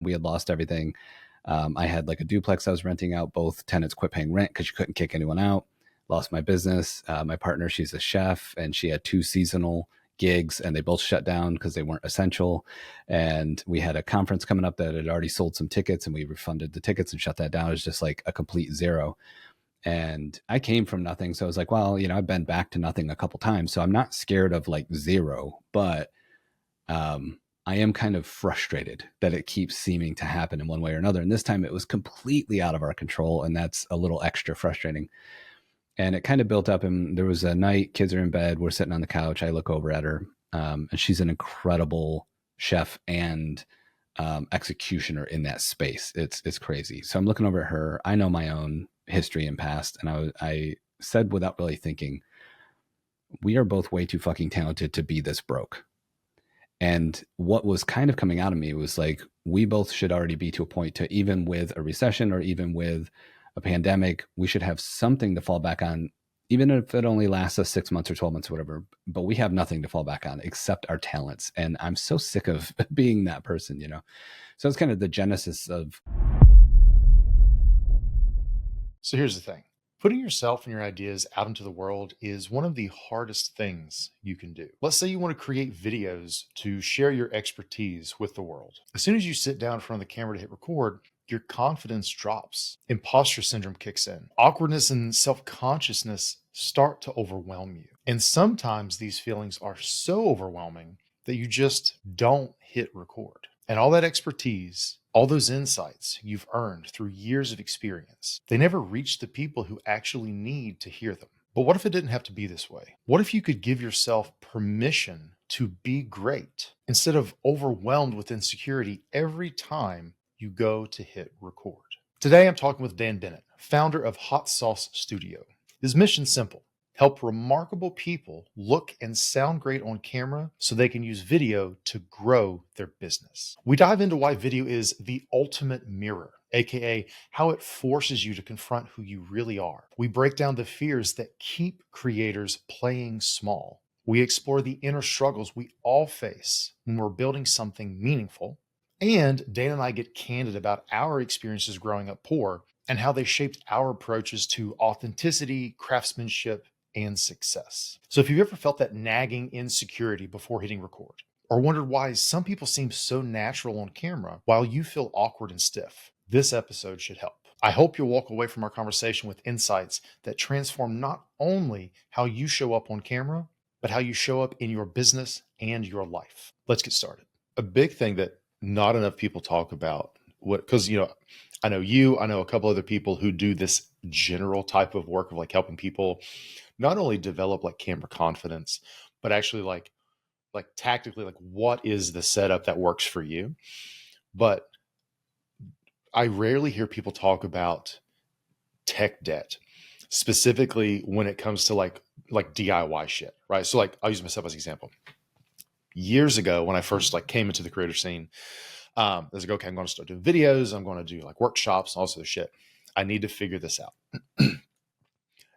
We had lost everything. I had like a duplex I was renting out. Both tenants quit paying rent because you couldn't kick anyone out. Lost my business. My partner, she's a chef, and she had 2 seasonal gigs, and they both shut down because they weren't essential. And we had a conference coming up that had already sold some tickets, and we refunded the tickets and shut that down. It was just like a complete zero. And I came from nothing. So I was like, well, I've been back to nothing a couple times. So I'm not scared of like zero, but I am kind of frustrated that it keeps seeming to happen in one way or another. And this time it was completely out of our control. And that's a little extra frustrating. And it kind of built up. And there was a night, kids are in bed, we're sitting on the couch. I look over at her, and she's an incredible chef and executioner in that space. It's crazy. So I'm looking over at her. I know my own history and past. And I said without really thinking, we are both way too fucking talented to be this broke. And what was kind of coming out of me was like, we both should already be to a point to, even with a recession or even with a pandemic, we should have something to fall back on, even if it only lasts us 6 months or 12 months or whatever. But we have nothing to fall back on except our talents. And I'm so sick of being that person, So it's kind of the genesis of. So here's the thing. Putting yourself and your ideas out into the world is one of the hardest things you can do. Let's say you want to create videos to share your expertise with the world. As soon as you sit down in front of the camera to hit record, your confidence drops. Imposter syndrome kicks in. Awkwardness and self-consciousness start to overwhelm you. And sometimes these feelings are so overwhelming that you just don't hit record. And all that expertise, all those insights you've earned through years of experience, they never reach the people who actually need to hear them. But what if it didn't have to be this way? What if you could give yourself permission to be great instead of overwhelmed with insecurity every time you go to hit record? Today, I'm talking with Dan Bennett, founder of Hot Sauce Studio. His mission's simple: help remarkable people look and sound great on camera so they can use video to grow their business. We dive into why video is the ultimate mirror, aka how it forces you to confront who you really are. We break down the fears that keep creators playing small. We explore the inner struggles we all face when we're building something meaningful. And Dan and I get candid about our experiences growing up poor and how they shaped our approaches to authenticity, craftsmanship, and success. So if you've ever felt that nagging insecurity before hitting record, or wondered why some people seem so natural on camera while you feel awkward and stiff, this episode should help. I hope you'll walk away from our conversation with insights that transform not only how you show up on camera, but how you show up in your business and your life. Let's get started. A big thing that not enough people talk about, because I know a couple other people who do this general type of work of like helping people not only develop like camera confidence, but actually like tactically, like what is the setup that works for you. But I rarely hear people talk about tech debt, specifically when it comes to like DIY shit, right? So like I'll use myself as an example. Years ago, when I first like came into the creator scene, I was like, okay, I'm going to start doing videos. I'm going to do like workshops and all sorts of shit. I need to figure this out.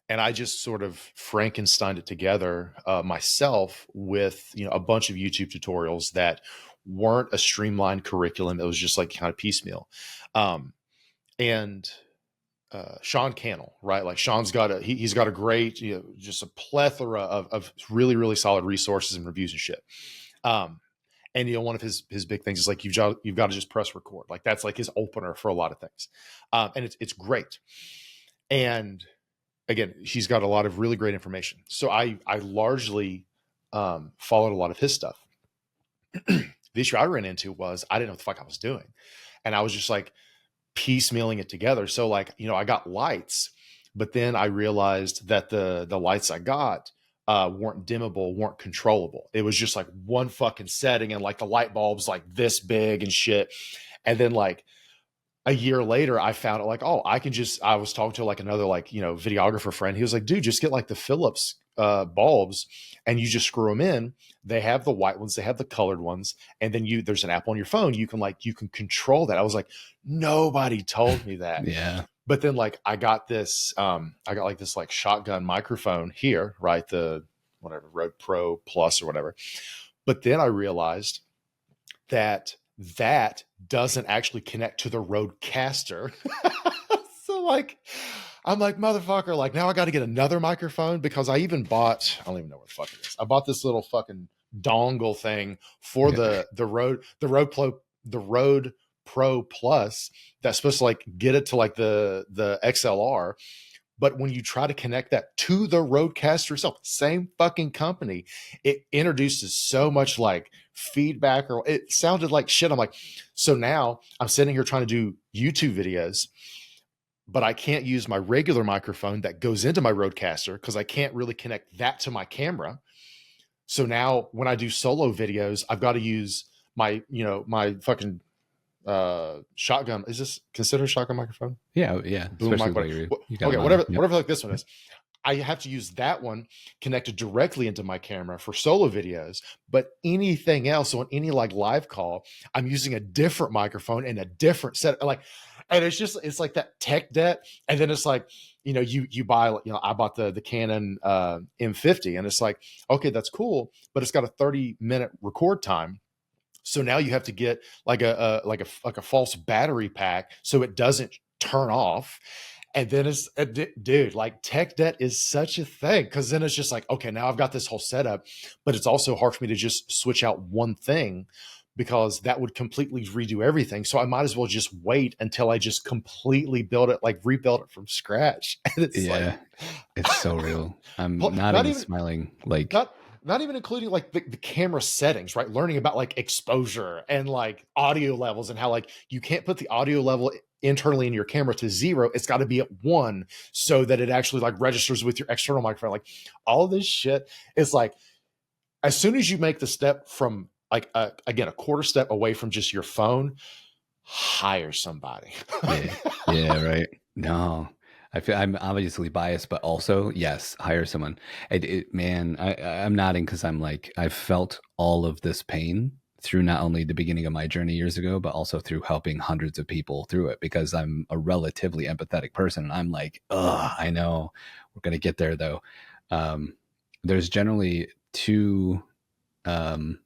And I just sort of Frankensteined it together myself with, a bunch of YouTube tutorials that weren't a streamlined curriculum. It was just like kind of piecemeal. And Sean Cannell, right? Like Sean's got he's got a great, just a plethora of really, really solid resources and reviews and shit. And one of his big things is like you've got to just press record. Like that's like his opener for a lot of things, and it's great. And again, he's got a lot of really great information. So I largely followed a lot of his stuff. The issue I ran into was I didn't know what the fuck I was doing, and I was just like piecemealing it together. So like I got lights, but then I realized that the lights I got weren't dimmable, weren't controllable. It was just like one fucking setting, and like the light bulbs like this big and shit. And then like a year later, I found out like, I was talking to like another like, videographer friend. He was like, dude, just get like the Philips bulbs and you just screw them in. They have the white ones, they have the colored ones. And then there's an app on your phone. You can control that. I was like, nobody told me that. Yeah. But then like I got this like shotgun microphone here, right? The whatever Rode Pro Plus or whatever. But then I realized that that doesn't actually connect to the Rodecaster. So like, I'm like, motherfucker, like now I got to get another microphone because I even bought, I don't even know what the fuck it is. I bought this little fucking dongle thing for the Rode Pro Plus that's supposed to like get it to like the XLR. But when you try to connect that to the Rodecaster itself, same fucking company, it introduces so much like feedback, or it sounded like shit. I'm like, so now I'm sitting here trying to do YouTube videos, but I can't use my regular microphone that goes into my Rodecaster because I can't really connect that to my camera. So now when I do solo videos, I've got to use my fucking shotgun. Is this considered a shotgun microphone? Yeah, Boom especially mic, while whatever. you got Okay, them on. whatever like this one is. I have to use that one connected directly into my camera for solo videos, but anything else on any like live call, I'm using a different microphone and a different set. Like, and it's like that tech debt. And then it's like, you buy, I bought the Canon M50, and it's like, okay, that's cool, but it's got a 30-minute record time. So now you have to get like a false battery pack so it doesn't turn off. And then it's dude, like tech debt is such a thing, because then it's just like, okay, now I've got this whole setup, but it's also hard for me to just switch out one thing because that would completely redo everything. So I might as well just wait until I just completely build it, like rebuild it from scratch. And it's like, Yeah, it's so real. I'm nodding not and even smiling. Like, not not even including like the camera settings, right? Learning about like exposure and like audio levels, and how like you can't put the audio level internally in your camera to 0. It's got to be at 1 so that it actually like registers with your external microphone. Like all this shit is like, as soon as you make the step from like again, a quarter step away from just your phone, hire somebody. yeah, yeah, right. No, I feel I'm obviously biased, but also yes, hire someone. Man, I'm nodding because I'm like I've felt all of this pain through not only the beginning of my journey years ago, but also through helping hundreds of people through it because I'm a relatively empathetic person, and I'm like, I know we're gonna get there though. Um, there's generally two um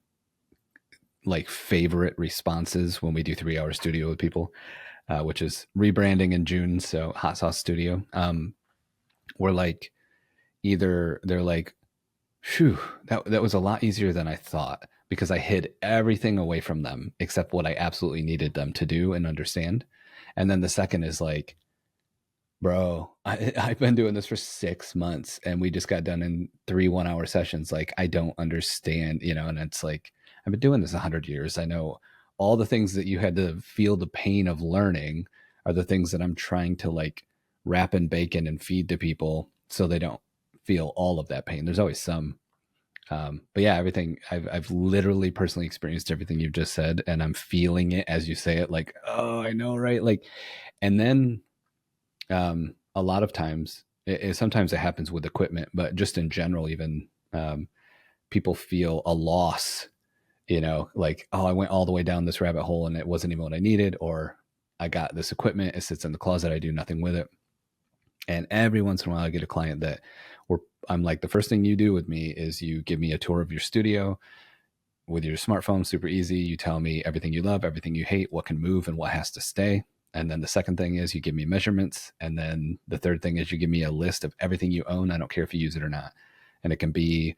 like favorite responses when we do 3 hour studio with people, which is rebranding in June. So Hot Sauce Studio. We're like, either they're like, phew, that was a lot easier than I thought because I hid everything away from them except what I absolutely needed them to do and understand. And then the second is like, bro, I've been doing this for 6 months and we just got done in 3 1 hour sessions. Like, I don't understand, and it's like, I've been doing this 100 years. I know all the things that you had to feel the pain of learning are the things that I'm trying to like wrap in bacon and feed to people so they don't feel all of that pain. There's always some. But yeah, everything I've literally personally experienced everything you've just said, and I'm feeling it as you say it. Like, oh, I know, right? Like, and then a lot of times sometimes it happens with equipment, but just in general, even people feel a loss, like, oh, I went all the way down this rabbit hole and it wasn't even what I needed, or I got this equipment, it sits in the closet, I do nothing with it. And every once in a while I get a client that I'm like, the first thing you do with me is you give me a tour of your studio with your smartphone, super easy. You tell me everything you love, everything you hate, what can move and what has to stay. And then the second thing is you give me measurements. And then the third thing is you give me a list of everything you own. I don't care if you use it or not. And it can be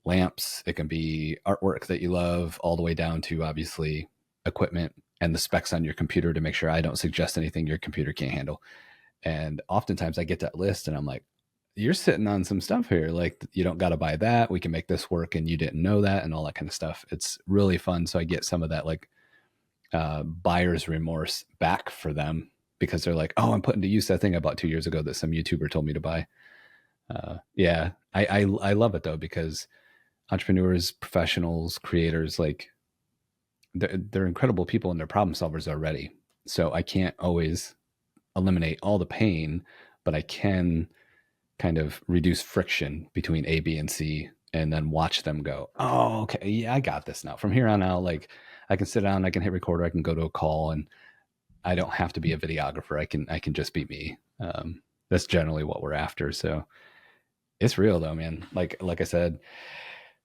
lamps, it can be artwork that you love, all the way down to obviously equipment and the specs on your computer to make sure I don't suggest anything your computer can't handle. And oftentimes I get that list and I'm like, you're sitting on some stuff here. Like, you don't got to buy that. We can make this work. And you didn't know that, and all that kind of stuff. It's really fun. So I get some of that like buyer's remorse back for them because they're like, oh, I'm putting to use that thing I bought 2 years ago that some YouTuber told me to buy. Yeah, I love it though, because entrepreneurs, professionals, creators, like they're incredible people and they're problem solvers already. So I can't always eliminate all the pain, but I can kind of reduce friction between A, B, and C, and then watch them go, oh, okay, yeah, I got this now. From here on out, like I can sit down, I can hit recorder, I can go to a call, and I don't have to be a videographer. I can just be me. That's generally what we're after. So it's real though, man. Like I said,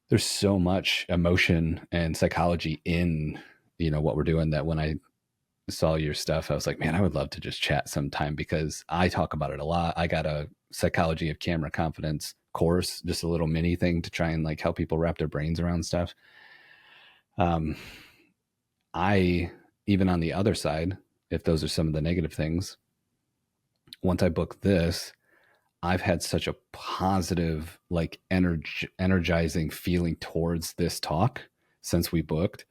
there's so much emotion and psychology in what we're doing, that when I saw your stuff, I was like, man, I would love to just chat sometime, because I talk about it a lot. I got a psychology of camera confidence course, just a little mini thing to try and like help people wrap their brains around stuff. Um, I, even on the other side, if those are some of the negative things, once I book this, I've had such a positive, like energizing feeling towards this talk since we booked,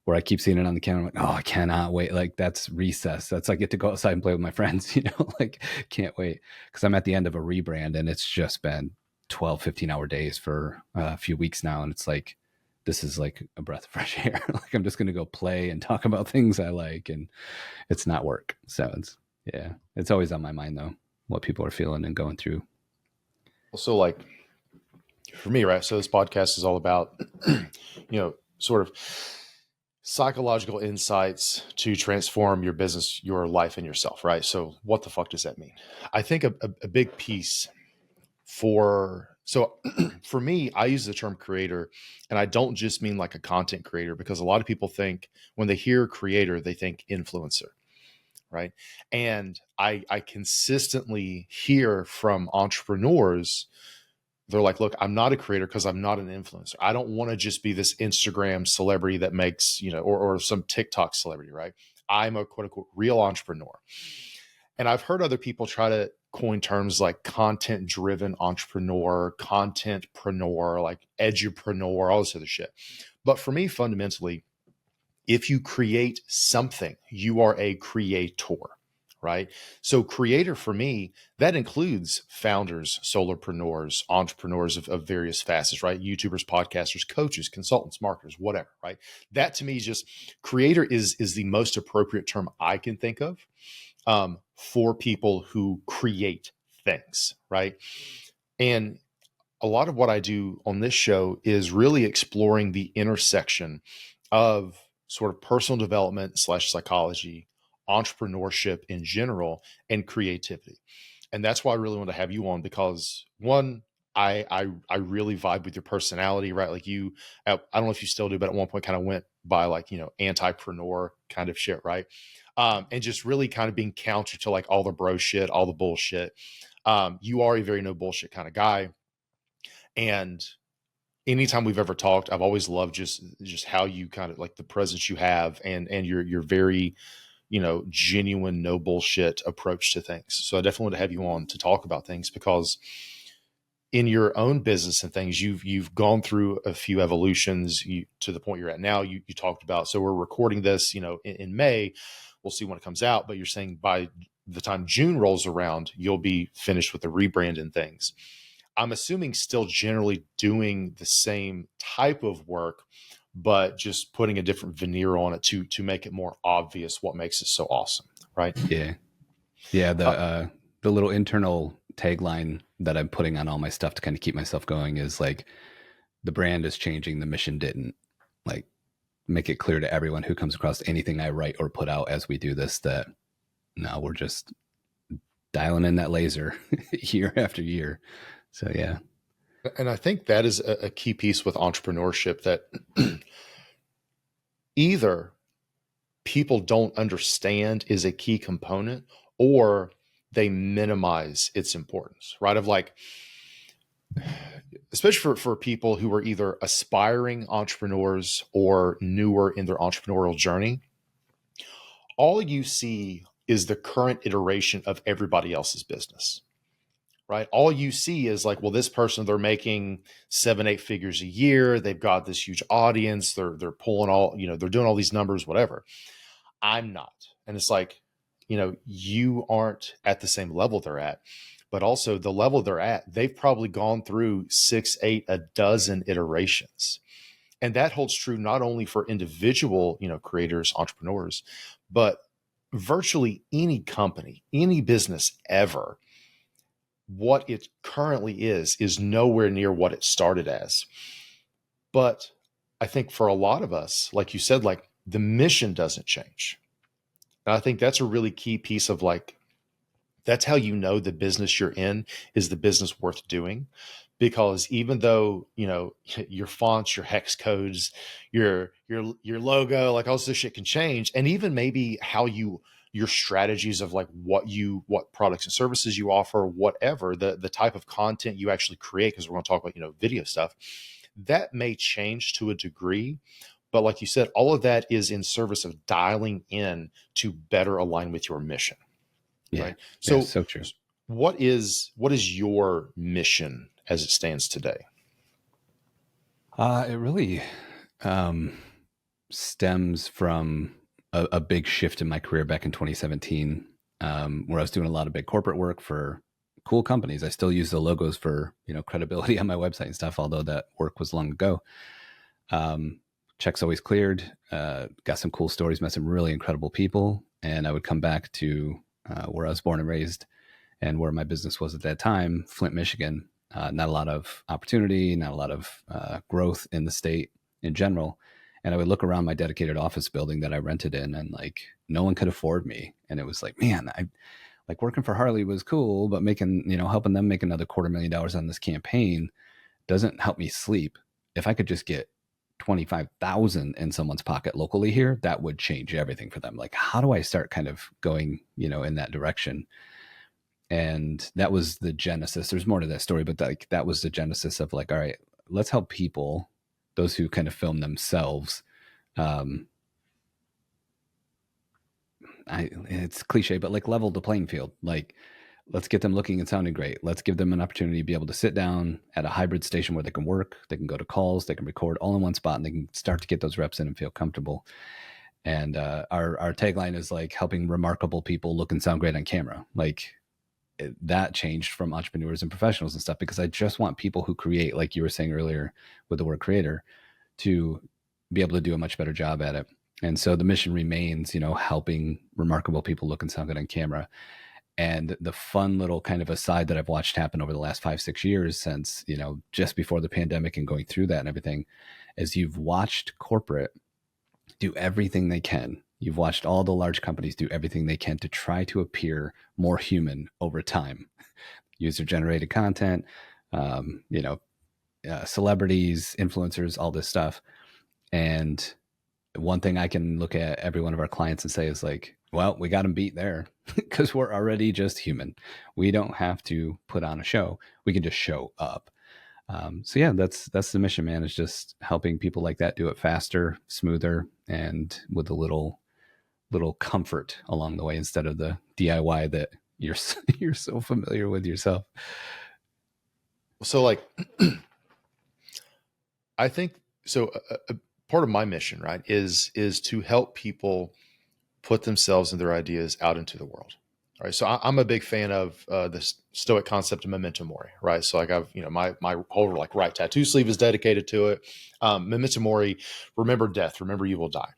where I keep seeing it on the camera. I'm like, oh, I cannot wait. Like, that's recess. That's, I get to go outside and play with my friends, like, can't wait. Cause I'm at the end of a rebrand, and it's just been 12, 15-hour days for a few weeks now. And it's like, this is like a breath of fresh air. Like, I'm just going to go play and talk about things I like, and it's not work. So yeah, it's always on my mind though, what people are feeling and going through. So like for me, right? So this podcast is all about, sort of psychological insights to transform your business, your life, and yourself, right? So what the fuck does that mean? I think a big piece so for me, I use the term creator, and I don't just mean like a content creator, because a lot of people think when they hear creator, they think influencer, right? And I consistently hear from entrepreneurs, they're like, look, I'm not a creator because I'm not an influencer. I don't want to just be this Instagram celebrity that makes, or some TikTok celebrity, right? I'm a quote unquote real entrepreneur. And I've heard other people try to coin terms like content driven entrepreneur, contentpreneur, like edupreneur, all this other shit. But for me, fundamentally, if you create something, you are a creator, right? So creator for me, that includes founders, solopreneurs, entrepreneurs of various facets, right? YouTubers, podcasters, coaches, consultants, marketers, whatever, right? That to me is just, creator is the most appropriate term I can think of for people who create things, right? And a lot of what I do on this show is really exploring the intersection of sort of personal development / psychology, entrepreneurship in general, and creativity. And that's why I really want to have you on, because one, I really vibe with your personality, right? Like I don't know if you still do, but at one point kind of went by like, antipreneur kind of shit, right? And just really kind of being counter to like all the bro shit, all the bullshit. You are a very no bullshit kind of guy. And anytime we've ever talked, I've always loved just how you kind of like the presence you have, and your very, genuine, no bullshit approach to things. So I definitely want to have you on to talk about things, because in your own business and things, you've gone through a few evolutions to the point you're at now. You talked about, so we're recording this, in May. We'll see when it comes out, but you're saying by the time June rolls around, you'll be finished with the rebrand and things. I'm assuming still generally doing the same type of work, but just putting a different veneer on it to make it more obvious what makes it so awesome, right? Yeah. Yeah. The little internal tagline that I'm putting on all my stuff to kind of keep myself going is like, the brand is changing, the mission didn't. Like, make it clear to everyone who comes across anything I write or put out as we do this, that no, we're just dialing in that laser year after year. So yeah. And I think that is a key piece with entrepreneurship, that either people don't understand is a key component, or they minimize its importance, right? Of like, especially for people who are either aspiring entrepreneurs or newer in their entrepreneurial journey, all you see is the current iteration of everybody else's business, right? All you see is like, well, this person, they're making 7-8 figures a year. They've got this huge audience. They're pulling all, they're doing all these numbers, whatever. I'm not. And it's like, you aren't at the same level they're at, but also the level they're at, they've probably gone through 6, 8, a dozen iterations. And that holds true not only for individual, creators, entrepreneurs, but virtually any company, any business ever. What it currently is nowhere near what it started as. But I think for a lot of us, like you said, like the mission doesn't change. And I think that's a really key piece of like, that's how the business you're in is the business worth doing. because even though, your fonts, your hex codes, your logo, like all this shit can change, and even maybe how your strategies of like what products and services you offer, whatever the type of content you actually create, because we're going to talk about, video stuff, that may change to a degree. But like you said, all of that is in service of dialing in to better align with your mission. Yeah. Right. Yeah. So So true. what is your mission as it stands today? It really um, stems from a big shift in my career back in 2017, where I was doing a lot of big corporate work for cool companies. I still use the logos for credibility on my website and stuff, although that work was long ago. Checks always cleared. Got some cool stories, met some really incredible people, and I would come back to where I was born and raised, and where my business was at that time, Flint, Michigan. Not a lot of opportunity, not a lot of growth in the state in general. And I would look around my dedicated office building that I rented in, and like no one could afford me. And it was like, man, I like working for Harley was cool, but helping them make another $250,000 on this campaign doesn't help me sleep. If I could just get 25,000 in someone's pocket locally here, that would change everything for them. Like, how do I start kind of going, in that direction? And that was the genesis. There's more to that story, but like that was the genesis of like, all right, let's help people, those who kind of film themselves. It's cliche, but like level the playing field. Like, let's get them looking and sounding great. Let's give them an opportunity to be able to sit down at a hybrid station where they can work, they can go to calls, they can record all in one spot, and they can start to get those reps in and feel comfortable. And our tagline is like helping remarkable people look and sound great on camera. Like, that changed from entrepreneurs and professionals and stuff, because I just want people who create, like you were saying earlier with the word creator, to be able to do a much better job at it. And so the mission remains, helping remarkable people look and sound good on camera. And the fun little kind of aside that I've watched happen over the last 5-6 years since, just before the pandemic and going through that and everything, is you've watched corporate do everything they can. You've watched all the large companies do everything they can to try to appear more human over time. User generated content, celebrities, influencers, all this stuff. And one thing I can look at every one of our clients and say is like, well, we got them beat there because we're already just human. We don't have to put on a show. We can just show up. So yeah, that's the mission, man, is just helping people like that do it faster, smoother, and with a little comfort along the way, instead of the DIY that you're so familiar with yourself. So like, I think so. A part of my mission, right, is to help people put themselves and their ideas out into the world. All right. So I'm a big fan of the Stoic concept of memento mori, right? So like I've, my whole like right tattoo sleeve is dedicated to it. Memento mori, remember death, remember you will die.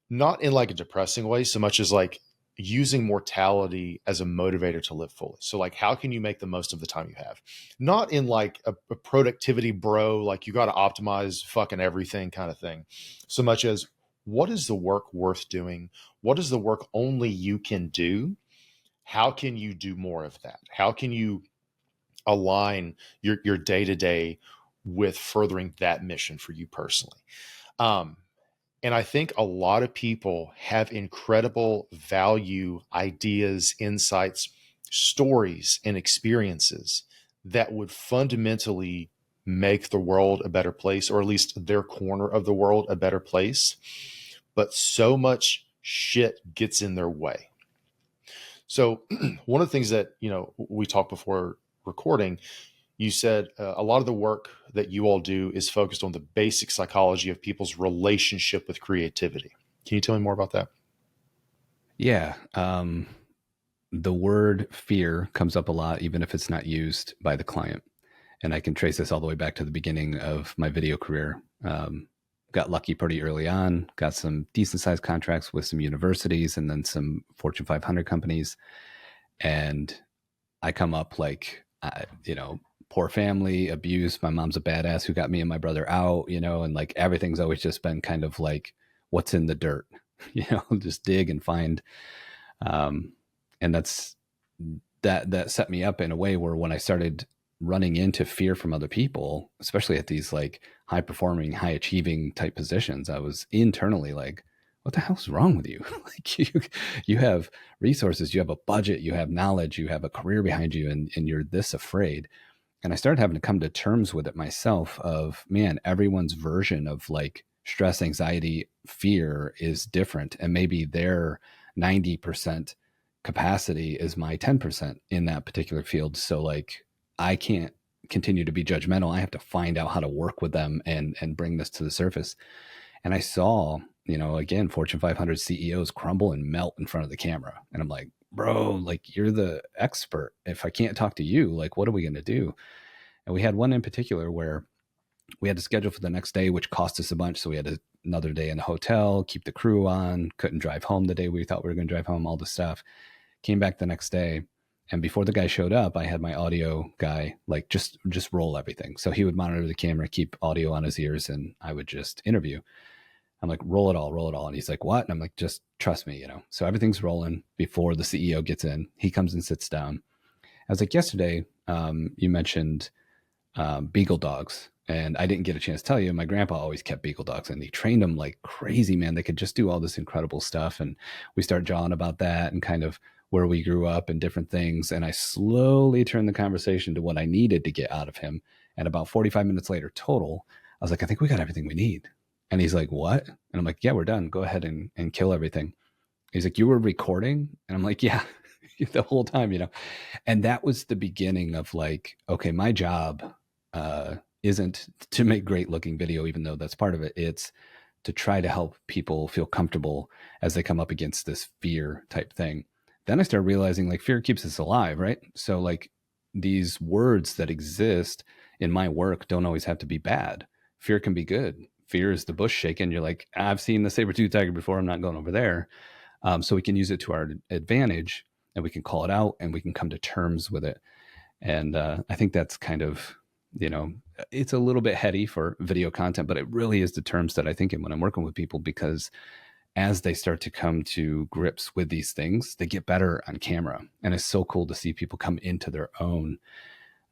Not in like a depressing way so much as like using mortality as a motivator to live fully. So like, how can you make the most of the time you have? Not in like a productivity bro, like you got to optimize fucking everything kind of thing, so much as what is the work worth doing? What is the work only you can do? How can you do more of that? How can you align your day-to-day with furthering that mission for you personally? And I think a lot of people have incredible value, ideas, insights, stories, and experiences that would fundamentally make the world a better place, or at least their corner of the world a better place. But so much shit gets in their way. So one of the things that, we talked before recording, you said a lot of the work that you all do is focused on the basic psychology of people's relationship with creativity. Can you tell me more about that? Yeah. The word fear comes up a lot, even if it's not used by the client. And I can trace this all the way back to the beginning of my video career. Got lucky pretty early on, got some decent sized contracts with some universities and then some Fortune 500 companies. And I come up like, poor family, abuse. My mom's a badass who got me and my brother out, and like everything's always just been kind of like what's in the dirt, just dig and find. And that set me up in a way where when I started running into fear from other people, especially at these like high performing, high achieving type positions, I was internally like, what the hell's wrong with you? Like you have resources, you have a budget, you have knowledge, you have a career behind you, and you're this afraid. And I started having to come to terms with it myself of, man, everyone's version of like stress, anxiety, fear is different. And maybe their 90% capacity is my 10% in that particular field. So like I can't continue to be judgmental. I have to find out how to work with them and bring this to the surface. And I saw, again, Fortune 500 CEOs crumble and melt in front of the camera. And I'm like, bro, like you're the expert. If I can't talk to you, like what are we going to do? And we had one in particular where we had to schedule for the next day, which cost us a bunch. So we had another day in the hotel, keep the crew on, couldn't drive home the day we thought we were going to drive home, all this stuff. Came back the next day. And before the guy showed up, I had my audio guy like just roll everything. So he would monitor the camera, keep audio on his ears, and I would just interview. I'm like, roll it all, roll it all. And he's like, what? And I'm like, just trust me, So everything's rolling before the CEO gets in. He comes and sits down. I was like, yesterday, you mentioned beagle dogs. And I didn't get a chance to tell you, my grandpa always kept beagle dogs and he trained them like crazy, man. They could just do all this incredible stuff. And we started jawing about that and kind of where we grew up and different things. And I slowly turned the conversation to what I needed to get out of him. And about 45 minutes later total, I was like, I think we got everything we need. And he's like, what? And I'm like, yeah, we're done. Go ahead and kill everything. He's like, you were recording? And I'm like, yeah, the whole time, And that was the beginning of like, okay, my job isn't to make great looking video, even though that's part of it. It's to try to help people feel comfortable as they come up against this fear type thing. Then I started realizing like fear keeps us alive, right? So like these words that exist in my work don't always have to be bad. Fear can be good. Fear is the bush shaking. You're like, I've seen the saber-tooth tiger before. I'm not going over there. So we can use it to our advantage and we can call it out and we can come to terms with it. And I think that's kind of, it's a little bit heady for video content, but it really is the terms that I think in when I'm working with people, because as they start to come to grips with these things, they get better on camera. And it's so cool to see people come into their own.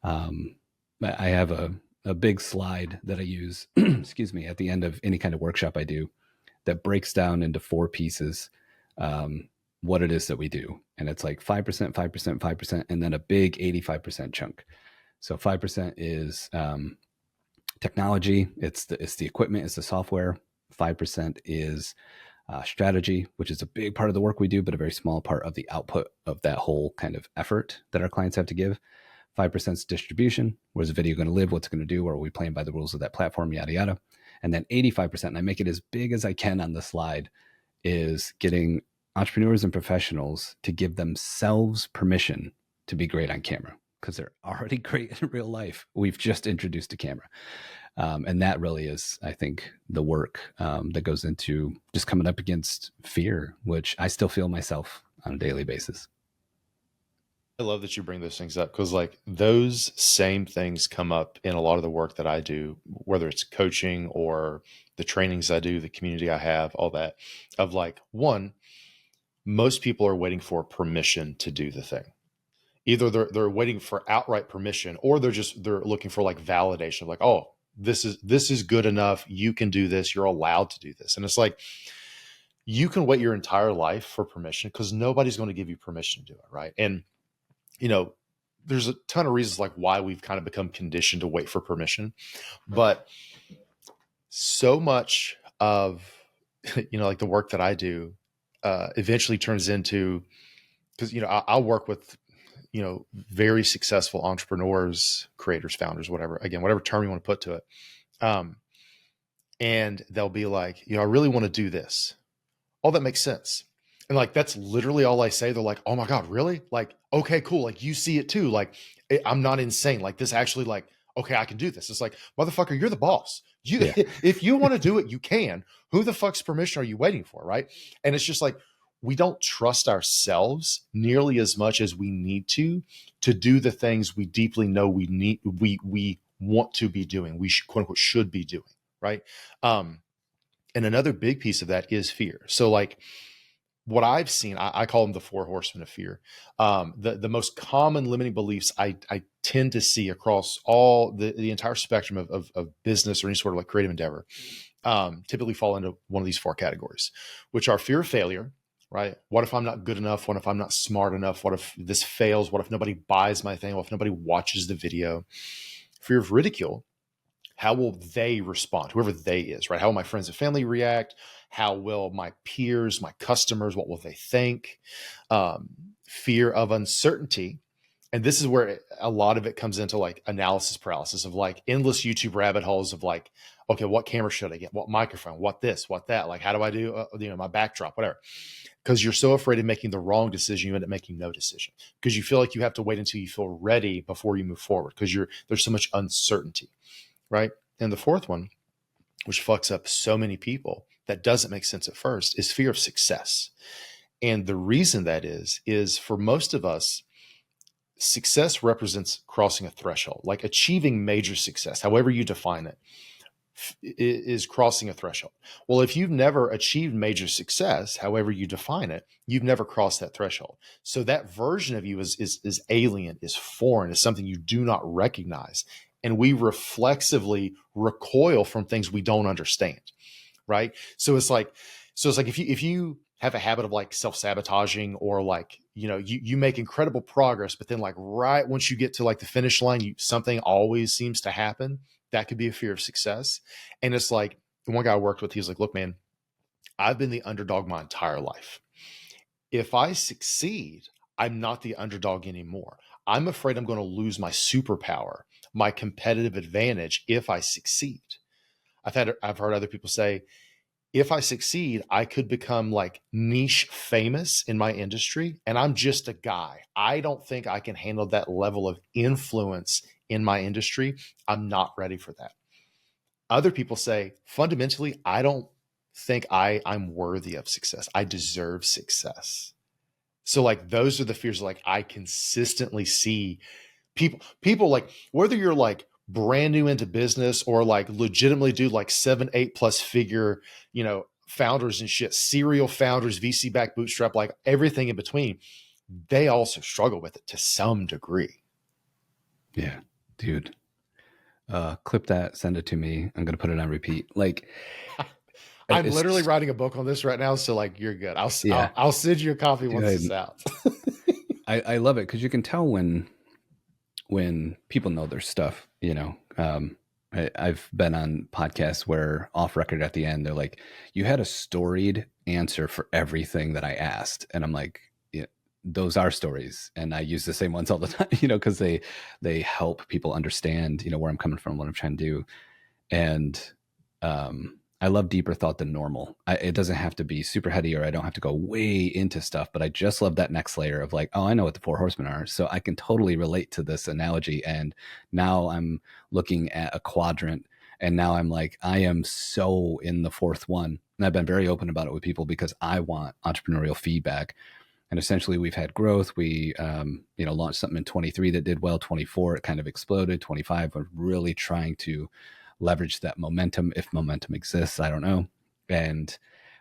I have a big slide that I use, excuse me, at the end of any kind of workshop I do that breaks down into 4 pieces. What it is that we do. And it's like 5%, 5%, 5%, and then a big 85% chunk. So 5% is technology. It's the equipment, it's the software. 5% is strategy, which is a big part of the work we do, but a very small part of the output of that whole kind of effort that our clients have to give. 5% is distribution. Where's the video going to live? What's it going to do? Or are we playing by the rules of that platform? Yada, yada. And then 85%, and I make it as big as I can on the slide, is getting entrepreneurs and professionals to give themselves permission to be great on camera, because they're already great in real life. We've just introduced a camera. And that really is, I think, the work that goes into just coming up against fear, which I still feel myself on a daily basis. I love that you bring those things up, because like those same things come up in a lot of the work that I do, whether it's coaching or the trainings I do, the community I have, all that, of like, one, most people are waiting for permission to do the thing. Either they're waiting for outright permission, or they're looking for like validation of like, oh, this is good enough. You can do this. You're allowed to do this. And it's like, you can wait your entire life for permission because nobody's going to give you permission to do it. Right. And, there's a ton of reasons like why we've kind of become conditioned to wait for permission, but so much of, like the work that I do, eventually turns into, because, I'll work with, very successful entrepreneurs, creators, founders, whatever, again, whatever term you want to put to it. And they'll be like, I really want to do this. All that makes sense. And like, that's literally all I say. They're like, oh my God, really? Like, okay, cool. Like you see it too. Like, I'm not insane. Like this actually like, okay, I can do this. It's like, motherfucker, you're the boss. Yeah. If you want to do it, you can. Who the fuck's permission are you waiting for? Right. And it's just like, we don't trust ourselves nearly as much as we need to do the things we deeply know we want to be doing. We should, quote unquote, should be doing. Right. And another big piece of that is fear. So like, what I've seen, I call them the four horsemen of fear. The most common limiting beliefs I tend to see across all the entire spectrum of business or any sort of like creative endeavor, typically fall into one of these four categories, which are fear of failure, right? What if I'm not good enough? What if I'm not smart enough? What if this fails? What if nobody buys my thing? What if nobody watches the video? Fear of ridicule. How will they respond? Whoever they is, right? How will my friends and family react? How will my peers, my customers, what will they think? Fear of uncertainty. And this is where a lot of it comes into like analysis paralysis of like endless YouTube rabbit holes of like, okay, what camera should I get? What microphone? What this? What that? Like, how do I do, my backdrop, whatever. Because you're so afraid of making the wrong decision, you end up making no decision because you feel like you have to wait until you feel ready before you move forward because there's so much uncertainty, right? And the fourth one, which fucks up so many people that doesn't make sense at first, is fear of success. And the reason that is for most of us, success represents crossing a threshold, like achieving major success, however you define it, is crossing a threshold. Well, if you've never achieved major success, however you define it, you've never crossed that threshold. So that version of you is alien, is foreign, is something you do not recognize. And we reflexively recoil from things we don't understand. Right. So it's like if you have a habit of like self-sabotaging or like, you make incredible progress, but then like right once you get to like the finish line, something always seems to happen. That could be a fear of success. And it's like one guy I worked with, he was like, look, man, I've been the underdog my entire life. If I succeed, I'm not the underdog anymore. I'm afraid I'm going to lose my superpower, my competitive advantage if I succeed. I've heard other people say, if I succeed, I could become like niche famous in my industry. And I'm just a guy. I don't think I can handle that level of influence in my industry. I'm not ready for that. Other people say, fundamentally, I don't think I'm worthy of success. I deserve success. So like those are the fears like I consistently see people like whether you're like brand new into business or like legitimately do like 7, 8+ figure, founders and shit, serial founders, VC back bootstrap, like everything in between, they also struggle with it to some degree. Yeah, dude. Clip that, send it to me. I'm gonna put it on repeat. Like, I'm literally it's writing a book on this right now, so like you're good. yeah, I'll send you a copy once dude, it's out. I love it because you can tell when people know their stuff. I've been on podcasts where off record at the end they're like, "You had a storied answer for everything that I asked," and I'm like, "Yeah, those are stories," and I use the same ones all the time, because they help people understand, where I'm coming from, what I'm trying to do, and I love deeper thought than normal. It doesn't have to be super heady or I don't have to go way into stuff, but I just love that next layer of like, oh, I know what the four horsemen are. So I can totally relate to this analogy. And now I'm looking at a quadrant and now I'm like, I am so in the fourth one. And I've been very open about it with people because I want entrepreneurial feedback. And essentially we've had growth. We, launched something in 23 that did well. 24, it kind of exploded. 25, we're really trying to leverage that momentum, if momentum exists, I don't know. And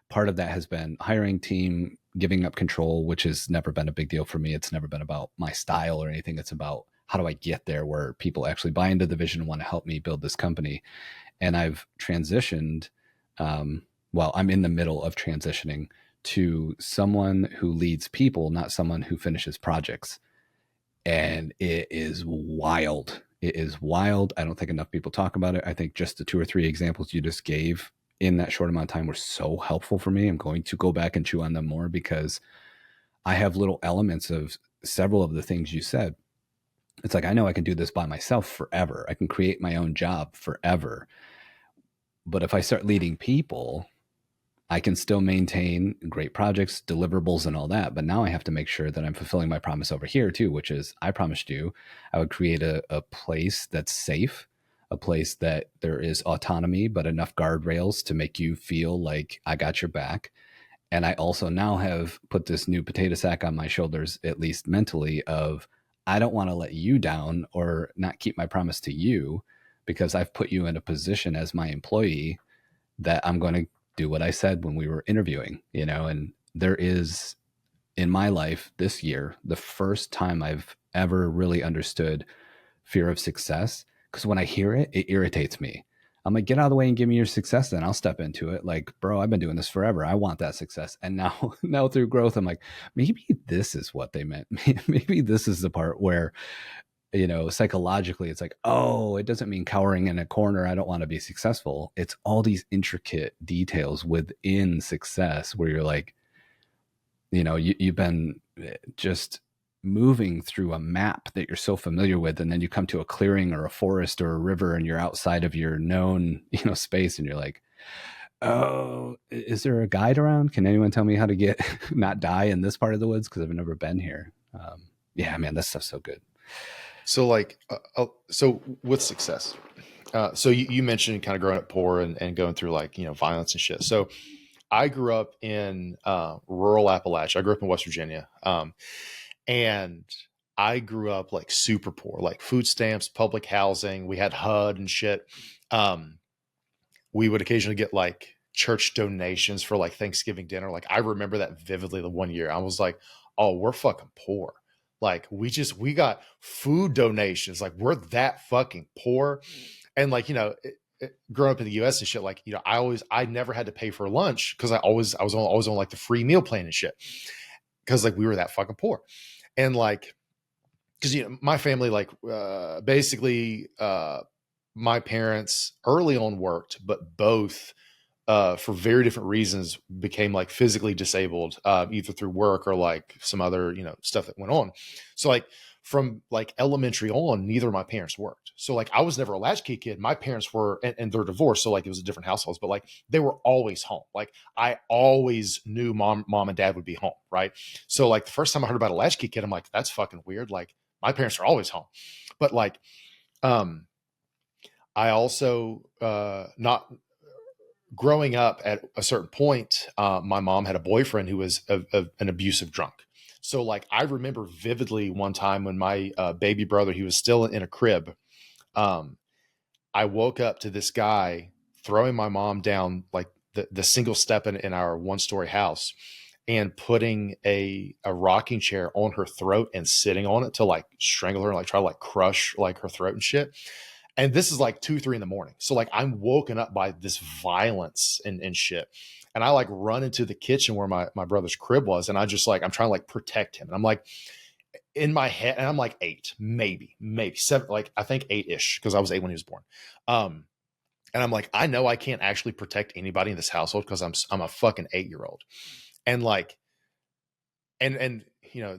part of that has been hiring team, giving up control, which has never been a big deal for me. It's never been about my style or anything. It's about how do I get there where people actually buy into the vision and want to help me build this company. And I've transitioned, I'm in the middle of transitioning to someone who leads people, not someone who finishes projects. And it is wild. It is wild. I don't think enough people talk about it. I think just the 2 or 3 examples you just gave in that short amount of time were so helpful for me. I'm going to go back and chew on them more because I have little elements of several of the things you said. It's like, I know I can do this by myself forever. I can create my own job forever. But if I start leading people, I can still maintain great projects, deliverables, and all that. But now I have to make sure that I'm fulfilling my promise over here too, which is I promised you I would create a place that's safe, a place that there is autonomy, but enough guardrails to make you feel like I got your back. And I also now have put this new potato sack on my shoulders, at least mentally, of I don't want to let you down or not keep my promise to you because I've put you in a position as my employee that I'm going to do what I said when we were interviewing, and there is in my life this year the first time I've ever really understood fear of success. Because when I hear it, it irritates me. I'm like, get out of the way and give me your success, then I'll step into it. Like, bro, I've been doing this forever. I want that success. And now, now through growth, I'm like, maybe this is what they meant. Maybe this is the part where, psychologically, it's like, oh, it doesn't mean cowering in a corner. I don't want to be successful. It's all these intricate details within success where you're like, you've been just moving through a map that you're so familiar with, and then you come to a clearing or a forest or a river and you're outside of your known space, and you're like, oh, is there a guide around? Can anyone tell me how to get not die in this part of the woods, because I've never been here. Yeah, man, this stuff's so good. So so with success, so you mentioned kind of growing up poor and going through like, violence and shit. So I grew up in rural Appalachia. I grew up in West Virginia. And I grew up like super poor, like food stamps, public housing. We had HUD and shit. We would occasionally get like church donations for like Thanksgiving dinner. Like I remember that vividly. The one year I was like, oh, we're fucking poor. Like we got food donations. Like we're that fucking poor. And like, growing up in the US and shit, like, I never had to pay for lunch because I was always on like the free meal plan and shit. Cause like we were that fucking poor. And like, cause my family, like, basically, my parents early on worked, but both, for very different reasons became like physically disabled, either through work or like some other, stuff that went on. So like from like elementary on, neither of my parents worked. So like I was never a latchkey kid. My parents were, and they're divorced. So like it was a different households, but like they were always home. Like I always knew mom and dad would be home. Right. So like the first time I heard about a latchkey kid, I'm like, that's fucking weird. Like my parents are always home. But like, I also, not growing up at a certain point, my mom had a boyfriend who was an abusive drunk. So like, I remember vividly one time when my baby brother, he was still in a crib. I woke up to this guy throwing my mom down, like the single step in our 1-story house, and putting a rocking chair on her throat and sitting on it to like strangle her and like try to like crush like her throat and shit. And this is like 2, 3 in the morning. So like I'm woken up by this violence and shit. And I like run into the kitchen where my brother's crib was. And I just like, I'm trying to like protect him. And I'm like in my head, and I'm like 8, maybe 7, like I think 8-ish, because I was 8 when he was born. And I'm like, I know I can't actually protect anybody in this household because I'm a fucking 8-year-old. And like, and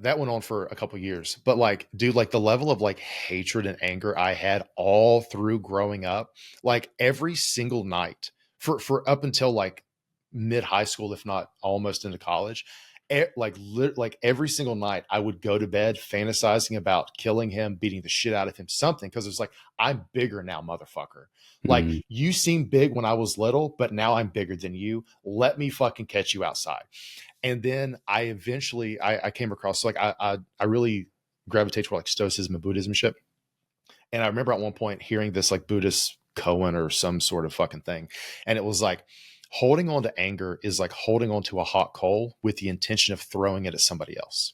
that went on for a couple of years, but like, dude, like the level of like hatred and anger I had all through growing up, like every single night for up until like mid high school, if not almost into college, like every single night I would go to bed fantasizing about killing him, beating the shit out of him, something. Cause it's like, I'm bigger now, motherfucker. Like Mm. you seem big when I was little, but now I'm bigger than you. Let me fucking catch you outside. And then I eventually I came across, like I really gravitate toward like Stoicism and Buddhism shit. And I remember at one point hearing this like Buddhist koan or some sort of fucking thing. And it was like, holding on to anger is like holding on to a hot coal with the intention of throwing it at somebody else.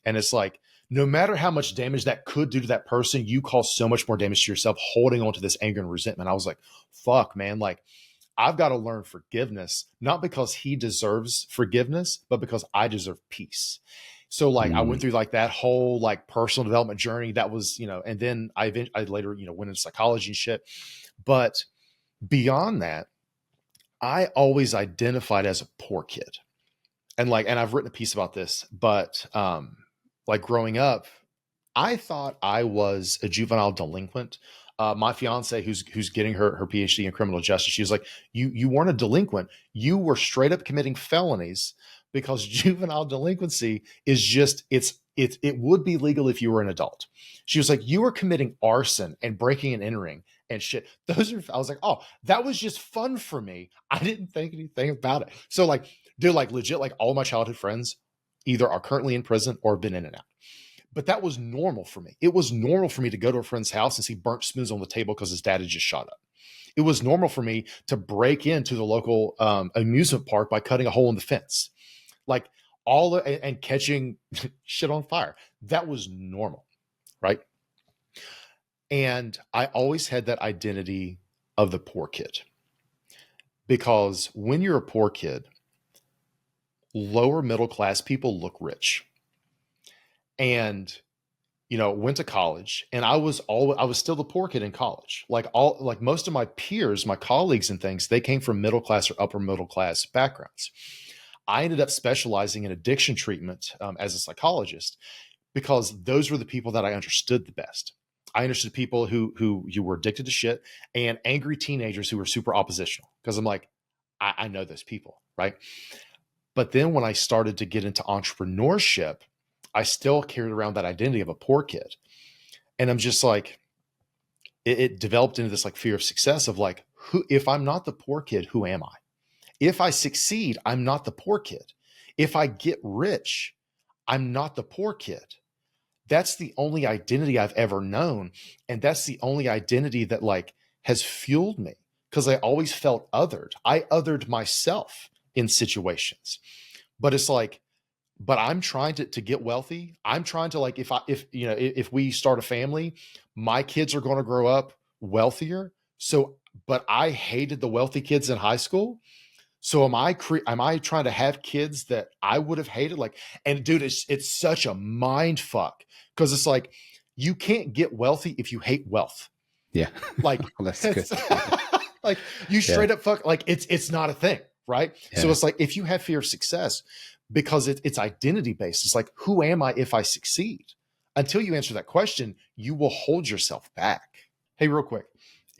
And it's like, no matter how much damage that could do to that person, you cause so much more damage to yourself holding on to this anger and resentment. I was like, fuck, man, like I've got to learn forgiveness, not because he deserves forgiveness, but because I deserve peace. So like I went Mm. through like that whole like personal development journey that was, and then I later, went into psychology and shit. But beyond that, I always identified as a poor kid. And I've written a piece about this, but like growing up, I thought I was a juvenile delinquent. My fiance, who's getting her PhD in criminal justice, she was like, "You weren't a delinquent. You were straight up committing felonies because juvenile delinquency is just it would be legal if you were an adult." She was like, "You were committing arson and breaking and entering and shit. Those are." I was like, "Oh, that was just fun for me. I didn't think anything about it." So like, dude, like legit, like all my childhood friends either are currently in prison or have been in and out. But that was normal for me. It was normal for me to go to a friend's house and see burnt spoons on the table because his dad had just shot up. It was normal for me to break into the local amusement park by cutting a hole in the fence. Like and catching shit on fire. That was normal, right? And I always had that identity of the poor kid, because when you're a poor kid, lower middle class people look rich. And went to college, and I was still the poor kid in college. Like most of my peers, my colleagues and things, they came from middle class or upper middle class backgrounds. I ended up specializing in addiction treatment as a psychologist, because those were the people that I understood the best. I understood people who you were addicted to shit, and angry teenagers who were super oppositional, because I'm like, I know those people, right? But then when I started to get into entrepreneurship, I still carried around that identity of a poor kid. And I'm just like, it developed into this like fear of success of like, if I'm not the poor kid, who am I? If I succeed, I'm not the poor kid. If I get rich, I'm not the poor kid. That's the only identity I've ever known. And that's the only identity that like has fueled me, because I always felt othered. I othered myself in situations. But it's like, but I'm trying to get wealthy. I'm trying to like, if we start a family, my kids are going to grow up wealthier. So, but I hated the wealthy kids in high school. So am I trying to have kids that I would have hated? Like, and dude, it's such a mind fuck, because it's like, you can't get wealthy if you hate wealth. Yeah. Like, That's good. like you straight up fuck, like it's not a thing. Right. Yeah. So it's like, if you have fear of success, because it's identity based, it's like, who am I if I succeed? Until you answer that question, you will hold yourself back. Hey, real quick,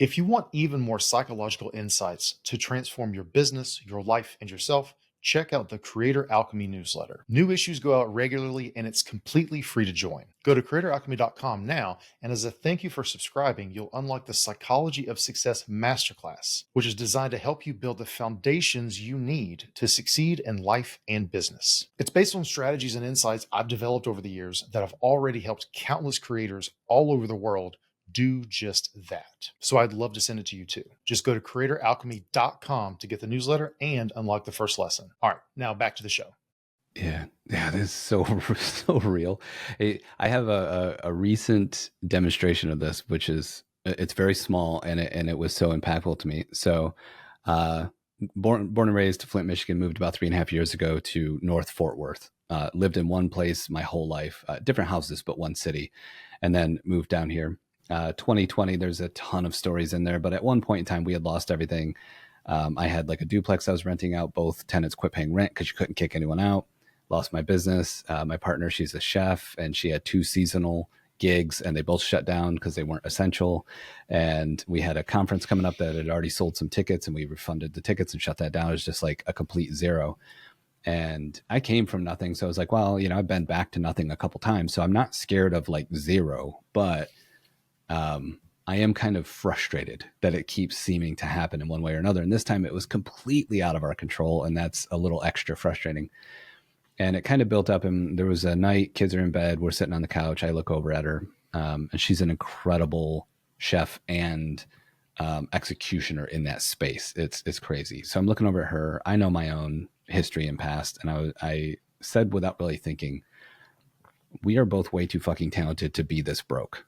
if you want even more psychological insights to transform your business, your life, and yourself, check out the Creator Alchemy newsletter. New issues go out regularly, and it's completely free to join. Go to creatoralchemy.com now, and as a thank you for subscribing, you'll unlock the Psychology of Success Masterclass, which is designed to help you build the foundations you need to succeed in life and business. It's based on strategies and insights I've developed over the years that have already helped countless creators all over the world do just that. So I'd love to send it to you too. Just go to creatoralchemy.com to get the newsletter and unlock the first lesson. All right, now back to the show. Yeah, this is so real. I have a recent demonstration of this, which is, it's very small, and it was so impactful to me. So, born and raised Flint, Michigan, moved about 3.5 years ago to North Fort Worth. Lived in one place my whole life, different houses, but one city, and then moved down here. 2020, there's a ton of stories in there, but at one point in time, we had lost everything. I had like a duplex I was renting out. Both tenants quit paying rent because you couldn't kick anyone out. Lost my business. My partner, she's a chef, and she had 2 seasonal gigs, and they both shut down because they weren't essential. And we had a conference coming up that had already sold some tickets, and we refunded the tickets and shut that down. It was just like a complete zero. And I came from nothing. So I was like, well, I've been back to nothing a couple times, so I'm not scared of like zero, but I am kind of frustrated that it keeps seeming to happen in one way or another. And this time it was completely out of our control, and that's a little extra frustrating. And it kind of built up, and there was a night, kids are in bed, we're sitting on the couch, I look over at her, and she's an incredible chef and executioner in that space. It's crazy. So I'm looking over at her. I know my own history and past, and I said without really thinking, we are both way too fucking talented to be this broke.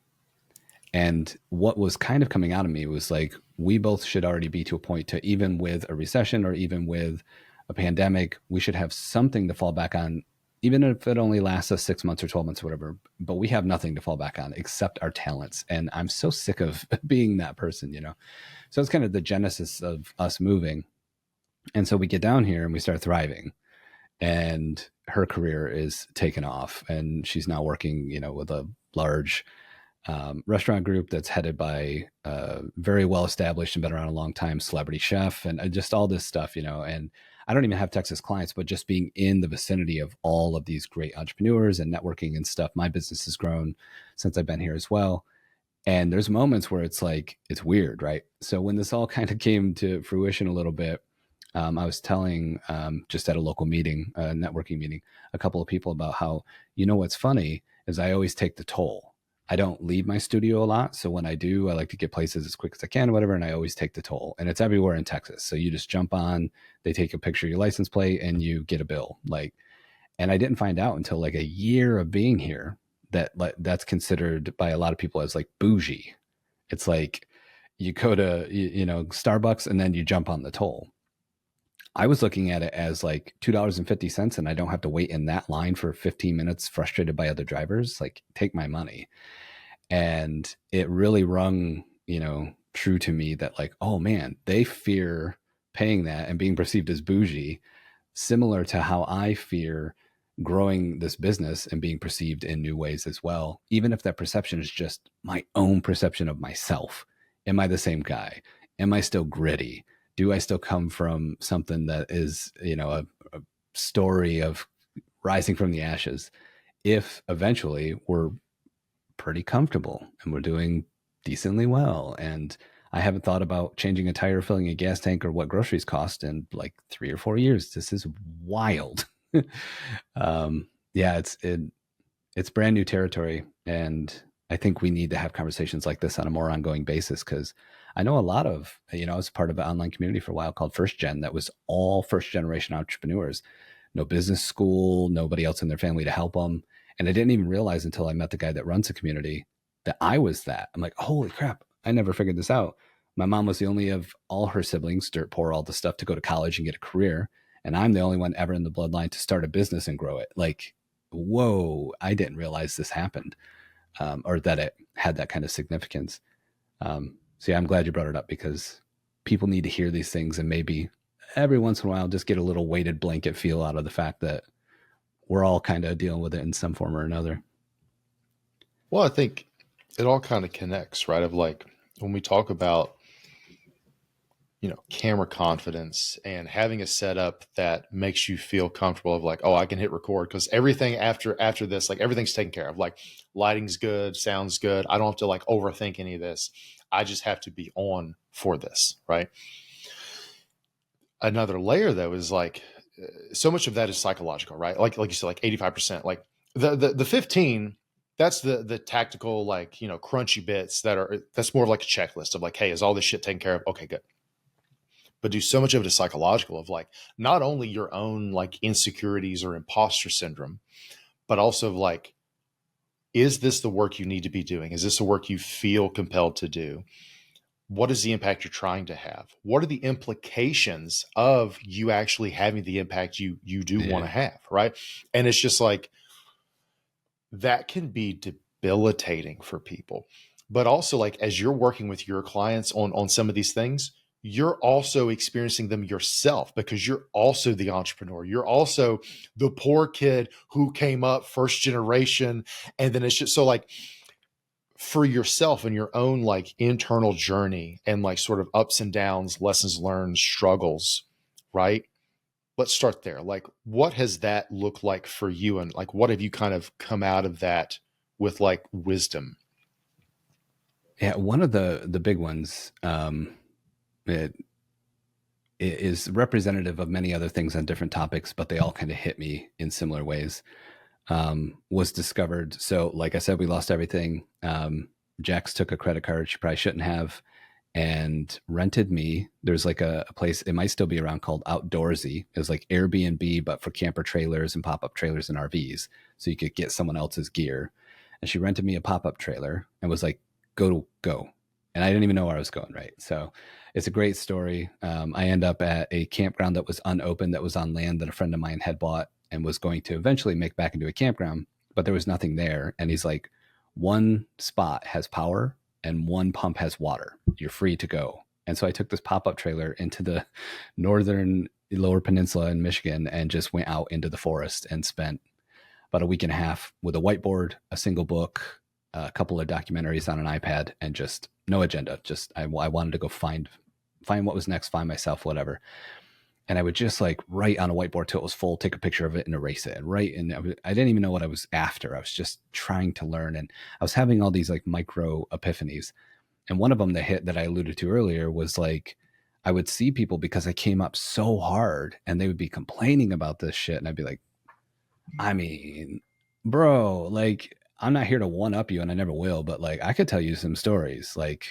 And what was kind of coming out of me was like, we both should already be to a point to, even with a recession or even with a pandemic, we should have something to fall back on, even if it only lasts us 6 months or 12 months or whatever. But we have nothing to fall back on except our talents. And I'm so sick of being that person, So it's kind of the genesis of us moving. And so we get down here and we start thriving. And her career is taken off. And she's now working, with a large restaurant group that's headed by a very well established and been around a long time celebrity chef, and just all this stuff, and I don't even have Texas clients, but just being in the vicinity of all of these great entrepreneurs and networking and stuff, my business has grown since I've been here as well. And there's moments where it's like, it's weird, right? So when this all kind of came to fruition a little bit, I was telling just at a local meeting, a networking meeting, a couple of people about how, what's funny is I always take the toll. I don't leave my studio a lot. So when I do, I like to get places as quick as I can, or whatever. And I always take the toll, and it's everywhere in Texas. So you just jump on, they take a picture of your license plate, and you get a bill. And I didn't find out until like a year of being here that that's considered by a lot of people as like bougie. It's like you go to, Starbucks and then you jump on the toll. I was looking at it as like $2.50 and I don't have to wait in that line for 15 minutes frustrated by other drivers. Like, take my money. And it really rung, true to me that like, oh man, they fear paying that and being perceived as bougie, similar to how I fear growing this business and being perceived in new ways as well, even if that perception is just my own perception of myself. Am I the same guy? Am I still gritty? Do I still come from something that is, a story of rising from the ashes? If eventually we're pretty comfortable and we're doing decently well, and I haven't thought about changing a tire, filling a gas tank, or what groceries cost in like 3 or 4 years. This is wild. Yeah, it's brand new territory, and I think we need to have conversations like this on a more ongoing basis, because I know a lot of, I was part of an online community for a while called First Gen that was all first generation entrepreneurs, no business school, nobody else in their family to help them. And I didn't even realize until I met the guy that runs the community that I was that. I'm like, holy crap, I never figured this out. My mom was the only of all her siblings, dirt poor, all the stuff, to go to college and get a career. And I'm the only one ever in the bloodline to start a business and grow it. Like, whoa, I didn't realize this happened, or that it had that kind of significance. So yeah, I'm glad you brought it up, because people need to hear these things and maybe every once in a while just get a little weighted blanket feel out of the fact that we're all kind of dealing with it in some form or another. Well, I think it all kind of connects, right? Of like when we talk about, camera confidence and having a setup that makes you feel comfortable of like, oh, I can hit record because everything after this, like everything's taken care of. Like lighting's good, sounds good. I don't have to like overthink any of this. I just have to be on for this, right? Another layer though is like so much of that is psychological, right? Like you said, like 85%. Like the 15, that's the tactical, like, crunchy bits that's more of like a checklist of like, hey, is all this shit taken care of? Okay, good. But do so much of it is psychological, of like not only your own like insecurities or imposter syndrome, but also of like, is this the work you need to be doing? Is this the work you feel compelled to do? What is the impact you're trying to have? What are the implications of you actually having the impact you do want to have, right? And it's just like, that can be debilitating for people. But also, like, as you're working with your clients on some of these things, you're also experiencing them yourself, because you're also the entrepreneur. You're also the poor kid who came up first generation. And then it's just so like, for yourself and your own like internal journey and like sort of ups and downs, lessons learned, struggles, right? Let's start there. Like, what has that looked like for you? And like, what have you kind of come out of that with like wisdom? Yeah, one of the big ones, it is representative of many other things on different topics, but they all kind of hit me in similar ways. Was discovered. So, like I said, we lost everything. Jax took a credit card she probably shouldn't have, and rented me. There's like a place, it might still be around, called Outdoorsy. It was like Airbnb, but for camper trailers and pop up trailers and RVs. So you could get someone else's gear. And she rented me a pop up trailer and was like, go. And I didn't even know where I was going, right? So it's a great story. I end up at a campground that was unopened, that was on land that a friend of mine had bought and was going to eventually make back into a campground, but there was nothing there. And he's like, one spot has power and one pump has water. You're free to go. And so I took this pop-up trailer into the northern lower peninsula in Michigan and just went out into the forest and spent about a week and a half with a whiteboard, a single book, a couple of documentaries on an iPad, and just no agenda. Just I wanted to go find what was next, find myself, whatever. And I would just like write on a whiteboard till it was full, take a picture of it and erase it and write. And I didn't even know what I was after. I was just trying to learn. And I was having all these like micro epiphanies. And one of them that I alluded to earlier was like, I would see people because I came up so hard and they would be complaining about this shit. And I'd be like, I mean, bro, like, I'm not here to one up you and I never will, but like, I could tell you some stories. Like,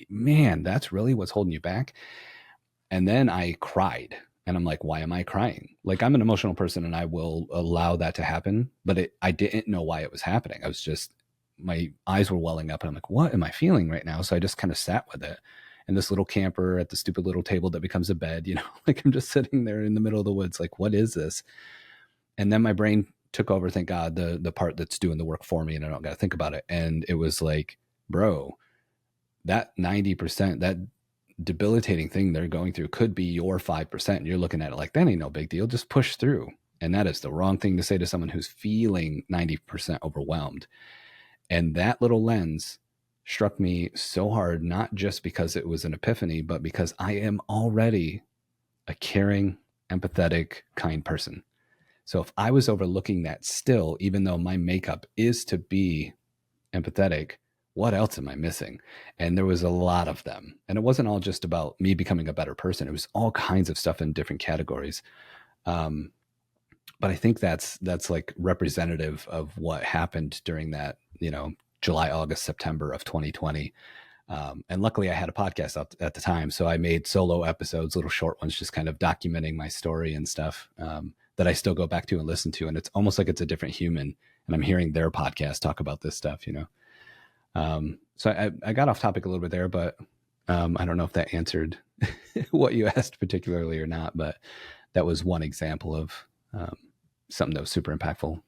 man, that's really what's holding you back. And then I cried. And I'm like, why am I crying? Like, I'm an emotional person and I will allow that to happen, but I didn't know why it was happening. I was just, my eyes were welling up and I'm like, what am I feeling right now? So I just kind of sat with it. And this little camper at the stupid little table that becomes a bed, like I'm just sitting there in the middle of the woods, like, what is this? And then my brain took over, thank God, the part that's doing the work for me, and I don't got to think about it. And it was like, bro, that 90%, that debilitating thing they're going through could be your 5%. And you're looking at it like, that ain't no big deal. Just push through. And that is the wrong thing to say to someone who's feeling 90% overwhelmed. And that little lens struck me so hard, not just because it was an epiphany, but because I am already a caring, empathetic, kind person. So if I was overlooking that still, even though my makeup is to be empathetic, what else am I missing? And there was a lot of them. And it wasn't all just about me becoming a better person. It was all kinds of stuff in different categories. But I think that's like representative of what happened during that, July, August, September of 2020. And luckily I had a podcast out at the time. So I made solo episodes, little short ones, just kind of documenting my story and stuff that I still go back to and listen to. And it's almost like it's a different human. And I'm hearing their podcast talk about this stuff, So I got off topic a little bit there, but I don't know if that answered what you asked particularly or not. But that was one example of something that was super impactful.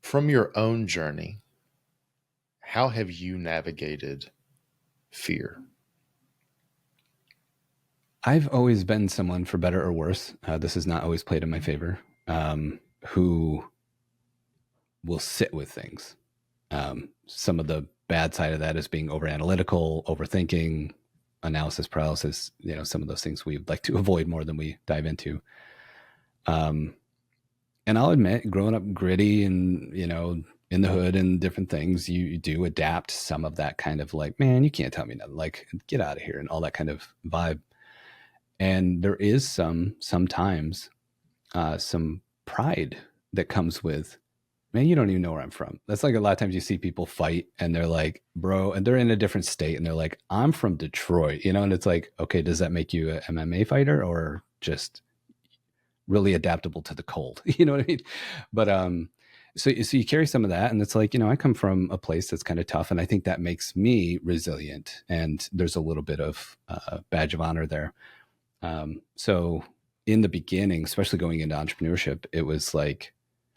From your own journey, how have you navigated fear? I've always been someone, for better or worse, this has not always played in my favor, who will sit with things. Some of the bad side of that is being over analytical, overthinking, analysis paralysis, some of those things we like to avoid more than we dive into. And I'll admit, growing up gritty and, in the hood and different things, you do adapt some of that kind of like, man, you can't tell me nothing, like, get out of here, and all that kind of vibe. And there is sometimes some pride that comes with, man, you don't even know where I'm from. That's like a lot of times you see people fight and they're like, bro, and they're in a different state and they're like, I'm from Detroit, and it's like, okay, does that make you an MMA fighter or just really adaptable to the cold? You know what I mean? But so you carry some of that, and it's like, I come from a place that's kind of tough, and I think that makes me resilient. And there's a little bit of badge of honor there. So in the beginning, especially going into entrepreneurship, it was like,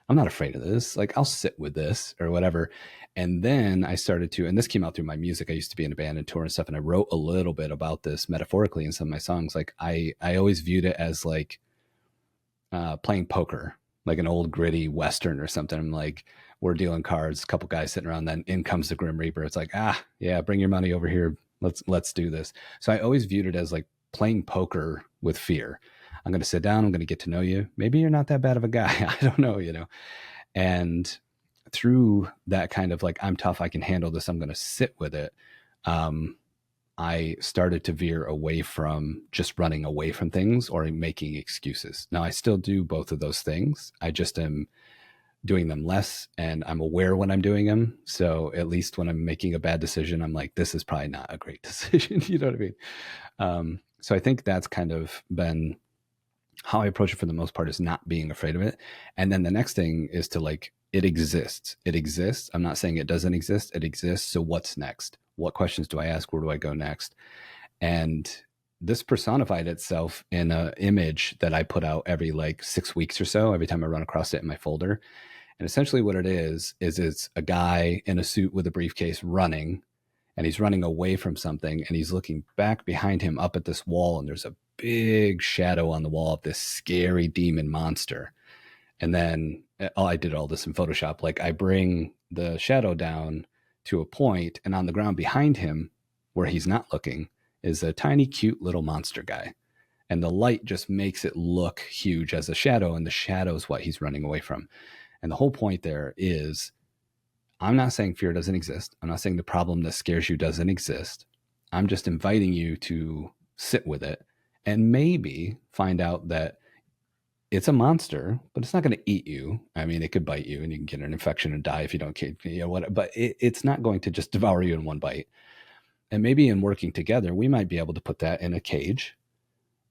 I'm not afraid of this. Like, I'll sit with this or whatever. And then I started to, and this came out through my music. I used to be in a band and tour and stuff. And I wrote a little bit about this metaphorically in some of my songs. Like I always viewed it as like playing poker, like an old gritty Western or something. I'm like, we're dealing cards, a couple guys sitting around, then in comes the Grim Reaper. It's like, yeah, bring your money over here. Let's do this. So I always viewed it as like playing poker with fear. I'm going to sit down. I'm going to get to know you. Maybe you're not that bad of a guy. I don't know, And through that kind of like, I'm tough, I can handle this, I'm going to sit with it. I started to veer away from just running away from things or making excuses. Now I still do both of those things. I just am doing them less, and I'm aware when I'm doing them. So at least when I'm making a bad decision, I'm like, this is probably not a great decision. You know what I mean? So I think that's kind of been how I approach it for the most part, is not being afraid of it. And then the next thing is to like, it exists. It exists. I'm not saying it doesn't exist. It exists. So what's next? What questions do I ask? Where do I go next? And this personified itself in an image that I put out every like 6 weeks or so, every time I run across it in my folder. And essentially what it is it's a guy in a suit with a briefcase running, and he's running away from something, and he's looking back behind him up at this wall, and there's a big shadow on the wall of this scary demon monster. And then I did all this in Photoshop. Like, I bring the shadow down to a point, and on the ground behind him, where he's not looking, is a tiny, cute little monster guy. And the light just makes it look huge as a shadow, and the shadow is what he's running away from. And the whole point there is, I'm not saying fear doesn't exist. I'm not saying the problem that scares you doesn't exist. I'm just inviting you to sit with it and maybe find out that it's a monster, but it's not going to eat you. I mean, it could bite you and you can get an infection and die if you don't, but it's not going to just devour you in one bite. And maybe in working together, we might be able to put that in a cage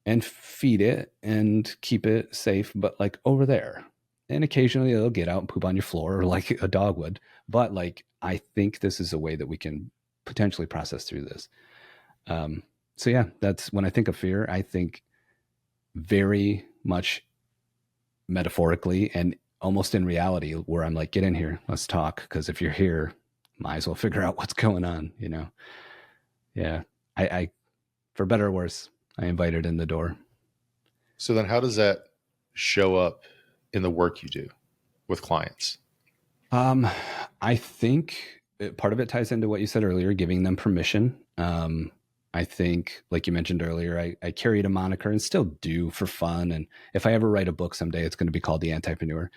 and feed it and keep it safe, but like over there. And occasionally it'll get out and poop on your floor like a dog would. But like, I think this is a way that we can potentially process through this. So yeah, that's when I think of fear, I think very much metaphorically and almost in reality, where I'm like, get in here, let's talk. Because if you're here, might as well figure out what's going on, you know? Yeah. I for better or worse, I invited in the door. So then how does that show up in the work you do with clients? Um, I think part of it ties into what you said earlier, giving them permission. I think, like you mentioned earlier, I carried a moniker and still do for fun. And if I ever write a book someday, it's going to be called The Antipreneur.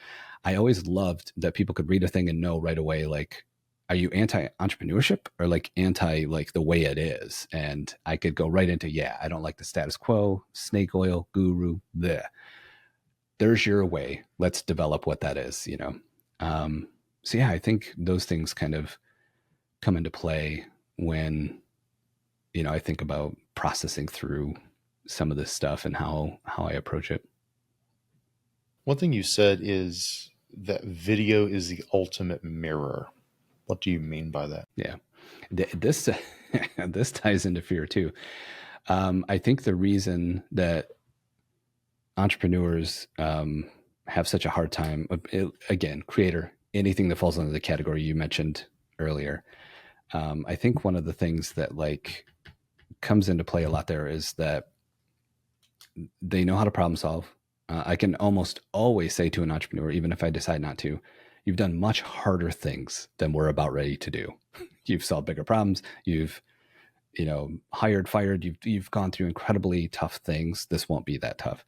I always loved that people could read a thing and know right away, like, are you anti-entrepreneurship or like anti like the way it is? And I could go right into, yeah, I don't like the status quo, snake oil, guru, bleh. There's your way. Let's develop what that is, you know? So yeah, I think those things kind of come into play when, you know, I think about processing through some of this stuff and how I approach it. One thing you said is that video is the ultimate mirror. What do you mean by that? Yeah, this this ties into fear too. I think the reason that entrepreneurs have such a hard time, again, creator, anything that falls under the category you mentioned earlier. I think one of the things that like comes into play a lot there is that they know how to problem solve. I can almost always say to an entrepreneur, even if I decide not to, you've done much harder things than we're about ready to do. You've solved bigger problems. You've, you know, hired, fired. You've gone through incredibly tough things. This won't be that tough.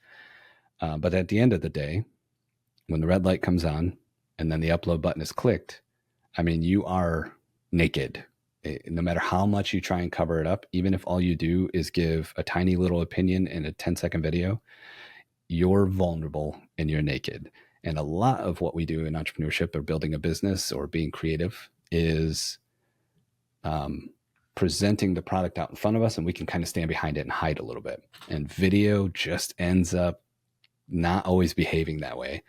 But at the end of the day, when the red light comes on and then the upload button is clicked, I mean, you are naked. No matter how much you try and cover it up, even if all you do is give a tiny little opinion in a 10-second video, you're vulnerable and you're naked. And a lot of what we do in entrepreneurship or building a business or being creative is presenting the product out in front of us, and we can kind of stand behind it and hide a little bit. And video just ends up not always behaving that way.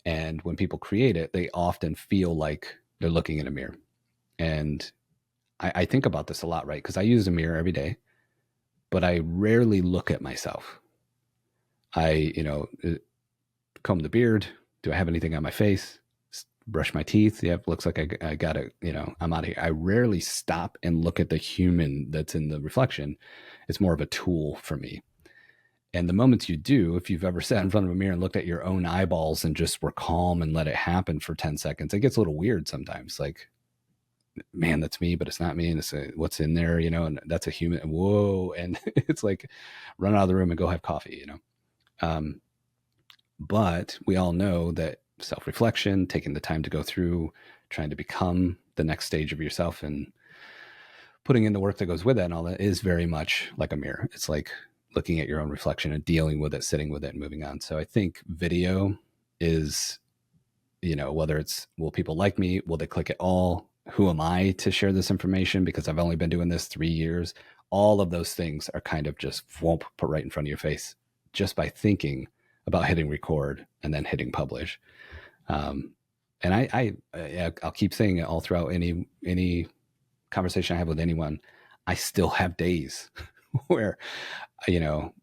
And when people create it, they often feel like they're looking in a mirror. And I think about this a lot, right? Because I use a mirror every day, but I rarely look at myself. I, you know, comb the beard. Do I have anything on my face? Brush my teeth. Yep, looks like I got it. You know, I'm out of here. I rarely stop and look at the human that's in the reflection. It's more of a tool for me. And the moments you do, if you've ever sat in front of a mirror and looked at your own eyeballs and just were calm and let it happen for 10 seconds, it gets a little weird sometimes. Like, man, that's me, but it's not me. And it's what's in there, you know, and that's a human. Whoa. And it's like, run out of the room and go have coffee, you know? But we all know that self-reflection, taking the time to go through, trying to become the next stage of yourself and putting in the work that goes with that and all that is very much like a mirror. It's like looking at your own reflection and dealing with it, sitting with it and moving on. So I think video is, you know, whether it's, will people like me? Will they click it all? Who am I to share this information? Because I've only been doing this 3 years. All of those things are kind of just won't put right in front of your face just by thinking about hitting record and then hitting publish. And I'll keep saying it all throughout any conversation I have with anyone. I still have days where, you know,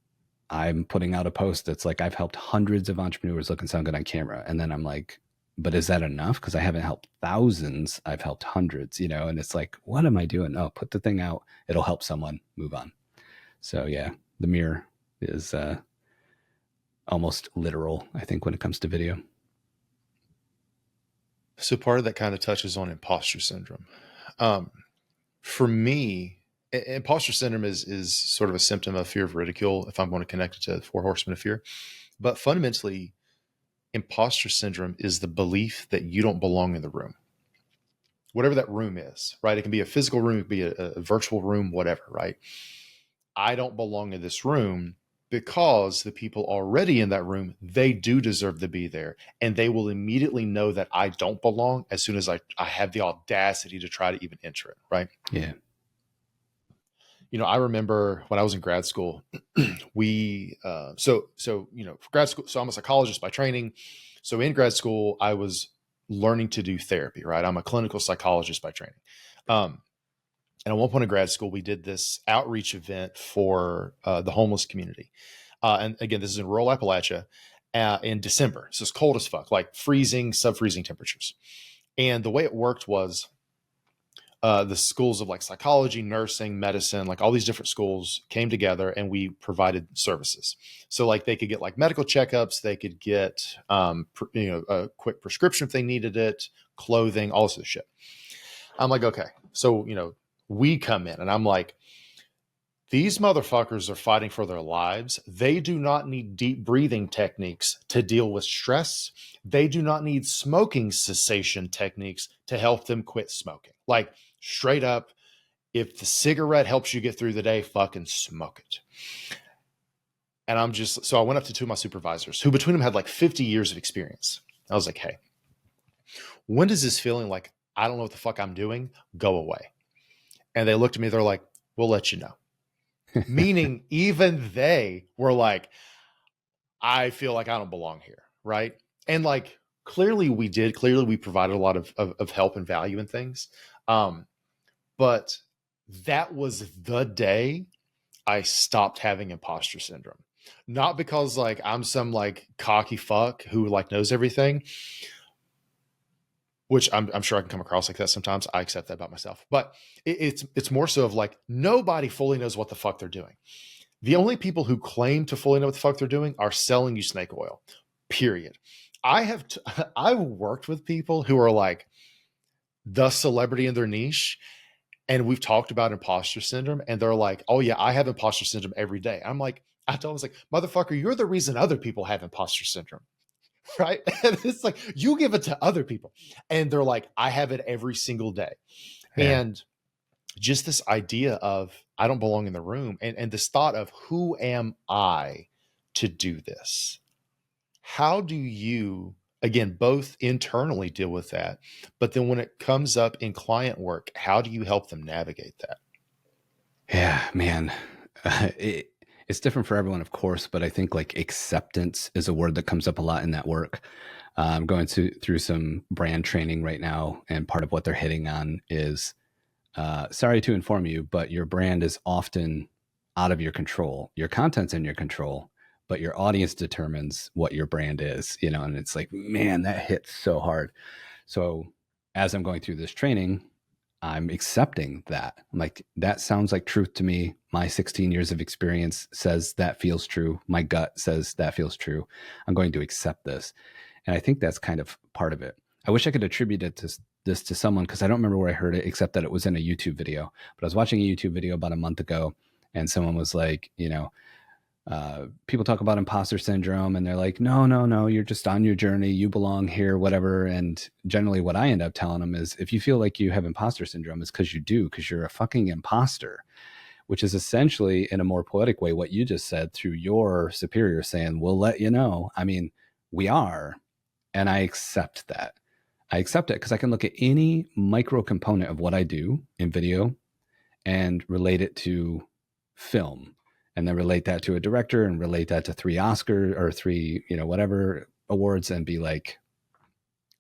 I'm putting out a post that's like, I've helped hundreds of entrepreneurs look and sound good on camera. And then I'm like, but is that enough? Because I haven't helped thousands. I've helped hundreds, you know, and it's like, what am I doing? Oh, put the thing out. It'll help someone move on. So yeah, the mirror is almost literal, I think, when it comes to video. So part of that kind of touches on imposter syndrome. For me, imposter syndrome is sort of a symptom of fear of ridicule, if I'm going to connect it to the four horsemen of fear. But fundamentally, imposter syndrome is the belief that you don't belong in the room, whatever that room is, right? It can be a physical room, it can be a virtual room, whatever, right? I don't belong in this room because the people already in that room, they do deserve to be there. And they will immediately know that I don't belong as soon as I have the audacity to try to even enter it, right? Yeah. I remember when I was in grad school, we, for grad school, so I'm a psychologist by training. So in grad school, I was learning to do therapy, right? I'm a clinical psychologist by training. Um, and at one point in grad school, we did this outreach event for the homeless community. And again, this is in rural Appalachia in December. So it's cold as fuck, like freezing, sub-freezing temperatures. And the way it worked was the schools of like psychology, nursing, medicine, like all these different schools came together and we provided services. So like they could get like medical checkups, they could get, a quick prescription if they needed it, clothing, all this sort of shit. I'm like, okay. So, we come in and I'm like, these motherfuckers are fighting for their lives. They do not need deep breathing techniques to deal with stress. They do not need smoking cessation techniques to help them quit smoking. Like straight up, if the cigarette helps you get through the day, fucking smoke it. And so I went up to two of my supervisors who between them had like 50 years of experience. I was like, hey, when does this feeling like I don't know what the fuck I'm doing go away? And they looked at me, they're like, we'll let you know. Meaning even they were like, I feel like I don't belong here. Right. And like, clearly we provided a lot of help and value and things. But that was the day I stopped having imposter syndrome. Not because like I'm some like cocky fuck who like knows everything, which I'm sure I can come across like that sometimes. I accept that about myself, but it's more so of like nobody fully knows what the fuck they're doing. The only people who claim to fully know what the fuck they're doing are selling you snake oil, period. I've worked with people who are like the celebrity in their niche. And we've talked about imposter syndrome and they're like, oh yeah, I have imposter syndrome every day. I'm like, I told them, I was like, motherfucker, you're the reason other people have imposter syndrome. Right. And it's like, you give it to other people. And they're like, I have it every single day. Yeah. And just this idea of I don't belong in the room and this thought of who am I to do this? How do you, again, both internally deal with that, but then when it comes up in client work, how do you help them navigate that? Yeah, man. It's different for everyone, of course, but I think like acceptance is a word that comes up a lot in that work. I'm going through some brand training right now, and part of what they're hitting on is sorry to inform you, but your brand is often out of your control. Your content's in your control, but your audience determines what your brand is, and it's like, man, that hits so hard. So as I'm going through this training, I'm accepting that. I'm like, that sounds like truth to me. My 16 years of experience says that feels true. My gut says that feels true. I'm going to accept this. And I think that's kind of part of it. I wish I could attribute this to someone because I don't remember where I heard it, except that it was in a YouTube video. But I was watching a YouTube video about a month ago, and someone was like, people talk about imposter syndrome and they're like, no, you're just on your journey. You belong here, whatever. And generally what I end up telling them is if you feel like you have imposter syndrome, it's because you do, because you're a fucking imposter, which is essentially in a more poetic way, what you just said through your superior saying, we'll let you know. I mean, we are, and I accept that. I accept it because I can look at any micro component of what I do in video and relate it to film, and then relate that to a director and relate that to 3 Oscar or 3, whatever awards, and be like,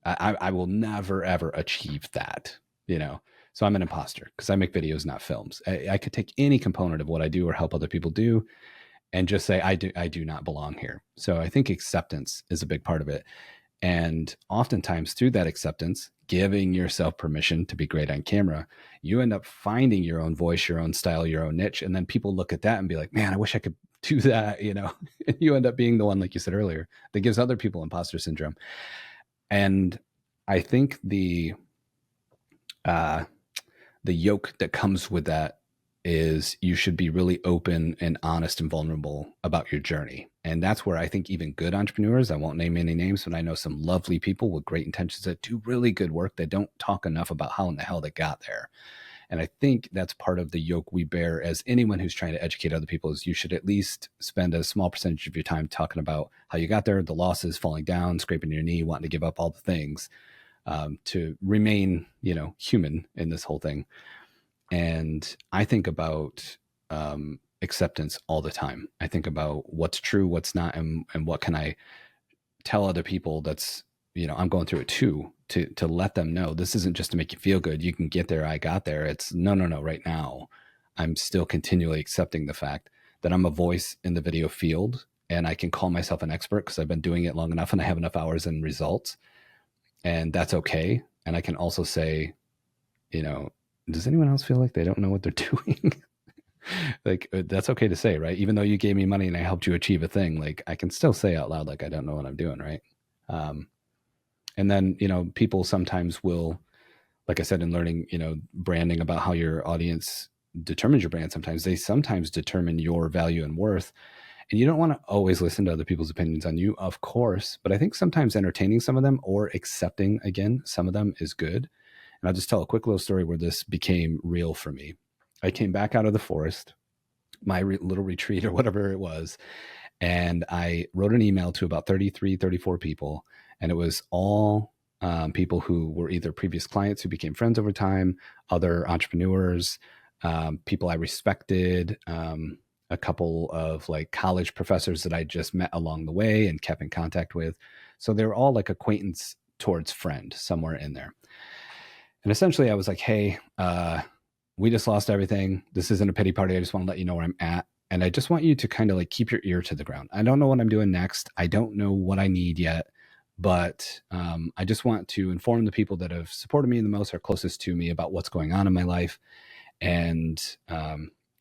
I will never, ever achieve that, So I'm an imposter because I make videos, not films. I could take any component of what I do or help other people do and just say, I do not belong here. So I think acceptance is a big part of it. And oftentimes through that acceptance, giving yourself permission to be great on camera, you end up finding your own voice, your own style, your own niche. And then people look at that and be like, man, I wish I could do that, and you end up being the one, like you said earlier, that gives other people imposter syndrome. And I think the yoke that comes with that is you should be really open and honest and vulnerable about your journey. And that's where I think even good entrepreneurs, I won't name any names, but I know some lovely people with great intentions that do really good work that don't talk enough about how in the hell they got there. And I think that's part of the yoke we bear as anyone who's trying to educate other people, is you should at least spend a small percentage of your time talking about how you got there, the losses, falling down, scraping your knee, wanting to give up, all the things, to remain, human in this whole thing. And I think about acceptance all the time. I think about what's true, what's not, and what can I tell other people that's, I'm going through it too, to let them know this isn't just to make you feel good. You can get there. I got there. It's no, no, no. Right now, I'm still continually accepting the fact that I'm a voice in the video field and I can call myself an expert because I've been doing it long enough and I have enough hours and results. And that's okay. And I can also say, you know, does anyone else feel like they don't know what they're doing? Like that's okay to say, right? Even though you gave me money and I helped you achieve a thing, like I can still say out loud, like I don't know what I'm doing, right? Um, and then people sometimes will, like I said, in learning, branding, about how your audience determines your brand. Sometimes they determine your value and worth, and you don't want to always listen to other people's opinions on you, of course. But I think sometimes entertaining some of them or accepting again some of them is good. And I'll just tell a quick little story where this became real for me. I came back out of the forest, my little retreat or whatever it was, and I wrote an email to about 33, 34 people, and it was all people who were either previous clients who became friends over time, other entrepreneurs, people I respected, a couple of like college professors that I just met along the way and kept in contact with. So they were all like acquaintance towards friend somewhere in there. And essentially I was like, hey, we just lost everything. This isn't a pity party. I just want to let you know where I'm at. And I just want you to kind of like keep your ear to the ground. I don't know what I'm doing next. I don't know what I need yet, but I just want to inform the people that have supported me the most, are closest to me, about what's going on in my life. And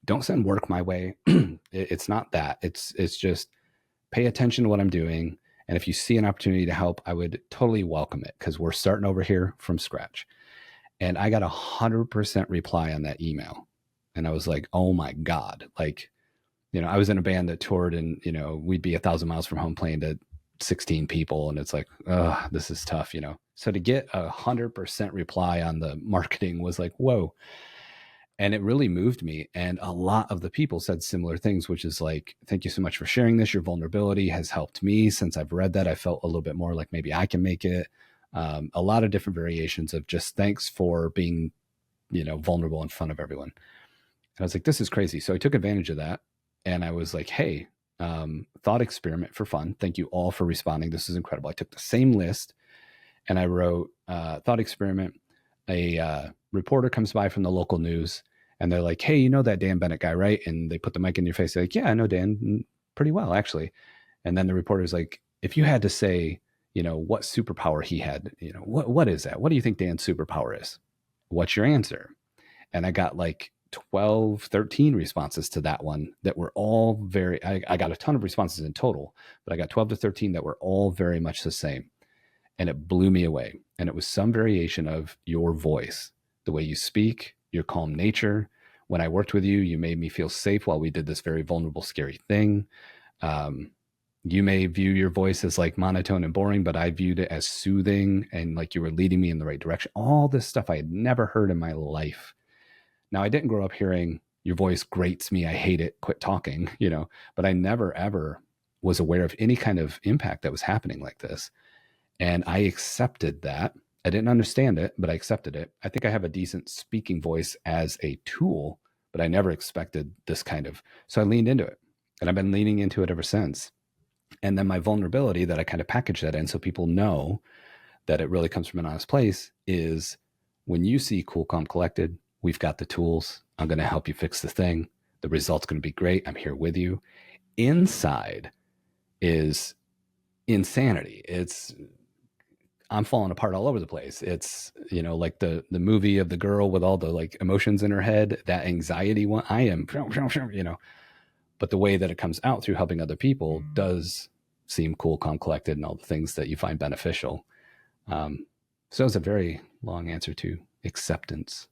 don't send work my way. It's not that. It's just pay attention to what I'm doing. And if you see an opportunity to help, I would totally welcome it because we're starting over here from scratch. And I got 100% reply on that email. And I was like, oh my God. Like, I was in a band that toured and, we'd be 1,000 miles from home playing to 16 people. And it's like, oh, this is tough, So to get 100% reply on the marketing was like, whoa. And it really moved me. And a lot of the people said similar things, which is like, thank you so much for sharing this. Your vulnerability has helped me. Since I've read that, I felt a little bit more like maybe I can make it. A lot of different variations of just thanks for being, vulnerable in front of everyone. And I was like, this is crazy. So I took advantage of that. And I was like, hey, thought experiment for fun. Thank you all for responding. This is incredible. I took the same list and I wrote thought experiment. A reporter comes by from the local news and they're like, hey, you know that Dan Bennett guy, right? And they put the mic in your face. They're like, yeah, I know Dan pretty well, actually. And then the reporter's like, if you had to say, what superpower he had, what is that? What do you think Dan's superpower is? What's your answer? And I got like 12, 13 responses to that one that were all I got a ton of responses in total, but I got 12 to 13 that were all very much the same. And it blew me away. And it was some variation of your voice, the way you speak, your calm nature. When I worked with you, you made me feel safe while we did this very vulnerable, scary thing. You may view your voice as like monotone and boring, but I viewed it as soothing and like you were leading me in the right direction. All this stuff I had never heard in my life. Now, I didn't grow up hearing your voice grates me. I hate it. Quit talking, but I never, ever was aware of any kind of impact that was happening like this. And I accepted that. I didn't understand it, but I accepted it. I think I have a decent speaking voice as a tool, but I never expected this kind of. So I leaned into it and I've been leaning into it ever since. And then my vulnerability that I kind of package that in so people know that it really comes from an honest place is when you see cool, calm, collected, we've got the tools. I'm going to help you fix the thing. The result's going to be great. I'm here with you. Inside is insanity. I'm falling apart all over the place. It's, like the movie of the girl with all the like emotions in her head, that anxiety one. I am, but the way that it comes out through helping other people does seem cool, calm, collected, and all the things that you find beneficial. So it's a very long answer to acceptance.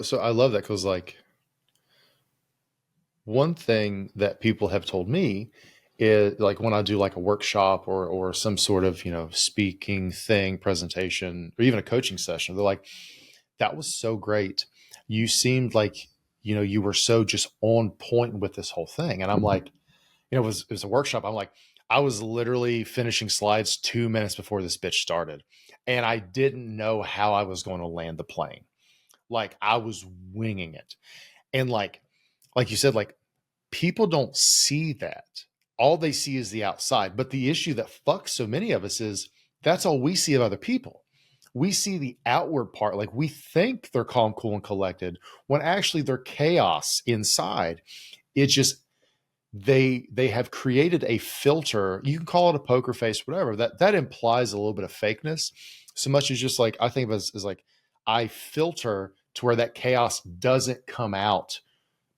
So I love that because, like, one thing that people have told me is like when I do like a workshop or some sort of, speaking thing, presentation, or even a coaching session, they're like, that was so great. You seemed like, you were so just on point with this whole thing. And I'm like, it was a workshop. I'm like, I was literally finishing slides 2 minutes before this bitch started. And I didn't know how I was going to land the plane. Like I was winging it. And like, like you said, like people don't see that. All they see is the outside. But the issue that fucks so many of us is that's all we see of other people. We see the outward part. Like we think they're calm, cool, and collected when actually they're chaos inside. It's just they have created a filter. You can call it a poker face, whatever. That implies a little bit of fakeness. So much as just like I think of it as like I filter to where that chaos doesn't come out,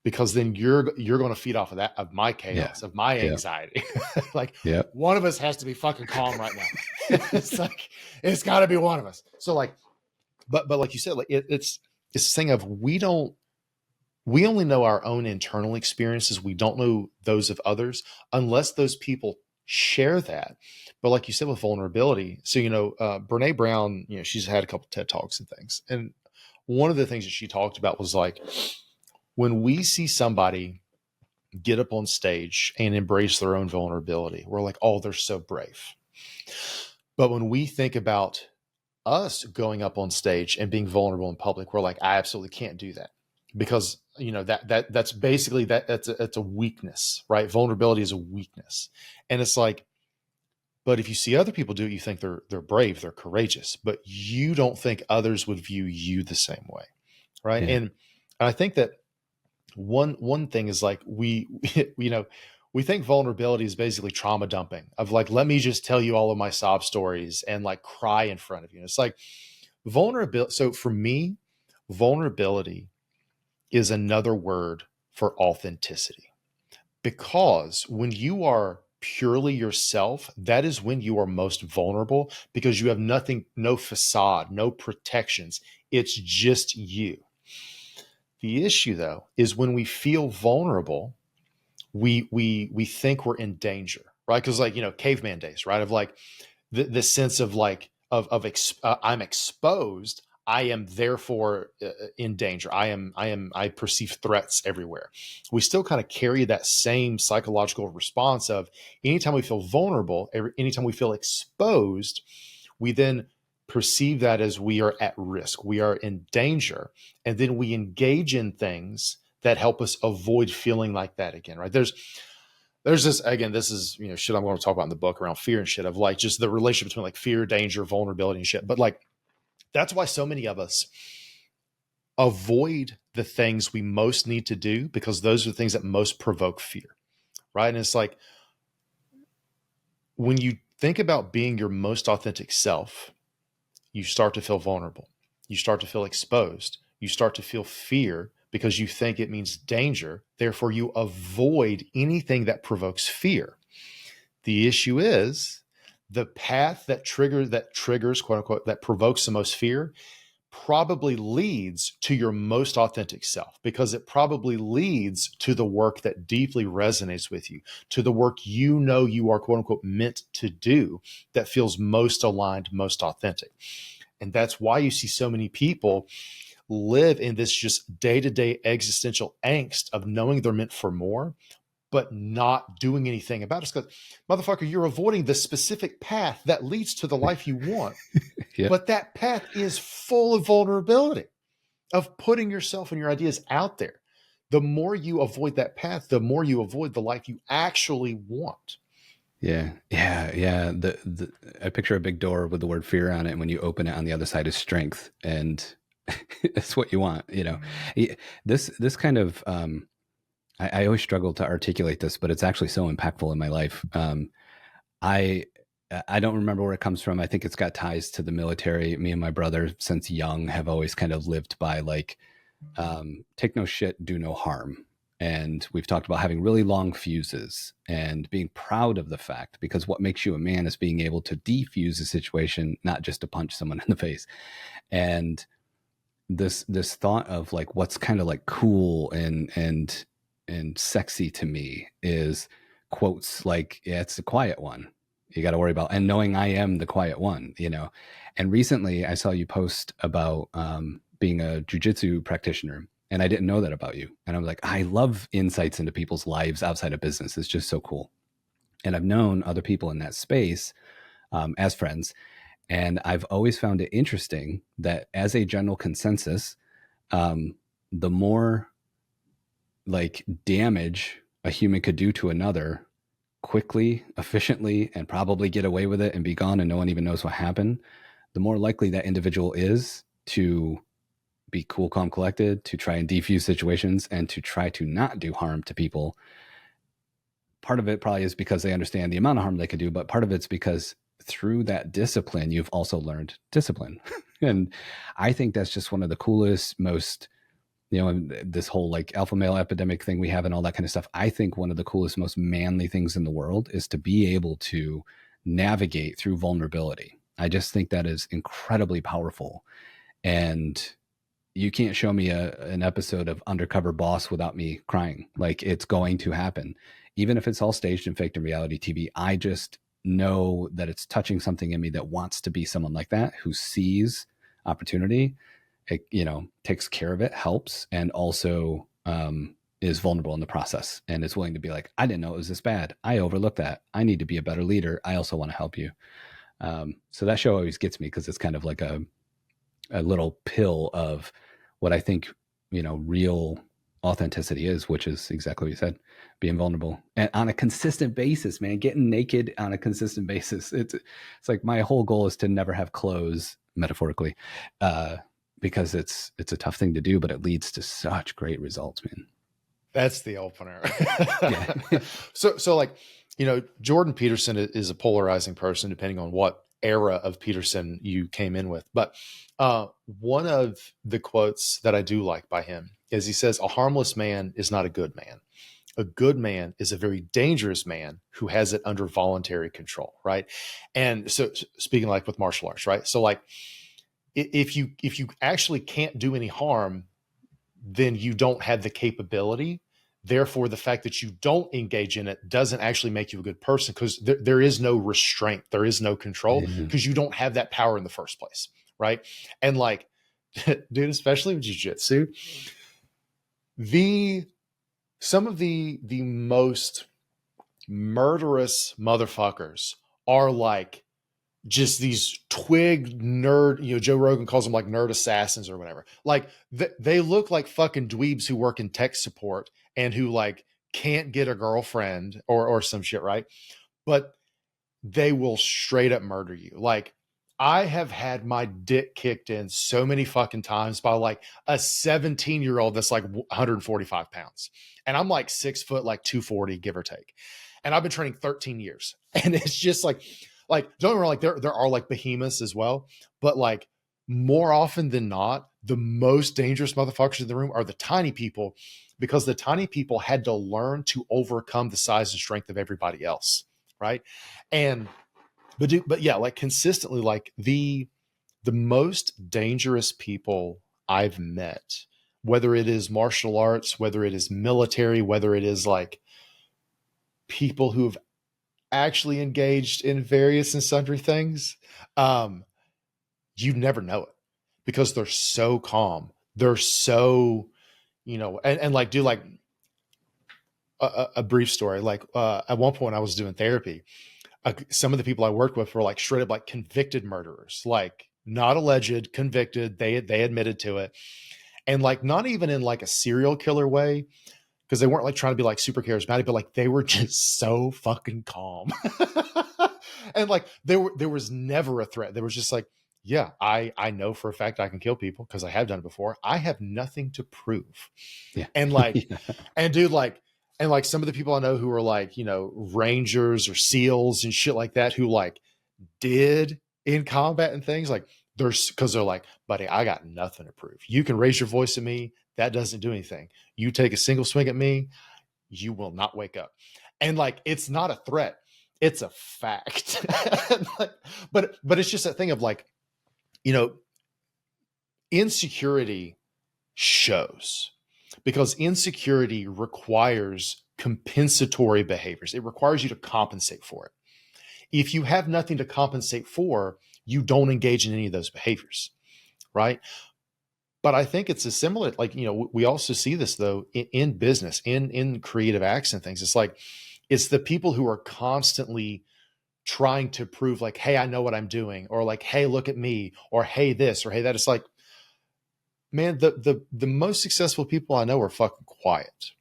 because then you're going to feed off of that, of my Yeah. chaos, of my Yeah. anxiety. Like Yeah. one of us has to be fucking calm right now. It's like it's got to be one of us. So like, but like you said, like it's this thing of we only know our own internal experiences. We don't know those of others unless those people share that. But like you said, with vulnerability, so Brene Brown, she's had a couple TED Talks and things, and one of the things that she talked about was like, when we see somebody get up on stage and embrace their own vulnerability, we're like, oh, they're so brave. But when we think about us going up on stage and being vulnerable in public, we're like, I absolutely can't do that, because that's basically that's a weakness, right? Vulnerability is a weakness. And it's like, but if you see other people do it, you think they're brave, they're courageous, but you don't think others would view you the same way, right? Yeah. And I think that one thing is like we we think vulnerability is basically trauma dumping, of like, let me just tell you all of my sob stories and like cry in front of you. And it's like vulnerability. So for me, vulnerability is another word for authenticity, because when you are purely yourself, that is when you are most vulnerable, because you have nothing, no facade, no protections. It's just you. The issue, though, is when we feel vulnerable, we think we're in danger, right? Because like caveman days, right? Of like the sense of like I'm exposed. I am therefore in danger. I perceive threats everywhere. We still kind of carry that same psychological response of anytime we feel vulnerable, anytime we feel exposed, we then perceive that as we are at risk, we are in danger, and then we engage in things that help us avoid feeling like that again, right? There's this, again, this is shit I'm going to talk about in the book around fear and shit, of like just the relationship between like fear, danger, vulnerability and shit. But like that's why so many of us avoid the things we most need to do, because those are the things that most provoke fear, right? And it's like when you think about being your most authentic self, you start to feel vulnerable. You start to feel exposed. You start to feel fear because you think it means danger. Therefore, you avoid anything that provokes fear. The issue is the path that triggers, quote unquote, that provokes the most fear probably leads to your most authentic self, because it probably leads to the work that deeply resonates with you, to the work you are, quote unquote, meant to do, that feels most aligned, most authentic. And that's why you see so many people live in this just day-to-day existential angst of knowing they're meant for more, but not doing anything about it. Because, motherfucker, you're avoiding the specific path that leads to the life you want. Yep. But that path is full of vulnerability, of putting yourself and your ideas out there. The more you avoid that path, the more you avoid the life you actually want. Yeah. Yeah. Yeah. I picture a big door with the word fear on it. And when you open it, on the other side is strength. And it's what you want, this kind of, I always struggle to articulate this, but it's actually so impactful in my life. I I don't remember where it comes from. I think it's got ties to the military. Me and my brother, since young, have always kind of lived by like, take no shit, do no harm. And we've talked about having really long fuses and being proud of the fact, because what makes you a man is being able to defuse a situation, not just to punch someone in the face. And this thought of like what's kind of like cool and sexy to me is quotes like, yeah, it's the quiet one you got to worry about, and knowing I am the quiet one. And recently I saw you post about being a jujitsu practitioner, and I didn't know that about you, and I'm like, I love insights into people's lives outside of business. It's just so cool. And I've known other people in that space as friends, and I've always found it interesting that as a general consensus, the more like damage a human could do to another quickly, efficiently, and probably get away with it and be gone and no one even knows what happened, the more likely that individual is to be cool, calm, collected, to try and defuse situations and to try to not do harm to people. Part of it probably is because they understand the amount of harm they can do, but part of it's because through that discipline, you've also learned discipline. And I think that's just one of the coolest, most, this whole like alpha male epidemic thing we have and all that kind of stuff. I think one of the coolest, most manly things in the world is to be able to navigate through vulnerability. I just think that is incredibly powerful. And you can't show me an episode of Undercover Boss without me crying. Like, it's going to happen. Even if it's all staged and faked in reality TV, I just know that it's touching something in me that wants to be someone like that, who sees opportunity, it, takes care of it, helps, and also is vulnerable in the process and is willing to be like, I didn't know it was this bad. I overlooked that. I need to be a better leader. I also want to help you. So that show always gets me because it's kind of like a little pill of what I think, real authenticity is, which is exactly what you said, being vulnerable and on a consistent basis, man, getting naked on a consistent basis. It's like my whole goal is to never have clothes, metaphorically, because it's a tough thing to do, but it leads to such great results, man. That's the opener. Yeah. So like, Jordan Peterson is a polarizing person, depending on what era of Peterson you came in with. But one of the quotes that I do like by him is he says, a harmless man is not a good man. A good man is a very dangerous man who has it under voluntary control, right? And so speaking like with martial arts, right? So like if you actually can't do any harm, then you don't have the capability. Therefore, the fact that you don't engage in it doesn't actually make you a good person, because there is no restraint. There is no control because you don't have that power in the first place. Right. And like, dude, especially with jiu-jitsu, some of the most murderous motherfuckers are like just these twig nerd, Joe Rogan calls them like nerd assassins or whatever. Like they look like fucking dweebs who work in tech support and who like can't get a girlfriend or some shit, right? But they will straight up murder you. Like, I have had my dick kicked in so many fucking times by like a 17-year-old that's like 145 pounds. And I'm like 6 foot, like 240, give or take. And I've been training 13 years. And it's just like don't get me wrong, like there are like behemoths as well. But like more often than not, the most dangerous motherfuckers in the room are the tiny people, because the tiny people had to learn to overcome the size and strength of everybody else. Right. And but yeah, like consistently, like the most dangerous people I've met, whether it is martial arts, whether it is military, whether it is like people who've actually engaged in various and sundry things, you never know it because they're so calm. They're so, and like, do like a brief story. Like at one point I was doing therapy. Some of the people I worked with were like straight up like convicted murderers, like not alleged, convicted. They admitted to it. And like, not even in like a serial killer way, because they weren't like trying to be like super charismatic, but like they were just so fucking calm. And like there was never a threat. There was just like, yeah, I know for a fact I can kill people because I have done it before. I have nothing to prove. Yeah. And like, Yeah. and dude, like, and like some of the people I know who are like, Rangers or SEALs and shit like that, who like did in combat and things, like because they're like, buddy, I got nothing to prove. You can raise your voice at me. That doesn't do anything. You take a single swing at me, you will not wake up. And like, it's not a threat. It's a fact. Like, but it's just that thing of like, insecurity shows, because insecurity requires compensatory behaviors. It requires you to compensate for it. If you have nothing to compensate for, you don't engage in any of those behaviors, right? But I think it's a similar, like, we also see this though in business, in creative acts and things. It's like, it's the people who are constantly trying to prove like, hey, I know what I'm doing, or like, hey, look at me, or hey, this, or hey, that. It's like, man, the most successful people I know are fucking quiet.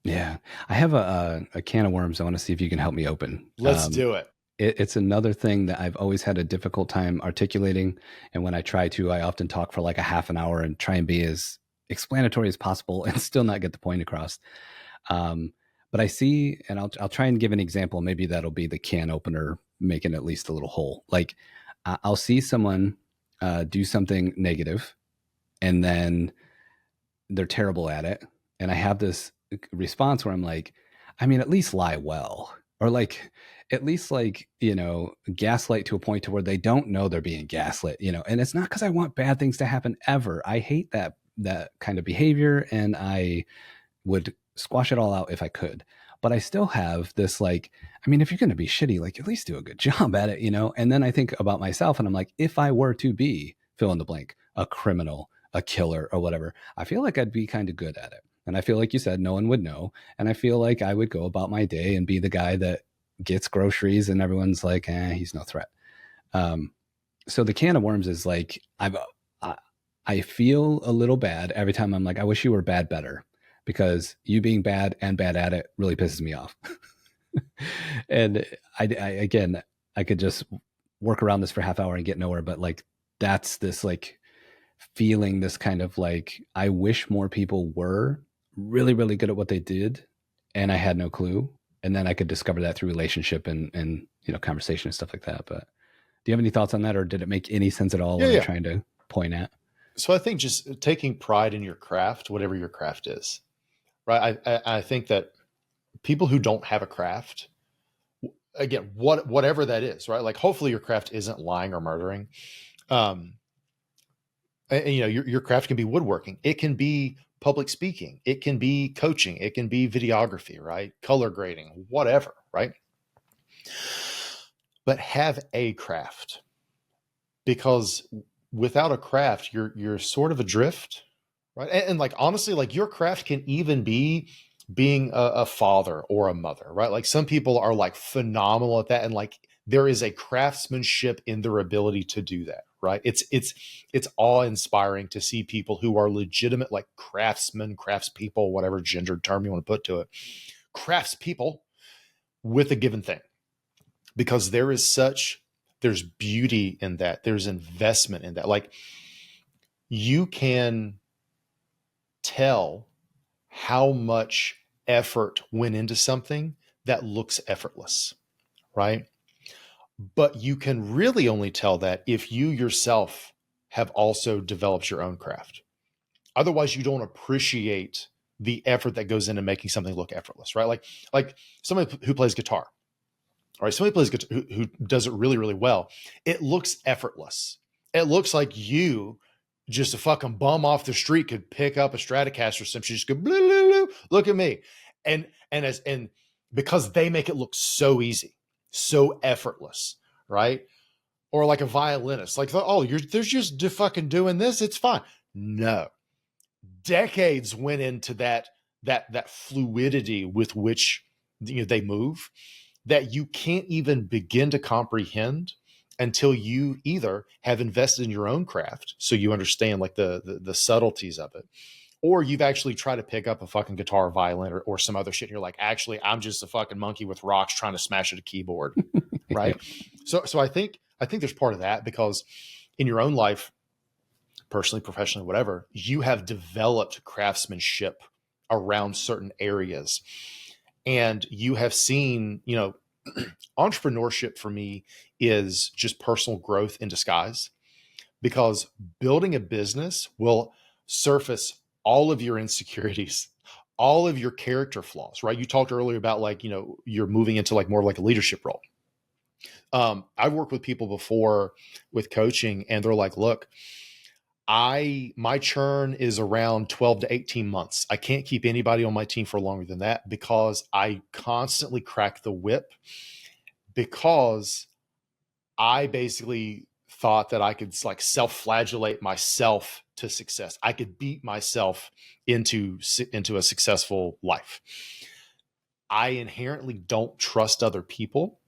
Yeah. I have a can of worms I want to see if you can help me open. Let's do it. It's another thing that I've always had a difficult time articulating. And when I try to, I often talk for like a half an hour and try and be as explanatory as possible and still not get the point across. Um, but I see, and I'll try and give an example. Maybe that'll be the can opener, making at least a little hole. Like I'll see someone do something negative, and then they're terrible at it. And I have this response where I'm like, I mean, at least lie well, or like, at least like, gaslight to a point to where they don't know they're being gaslit. And it's not because I want bad things to happen ever. I hate that kind of behavior, and I would squash it all out if I could. But I still have this like, I mean, if you're going to be shitty, like at least do a good job at it. And then I think about myself and I'm like, if I were to be fill in the blank, a criminal, a killer, or whatever, I feel like I'd be kind of good at it. And I feel like you said, no one would know. And I feel like I would go about my day and be the guy that gets groceries and everyone's like, he's no threat. Um, so the can of worms is like, I, I feel a little bad every time I'm like, I wish you were bad better, because you being bad and bad at it really pisses me off. And again, I could just work around this for half hour and get nowhere, but like, that's this like feeling, this kind of like, I wish more people were really, really good at what they did. And I had no clue. And then I could discover that through relationship and, conversation and stuff like that. But do you have any thoughts on that, or did it make any sense at all Yeah, what I'm yeah. trying to point at? So I think just taking pride in your craft, whatever your craft is, right? I think that people who don't have a craft, again, whatever that is, right? Like hopefully your craft isn't lying or murdering. Um, and, your craft can be woodworking. It can be public speaking. It can be coaching. It can be videography, right? Color grading, whatever, right? But have a craft, because without a craft, you're sort of adrift, right? And like honestly, like your craft can even be being a father or a mother, right? Like some people are like phenomenal at that, and like there is a craftsmanship in their ability to do that, right? It's awe inspiring to see people who are legitimate like craftsmen, craftspeople, whatever gendered term you want to put to it, craftspeople with a given thing, because there's beauty in that, there's investment in that. Like you can tell how much effort went into something that looks effortless, right? But you can really only tell that if you yourself have also developed your own craft. Otherwise, you don't appreciate the effort that goes into making something look effortless, right? Like somebody who plays guitar, all right, somebody plays guitar who does it really, really well. It looks effortless. It looks like you, just a fucking bum off the street, could pick up a Stratocaster or something. Just go, blue, blue, blue, look at me. And because they make it look so easy, so effortless, right? Or like a violinist, like, oh, there's just fucking doing this. It's fine. No, decades went into that fluidity with which they move, that you can't even begin to comprehend until you either have invested in your own craft, so you understand like the subtleties of it, or you've actually tried to pick up a fucking guitar or violin or some other shit and you're like, actually I'm just a fucking monkey with rocks trying to smash at a keyboard, right? Yep. So I think there's part of that, because in your own life, personally, professionally, whatever, you have developed craftsmanship around certain areas, and you have seen, entrepreneurship for me is just personal growth in disguise, because building a business will surface all of your insecurities, all of your character flaws, right? You talked earlier about like, you're moving into like more of like a leadership role. I've worked with people before with coaching, and they're like, look, my churn is around 12 to 18 months. I can't keep anybody on my team for longer than that, because I constantly crack the whip, because I basically thought that I could like self-flagellate myself to success. I could beat myself into a successful life. I inherently don't trust other people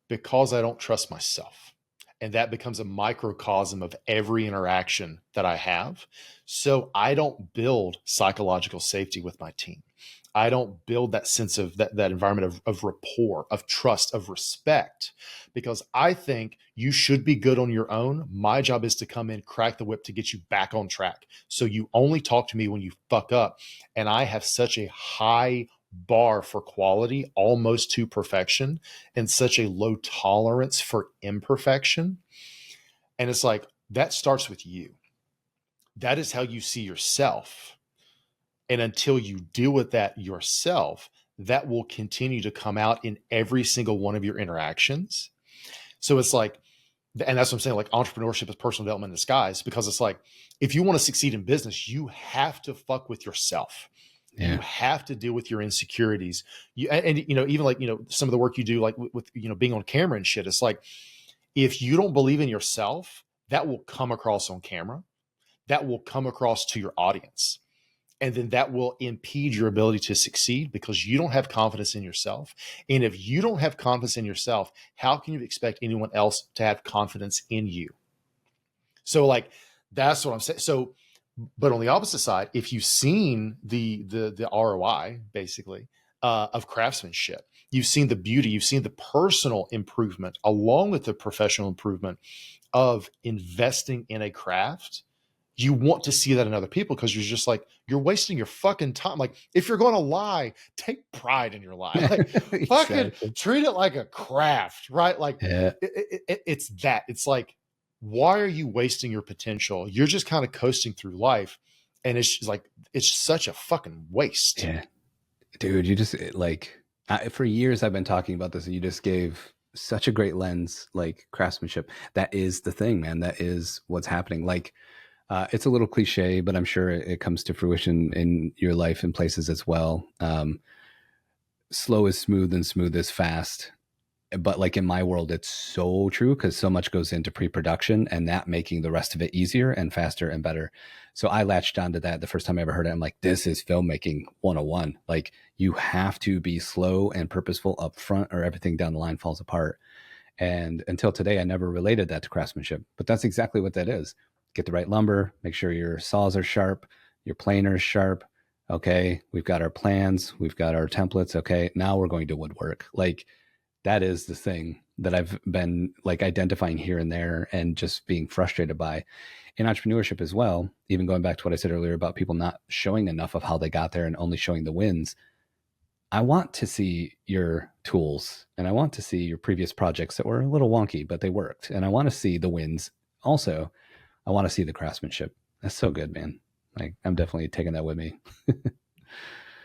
because I don't trust myself. And that becomes a microcosm of every interaction that I have. So I don't build psychological safety with my team. I don't build that sense of that environment of rapport, of trust, of respect, because I think you should be good on your own. My job is to come in, crack the whip to get you back on track. So you only talk to me when you fuck up. And I have such a high bar for quality, almost to perfection, and such a low tolerance for imperfection. And it's like, that starts with you. That is how you see yourself. And until you deal with that yourself, that will continue to come out in every single one of your interactions. So it's like, and that's what I'm saying, like entrepreneurship is personal development in disguise, because it's like, if you want to succeed in business, you have to fuck with yourself. Yeah. You have to deal with your insecurities. And even like, some of the work you do, like with being on camera and shit, it's like, if you don't believe in yourself, that will come across on camera. That will come across to your audience. And then that will impede your ability to succeed because you don't have confidence in yourself. And if you don't have confidence in yourself, how can you expect anyone else to have confidence in you? So like, that's what I'm saying. So, but on the opposite side, if you've seen the ROI basically of craftsmanship, you've seen the beauty, you've seen the personal improvement along with the professional improvement of investing in a craft, you want to see that in other people because you're just like, you're wasting your fucking time. Like, if you're going to lie, take pride in your lie. Like, fucking Exactly. treat it like a craft, right? Like, Yeah. it's that. It's like, why are you wasting your potential? You're just kind of coasting through life. And it's just like, it's such a fucking waste. Yeah. Dude, you just like, for years I've been talking about this and you just gave such a great lens, like craftsmanship. That is the thing, man. That is what's happening. Like, it's a little cliche, but I'm sure it comes to fruition in your life and places as well. Slow is smooth and smooth is fast. But like in my world, it's so true because so much goes into pre-production and that making the rest of it easier and faster and better. So I latched onto that the first time I ever heard it. I'm like, this is filmmaking 101. Like, you have to be slow and purposeful up front or everything down the line falls apart. And until today, I never related that to craftsmanship, but that's exactly what that is. Get the right lumber, make sure your saws are sharp, your planer is sharp. Okay, we've got our plans, we've got our templates. Okay, now we're going to woodwork. Like, that is the thing that I've been like identifying here and there and just being frustrated by in entrepreneurship as well. Even going back to what I said earlier about people not showing enough of how they got there and only showing the wins. I want to see your tools and I want to see your previous projects that were a little wonky, but they worked. And I want to see the wins. Also, I want to see the craftsmanship. That's so good, man. Like, I'm definitely taking that with me.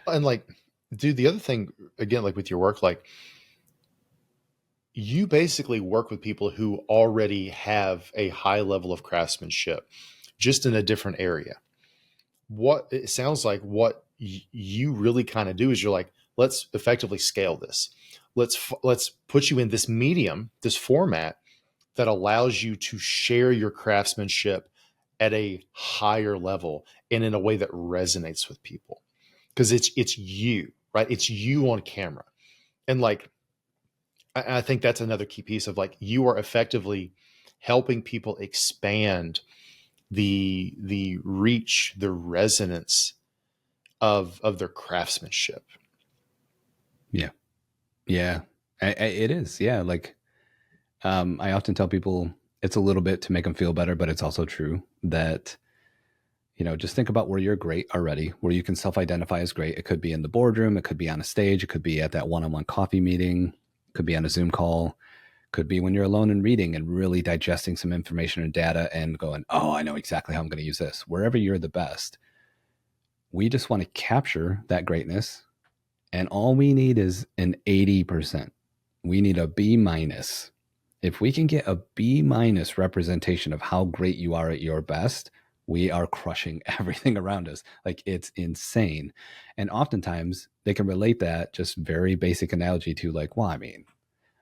And like, dude, the other thing, again, like with your work, like, you basically work with people who already have a high level of craftsmanship, just in a different area. What it sounds like, what you really kind of do is you're like, let's effectively scale this. Let's put you in this medium, this format that allows you to share your craftsmanship at a higher level and in a way that resonates with people. Because it's you, right? It's you on camera. And like, I think that's another key piece of like, you are effectively helping people expand the reach, the resonance of their craftsmanship. Yeah. Yeah. It is. Yeah. Like, I often tell people it's a little bit to make them feel better, but it's also true that, just think about where you're great already, where you can self-identify as great. It could be in the boardroom. It could be on a stage. It could be at that one-on-one coffee meeting. It could be on a Zoom call. Could be when you're alone and reading and really digesting some information and data and going, oh, I know exactly how I'm going to use this. Wherever you're the best, we just want to capture that greatness. And all we need is an 80%. We need a B minus. If we can get a B minus representation of how great you are at your best, we are crushing everything around us. Like, it's insane. And oftentimes they can relate that just very basic analogy to like, well, I mean,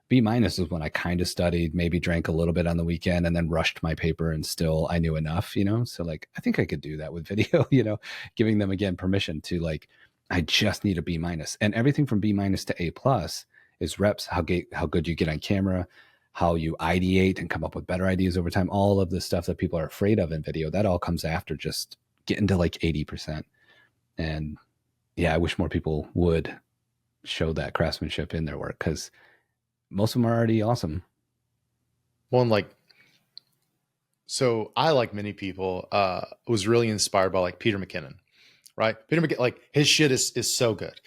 B minus is when I kind of studied, maybe drank a little bit on the weekend and then rushed my paper and still I knew enough, So like, I think I could do that with video, giving them again permission to like, I just need a B minus. And everything from B minus to A plus is reps, how good you get on camera, how you ideate and come up with better ideas over time. All of the stuff that people are afraid of in video, that all comes after just getting to like 80%. And yeah, I wish more people would show that craftsmanship in their work, because most of them are already awesome. One like so I, like many people, was really inspired by like Peter McKinnon, right? Peter McKinnon, like his shit is so good,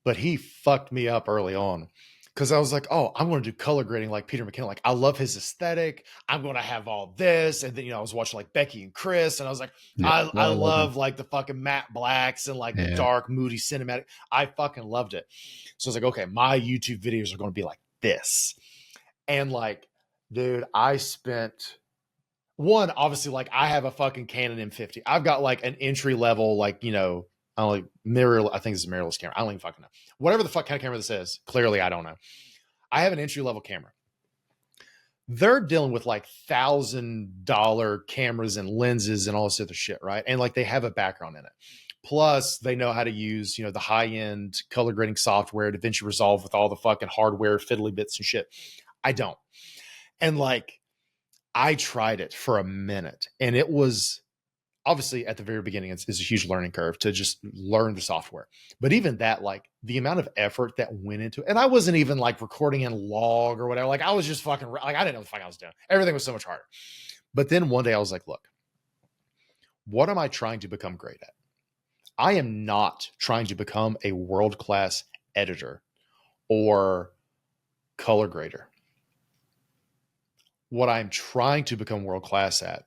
but he fucked me up early on because I was like, oh, I want to do color grading like Peter McKinnon. Like, I love his aesthetic. I'm going to have all this. And then, I was watching like Becky and Chris, and I was like, Yeah, I love them. love like the fucking matte blacks and like the Yeah, dark, moody cinematic. I fucking loved it. So I was like, okay, my YouTube videos are going to be like this. And like, dude, I spent one, obviously, like I have a fucking Canon M50. I've got like an entry level, like, I don't like mirror. I think this is a mirrorless camera. I don't even fucking know. Whatever the fuck kind of camera this is, clearly I don't know. I have an entry level camera. They're dealing with like $1,000 cameras and lenses and all this other shit, right? And like they have a background in it. Plus, they know how to use, the high end color grading software to eventually resolve with all the fucking hardware fiddly bits and shit. I don't. And like, I tried it for a minute, and it was obviously at the very beginning, it's a huge learning curve to just learn the software. But even that, like the amount of effort that went into it, and I wasn't even like recording in log or whatever. Like I was just fucking, like I didn't know what the fuck I was doing. Everything was so much harder. But then one day I was like, look, what am I trying to become great at? I am not trying to become a world-class editor or color grader. What I'm trying to become world-class at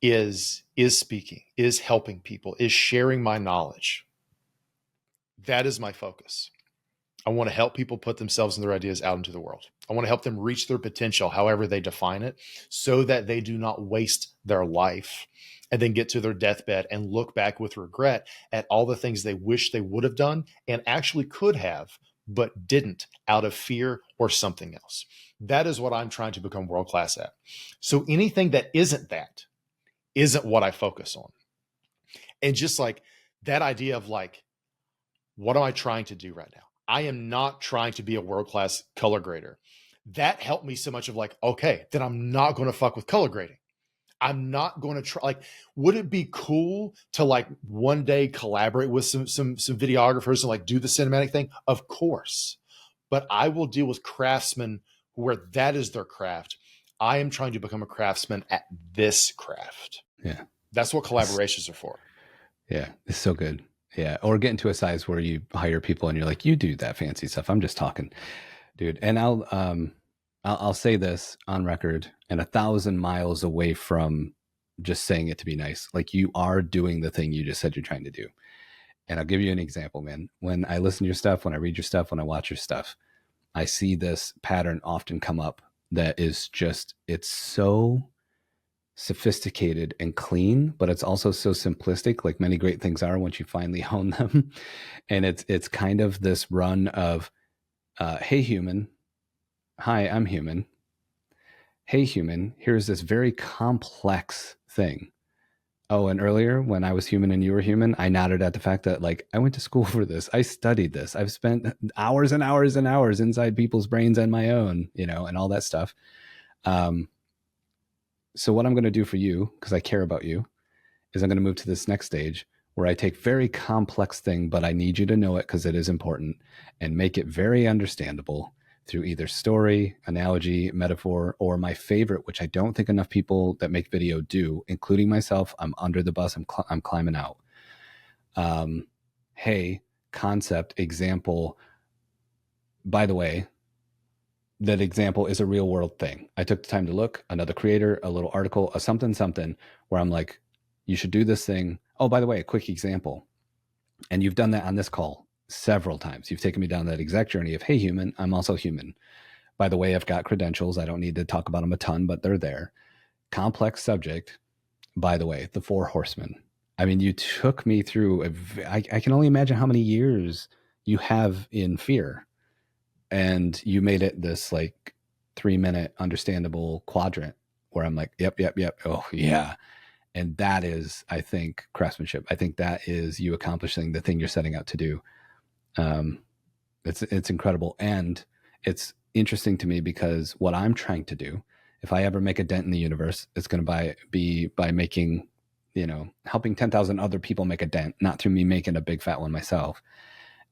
is speaking, is helping people, is sharing my knowledge. That is my focus. I want to help people put themselves and their ideas out into the world. I want to help them reach their potential, however they define it, so that they do not waste their life and then get to their deathbed and look back with regret at all the things they wish they would have done and actually could have, but didn't out of fear or something else. That is what I'm trying to become world class at. So anything that isn't what I focus on. And just like that idea of like, what am I trying to do right now? I am not trying to be a world-class color grader. That helped me so much of like, okay, then I'm not going to fuck with color grading. I'm not going to try. Like, would it be cool to like one day collaborate with some videographers and like do the cinematic thing? Of course. But I will deal with craftsmen where that is their craft. I am trying to become a craftsman at this craft. yeah, That's what collaborations are for. yeah. It's so good. Yeah, or get into a size where you hire people and you're like, you do that fancy stuff. I'm just talking, dude. And I'll say this on record and 1,000 miles away from just saying it to be nice. Like, you are doing the thing you just said you're trying to do. And I'll give you an example, man. When I listen to your stuff, when I read your stuff, when I watch your stuff, I see this pattern often come up that is just, it's so sophisticated and clean, but it's also so simplistic, like many great things are once you finally hone them. And it's kind of this run of, hey human, hi, I'm human. Hey human, here's this very complex thing. Oh, and earlier when I was human and you were human, I nodded at the fact that like I went to school for this. I studied this. I've spent hours and hours and hours inside people's brains and my own, and all that stuff. So what I'm going to do for you, because I care about you, is I'm going to move to this next stage where I take very complex thing, but I need you to know it because it is important, and make it very understandable through either story, analogy, metaphor, or my favorite, which I don't think enough people that make video do, including myself. I'm under the bus. I'm climbing out. Hey, concept, example. By the way, that example is a real world thing. I took the time to look, another creator, a little article, a something, where I'm like, you should do this thing. Oh, by the way, a quick example. And you've done that on this call several times. You've taken me down that exact journey of, hey, human, I'm also human. By the way, I've got credentials. I don't need to talk about them a ton, but they're there. Complex subject. By the way, the 4 Horsemen. I mean, you took me through, I can only imagine how many years you have in fear. And you made it this like 3-minute understandable quadrant where I'm like, yep. Oh, yeah. And that is, I think, craftsmanship. I think that is you accomplishing the thing you're setting out to do. It's incredible. And it's interesting to me because what I'm trying to do, if I ever make a dent in the universe, it's going to be by making, helping 10,000 other people make a dent, not through me making a big fat one myself.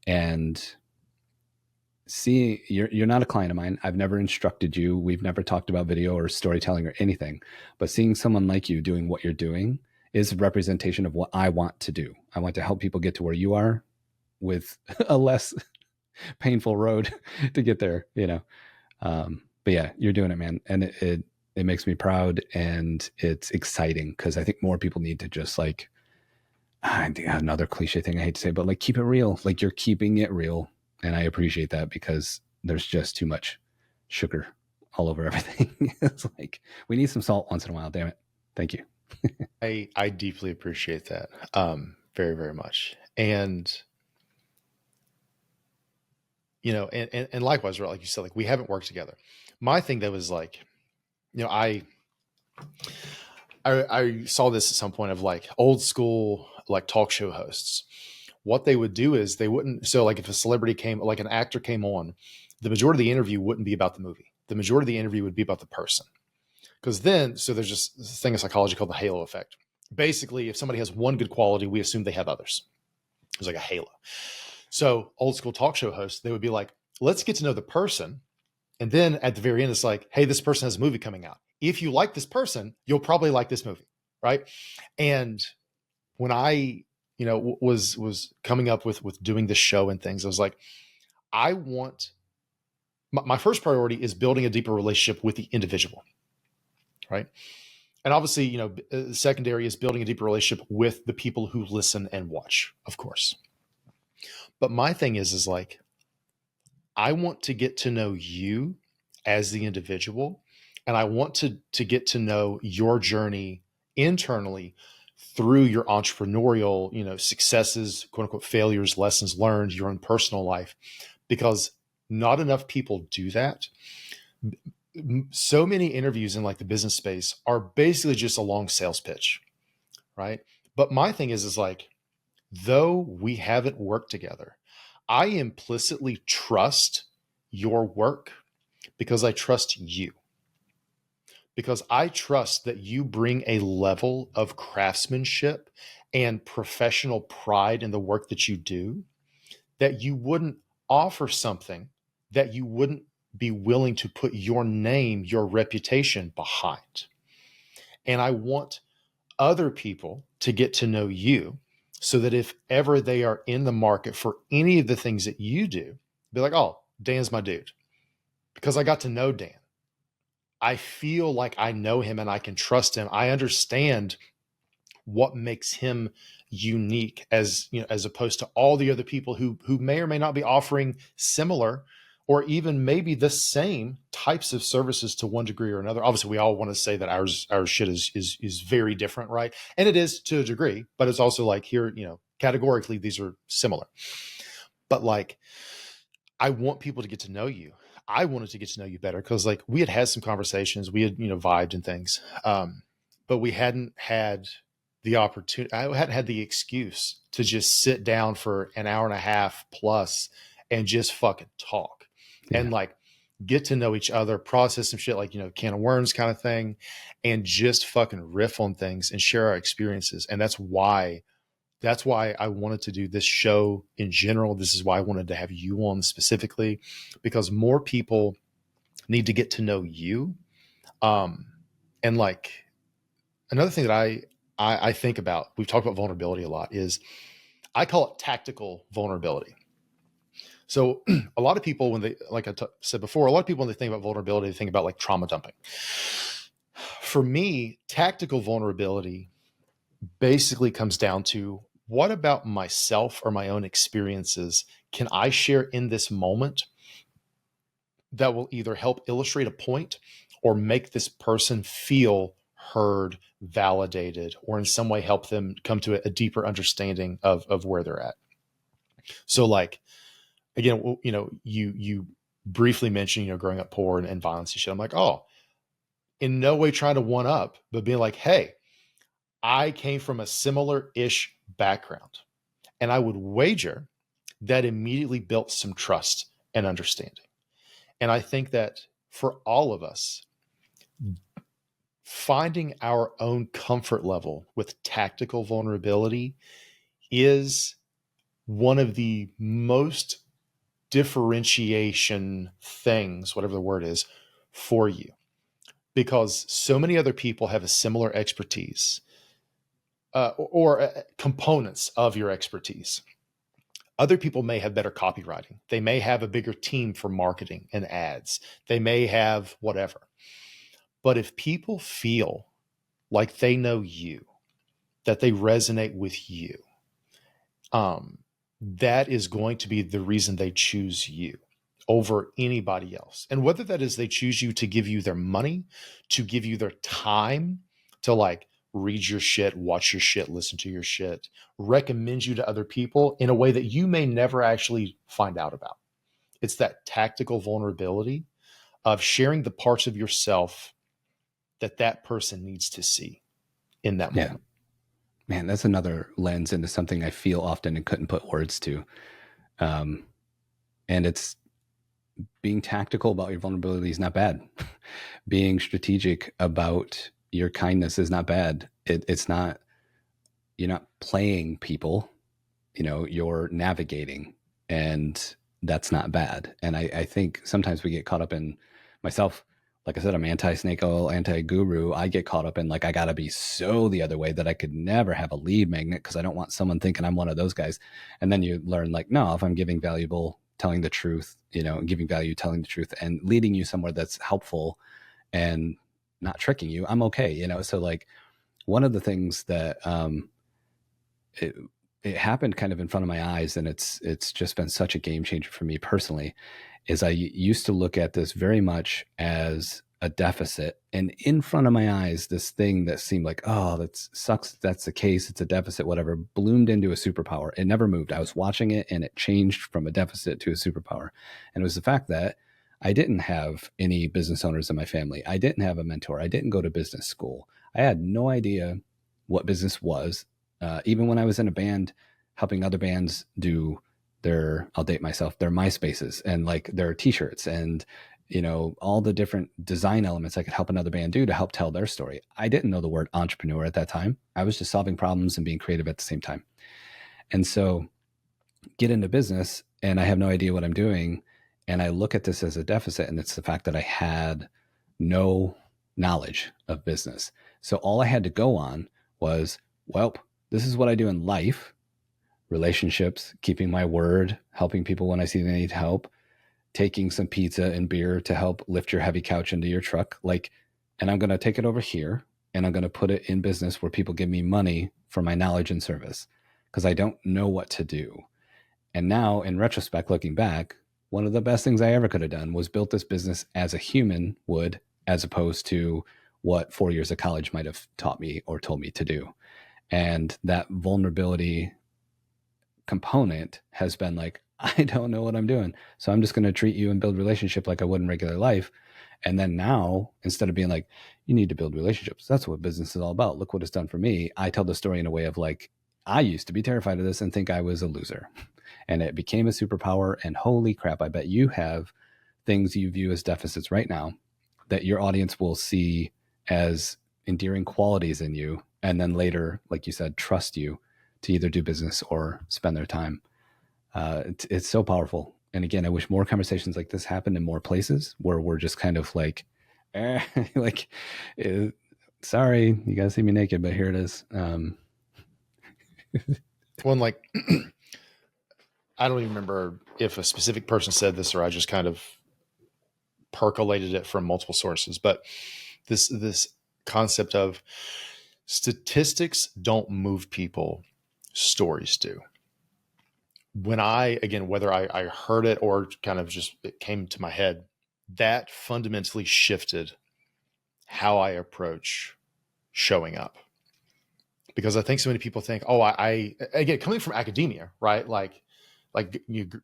And see, you're not a client of mine. I've never instructed you. We've never talked about video or storytelling or anything, but seeing someone like you doing what you're doing is a representation of what I want to do. I want to help people get to where you are with a less painful road to get there, but yeah, you're doing it, man. And it makes me proud, and it's exciting because I think more people need to just like, I think another cliche thing I hate to say, but like keep it real. Like you're keeping it real. And I appreciate that because there's just too much sugar all over everything. It's like, we need some salt once in a while. Damn it. Thank you. I deeply appreciate that. Very, very much. And, and likewise, right, like you said, like we haven't worked together. My thing though is like, I saw this at some point of like old school, like talk show hosts. What they would do is they wouldn't. So like if a celebrity came, like an actor came on, the majority of the interview wouldn't be about the movie. The majority of the interview would be about the person. Because then, so there's just this thing in psychology called the halo effect. Basically, if somebody has one good quality, we assume they have others. It's like a halo. So old school talk show hosts, they would be like, let's get to know the person. And then at the very end, it's like, hey, this person has a movie coming out. If you like this person, you'll probably like this movie, right? And when I, was coming up with doing this show and things, I was like, I want, my first priority is building a deeper relationship with the individual, right? And obviously, secondary is building a deeper relationship with the people who listen and watch, of course. But my thing is like, I want to get to know you as the individual, and I want to get to know your journey internally through your entrepreneurial, successes, quote unquote, failures, lessons learned, your own personal life, because not enough people do that. So many interviews in like the business space are basically just a long sales pitch, right? But my thing is like, though we haven't worked together, I implicitly trust your work because I trust you. Because I trust that you bring a level of craftsmanship and professional pride in the work that you do, that you wouldn't offer something that you wouldn't be willing to put your name, your reputation behind. And I want other people to get to know you so that if ever they are in the market for any of the things that you do, be like, oh, Dan's my dude. Because I got to know Dan. I feel like I know him and I can trust him. I understand what makes him unique as opposed to all the other people who may or may not be offering similar or even maybe the same types of services to one degree or another. Obviously, we all want to say that our shit is very different, right? And it is to a degree, but it's also like here, categorically, these are similar. But like, I want people to get to know you. I wanted to get to know you better because like we had some conversations, we had, vibed and things. But we hadn't had the opportunity. I hadn't had the excuse to just sit down for an hour and a half plus and just fucking talk and like get to know each other, process some shit like, can of worms kind of thing, and just fucking riff on things and share our experiences. And that's why I wanted to do this show in general. This is why I wanted to have you on specifically, because more people need to get to know you. And like another thing that I think about, we've talked about vulnerability a lot, is I call it tactical vulnerability. So a lot of people, when they, like said before, a lot of people, when they think about vulnerability, they think about like trauma dumping. For me, tactical vulnerability basically comes down to, what about myself or my own experiences can I share in this moment that will either help illustrate a point or make this person feel heard, validated, or in some way help them come to a deeper understanding of where they're at. So like, again, you briefly mentioned, growing up poor and violence and shit. I'm like, oh, in no way trying to one up, but being like, hey, I came from a similar-ish background, and I would wager that immediately built some trust and understanding. And I think that for all of us, finding our own comfort level with tactical vulnerability is one of the most differentiation things, whatever the word is, for you. Because so many other people have a similar expertise or components of your expertise. Other people may have better copywriting. They may have a bigger team for marketing and ads. They may have whatever. But if people feel like they know you, that they resonate with you, that is going to be the reason they choose you over anybody else. And whether that is they choose you to give you their money, to give you their time, to like read your shit, watch your shit, listen to your shit, recommend you to other people in a way that you may never actually find out about. It's that tactical vulnerability of sharing the parts of yourself that that person needs to see in that Yeah. moment. Man, that's another lens into something I feel often and couldn't put words to. And it's being tactical about your vulnerability is not bad. Being strategic about your kindness is not bad. It's not, you're not playing people, you're navigating, and that's not bad. And I think sometimes we get caught up in myself. Like I said, I'm anti-snake oil, anti-guru. I get caught up in like, I got to be so the other way that I could never have a lead magnet because I don't want someone thinking I'm one of those guys. And then you learn like, no, if I'm giving valuable, telling the truth, giving value, telling the truth, and leading you somewhere that's helpful and not tricking you, I'm okay. So like one of the things that it, it happened kind of in front of my eyes, and it's just been such a game changer for me personally, is I used to look at this very much as a deficit, and in front of my eyes, this thing that seemed like, oh, that sucks, that's the case, it's a deficit, whatever, bloomed into a superpower. It never moved. I was watching it, and it changed from a deficit to a superpower. And it was the fact that I didn't have any business owners in my family. I didn't have a mentor. I didn't go to business school. I had no idea what business was. Even when I was in a band, helping other bands do I'll date myself, their MySpaces and like their t-shirts and, all the different design elements I could help another band do to help tell their story. I didn't know the word entrepreneur at that time. I was just solving problems and being creative at the same time. And so get into business and I have no idea what I'm doing. And I look at this as a deficit, and it's the fact that I had no knowledge of business. So all I had to go on was, well, this is what I do in life: relationships, keeping my word, helping people when I see they need help, taking some pizza and beer to help lift your heavy couch into your truck. And I'm going to take it over here and I'm going to put it in business where people give me money for my knowledge and service because I don't know what to do. And now in retrospect, looking back, one of the best things I ever could have done was built this business as a human would, as opposed to what 4 years of college might have taught me or told me to do. And that vulnerability component has been like, I don't know what I'm doing. So I'm just going to treat you and build relationship like I would in regular life. And then now, instead of being like, you need to build relationships, that's what business is all about. Look what it's done for me. I tell the story in a way of like, I used to be terrified of this and think I was a loser. And it became a superpower. And holy crap, I bet you have things you view as deficits right now that your audience will see as endearing qualities in you. And then later, like you said, trust you to either do business or spend their time. It's so powerful. And again, I wish more conversations like this happened in more places where we're just kind of like, like, sorry, you guys see me naked, but here it is. One like, I don't even remember if a specific person said this or I just kind of percolated it from multiple sources, but this concept of statistics don't move people, stories do. When again, whether I heard it or kind of just it came to my head, that fundamentally shifted how I approach showing up. Because I think so many people think, oh, I again, coming from academia, right? Like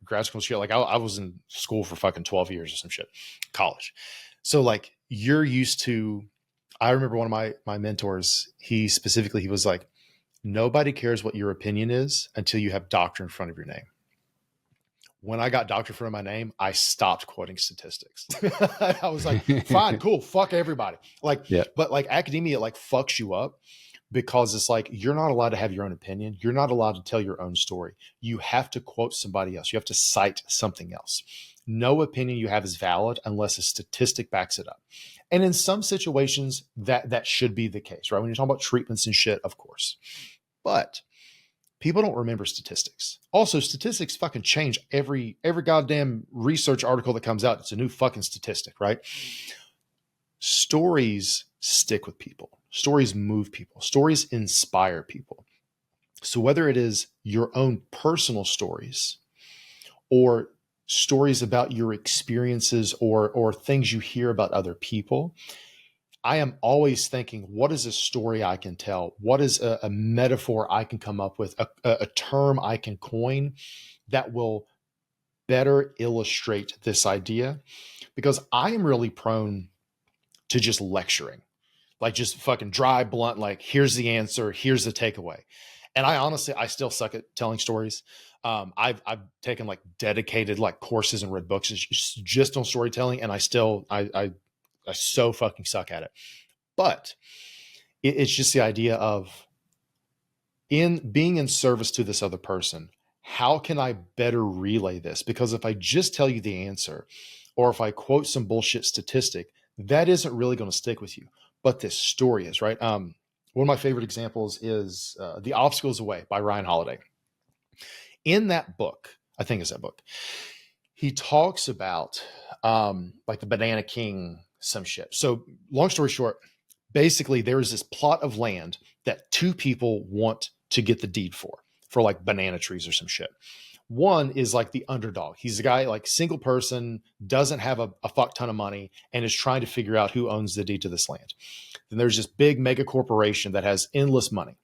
grad school shit. Like I was in school for fucking 12 years or some shit, college. So like you're used to, I remember one of my mentors, he was like, nobody cares what your opinion is until you have doctor in front of your name. when I got doctor in front of my name, I stopped quoting statistics. I was like, fine, cool, fuck everybody. Like, Yeah. but like academia, like fucks you up because it's like, you're not allowed to have your own opinion. You're not allowed to tell your own story. You have to quote somebody else. You have to cite something else. No opinion you have is valid unless a statistic backs it up. And in some situations that should be the case, right? When you're talking about treatments and shit, of course, but people don't remember statistics. Also, statistics fucking change every goddamn research article that comes out. It's a new fucking statistic, right? Stories stick with people. Stories move people. Stories inspire people. So whether it is your own personal stories or stories about your experiences or things you hear about other people, I am always thinking, what is a story I can tell? What is a metaphor I can come up with, a term I can coin that will better illustrate this idea? Because I am really prone to just lecturing, like just fucking dry, blunt, like here's the answer, here's the takeaway. And I honestly, I still suck at telling stories. I've taken like dedicated like courses and read books just on storytelling, and I so fucking suck at it. But it's just the idea of in being in service to this other person. How can I better relay this? Because if I just tell you the answer, or if I quote some bullshit statistic, that isn't really going to stick with you. But this story is, right? One of my favorite examples is The Obstacles Away by Ryan Holiday. In that book, I think it's that book, he talks about like the Banana King, some shit. So long story short, basically there is this plot of land that two people want to get the deed for like banana trees or some shit. One is like the underdog. He's a guy like single person, doesn't have a fuck ton of money, and is trying to figure out who owns the deed to this land. Then there's this big mega corporation that has endless money.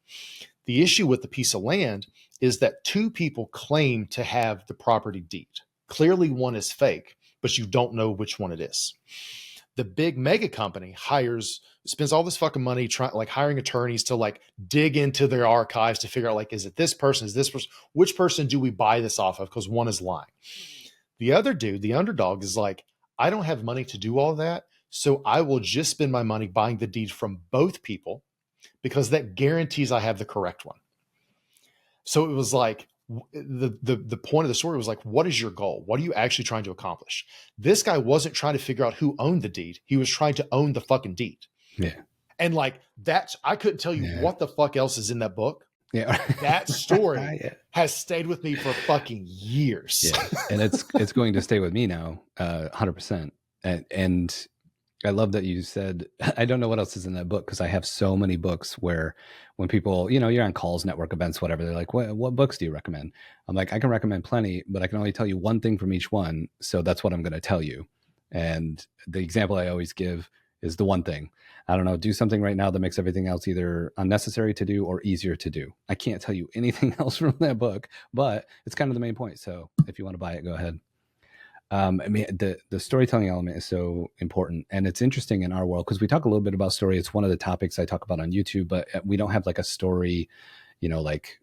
The issue with the piece of land is that two people claim to have the property deed. Clearly one is fake, but you don't know which one it is. The big mega company spends all this fucking money like hiring attorneys to like dig into their archives to figure out like, is it this person? Is this person? Which person do we buy this off of? Because one is lying. The other dude, the underdog, is like, I don't have money to do all that. So I will just spend my money buying the deed from both people because that guarantees I have the correct one. So it was like, the point of the story was like, what is your goal? What are you actually trying to accomplish? This guy wasn't trying to figure out who owned the deed. He was trying to own the fucking deed. Yeah. And like I couldn't tell you what the fuck else is in that book. Yeah. That story has stayed with me for fucking years. Yeah. And it's going to stay with me now, 100%. And I love that you said, I don't know what else is in that book, because I have so many books where when people, you're on calls, network events, whatever, they're like, what books do you recommend? I'm like, I can recommend plenty, but I can only tell you one thing from each one. So that's what I'm going to tell you. And the example I always give is the one thing. I don't know, do something right now that makes everything else either unnecessary to do or easier to do. I can't tell you anything else from that book, but it's kind of the main point. So if you want to buy it, go ahead. I mean, the storytelling element is so important, and it's interesting in our world because we talk a little bit about story. It's one of the topics I talk about on YouTube, but we don't have like a story, like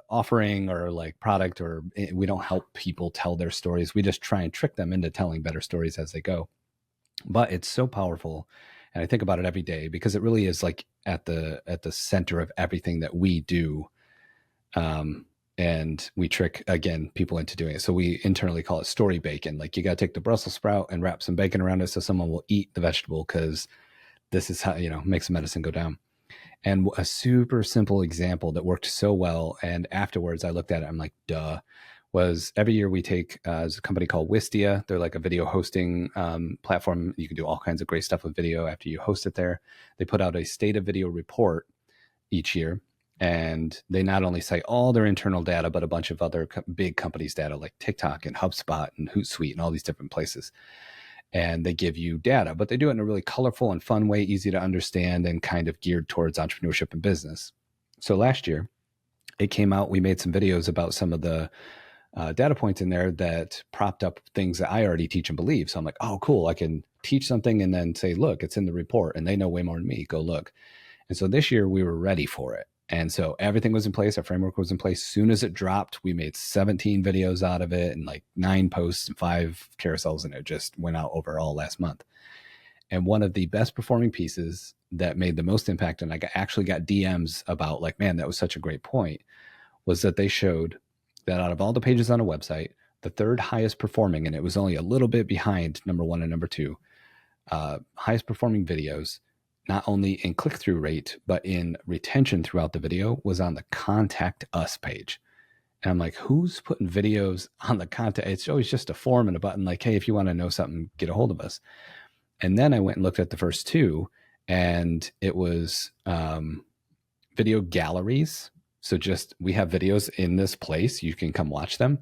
offering or like product, or we don't help people tell their stories. We just try and trick them into telling better stories as they go. But it's so powerful, and I think about it every day because it really is like at the center of everything that we do. And we trick, again, people into doing it. So we internally call it story bacon. Like you got to take the Brussels sprout and wrap some bacon around it so someone will eat the vegetable, because this is how, makes the medicine go down. And a super simple example that worked so well, and afterwards I looked at it, I'm like, duh, was every year we take there's a company called Wistia. They're like a video hosting platform. You can do all kinds of great stuff with video after you host it there. They put out a state of video report each year. And they not only cite all their internal data, but a bunch of other big companies' data like TikTok and HubSpot and Hootsuite and all these different places. And they give you data, but they do it in a really colorful and fun way, easy to understand, and kind of geared towards entrepreneurship and business. So last year, it came out, we made some videos about some of the data points in there that propped up things that I already teach and believe. So I'm like, oh, cool. I can teach something and then say, look, it's in the report, and they know way more than me. Go look. And so this year we were ready for it. And so everything was in place. Our framework was in place. As soon as it dropped, we made 17 videos out of it and like 9 posts and 5 carousels. And it just went out overall last month. And one of the best performing pieces that made the most impact, and actually got DMs about like, man, that was such a great point, was that they showed that out of all the pages on a website, the third highest performing, and it was only a little bit behind number 1 and number 2, highest performing videos, not only in click-through rate, but in retention throughout the video, was on the contact us page. And I'm like, who's putting videos on the contact? It's always just a form and a button like, hey, if you want to know something, get a hold of us. And then I went and looked at the first 2, and it was video galleries. So just, we have videos in this place, you can come watch them.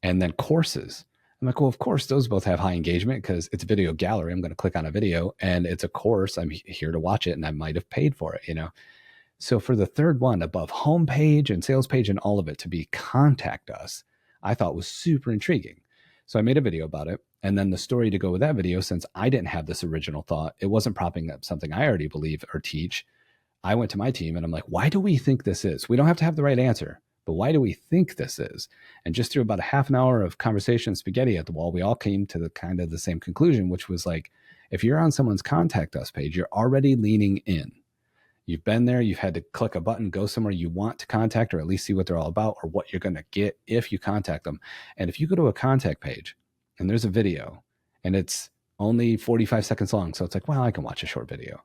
And then courses. I'm like, well, of course, those both have high engagement because it's a video gallery. I'm going to click on a video and it's a course. I'm here to watch it and I might have paid for it, you know? So for the third one, above homepage and sales page and all of it, to be contact us, I thought was super intriguing. So I made a video about it. And then the story to go with that video, since I didn't have this original thought, it wasn't propping up something I already believe or teach. I went to my team and I'm like, why do we think this is? We don't have to have the right answer, but why do we think this is? And just through about a half an hour of conversation, spaghetti at the wall, we all came to the kind of the same conclusion, which was like, if you're on someone's contact us page, you're already leaning in. You've been there, you've had to click a button, go somewhere you want to contact, or at least see what they're all about, or what you're going to get if you contact them. And if you go to a contact page and there's a video and it's only 45 seconds long, so it's like, well, I can watch a short video.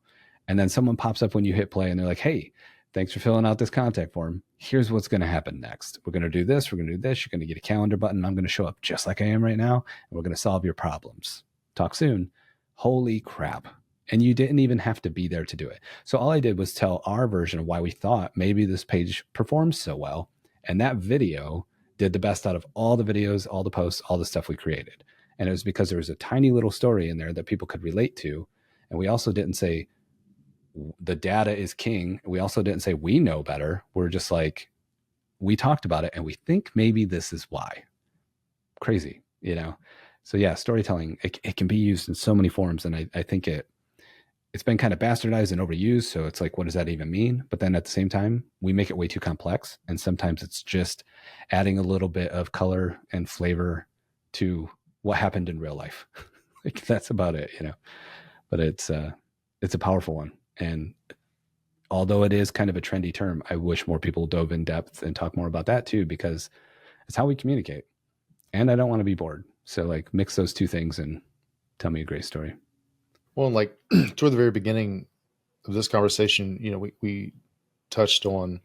And then someone pops up when you hit play and they're like, hey, thanks for filling out this contact form. Here's what's going to happen next. We're going to do this. We're going to do this. You're going to get a calendar button. I'm going to show up just like I am right now. And we're going to solve your problems. Talk soon. Holy crap. And you didn't even have to be there to do it. So all I did was tell our version of why we thought maybe this page performs so well. And that video did the best out of all the videos, all the posts, all the stuff we created. And it was because there was a tiny little story in there that people could relate to. And we also didn't say the data is king. We also didn't say we know better. We're just like, we talked about it and we think maybe this is why. Crazy, you know? So yeah, storytelling, it can be used in so many forms. And I think it's been kind of bastardized and overused. So it's like, what does that even mean? But then at the same time, we make it way too complex. And sometimes it's just adding a little bit of color and flavor to what happened in real life. Like that's about it, you know? But it's a powerful one. And although it is kind of a trendy term, I wish more people dove in depth and talk more about that too, because it's how we communicate. And I don't want to be bored. So like mix those two things and tell me a great story. Well, like toward the very beginning of this conversation, you know, we touched on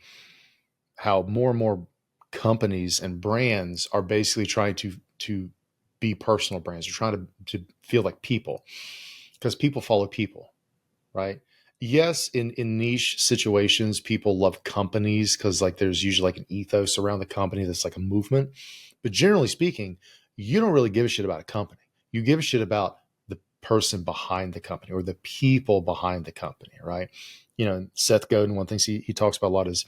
how more and more companies and brands are basically trying to be personal brands. They're trying to feel like people, because people follow people, right? Yes, in niche situations, people love companies because like there's usually like an ethos around the company that's like a movement. But generally speaking, you don't really give a shit about a company. You give a shit about the person behind the company or the people behind the company, right? You know, Seth Godin, one thing he talks about a lot is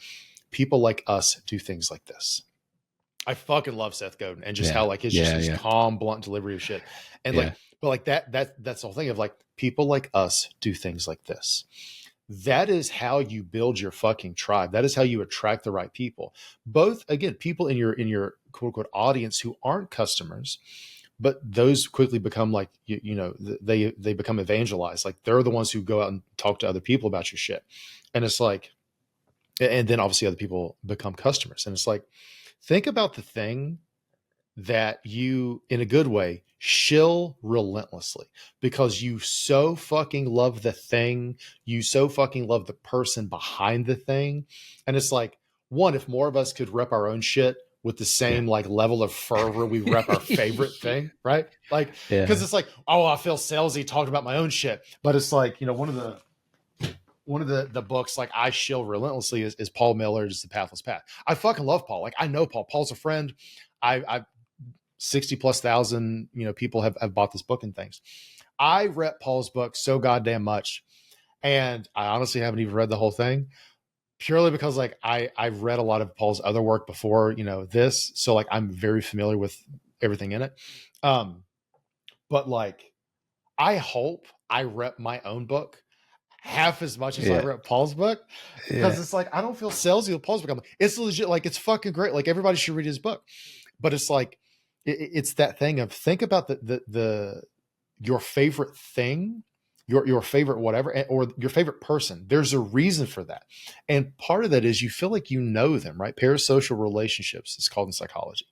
people like us do things like this. I fucking love Seth Godin and just how like his just his calm, blunt delivery of shit. And like, but like that's the whole thing of like people like us do things like this. That is how you build your fucking tribe. That is how you attract the right people. Both again, people in your quote unquote audience who aren't customers, but those quickly become like you know they become evangelized. Like they're the ones who go out and talk to other people about your shit. And it's like, and then obviously other people become customers. And it's like, think about the thing that you, in a good way, shill relentlessly because you so fucking love the thing. You so fucking love the person behind the thing. And it's like, one, if more of us could rep our own shit with the same like level of fervor we rep our favorite thing, right? Like, because it's like, oh, I feel salesy talking about my own shit. But it's like, you know, one of the books like I shill relentlessly is Paul Miller's The Pathless Path. I fucking love Paul. Like I know Paul. Paul's a friend. I've 60 plus thousand, you know, people have bought this book and things. I rep Paul's book so goddamn much. And I honestly haven't even read the whole thing purely because like I've read a lot of Paul's other work before, you know, this. So like I'm very familiar with everything in it. But like I hope I rep my own book half as much as I Yeah. read Paul's book, because Yeah. it's like, I don't feel salesy with Paul's book. I'm like, it's legit, like it's fucking great. Like everybody should read his book. But it's like, it's that thing of, think about the your favorite thing, your favorite whatever, or your favorite person. There's a reason for that. And part of that is you feel like you know them, right? Parasocial relationships, it's called in psychology.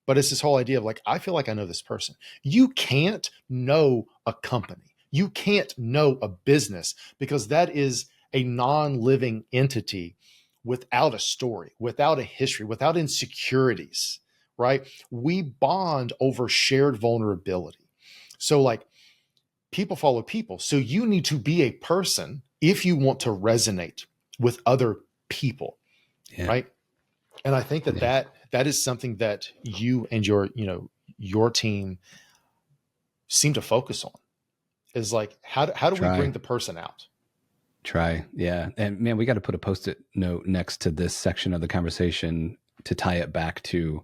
But it's this whole idea of like, I feel like I know this person. You can't know a company. You can't know a business, because that is a non-living entity without a story, without a history, without insecurities, right? We bond over shared vulnerability. So like, people follow people. So you need to be a person if you want to resonate with other people, Yeah. right? And I think that Yeah. that is something that you and your team seem to focus on, is like, how do we bring Try. the person out? Try. Yeah. And man, we got to put a post-it note next to this section of the conversation to tie it back to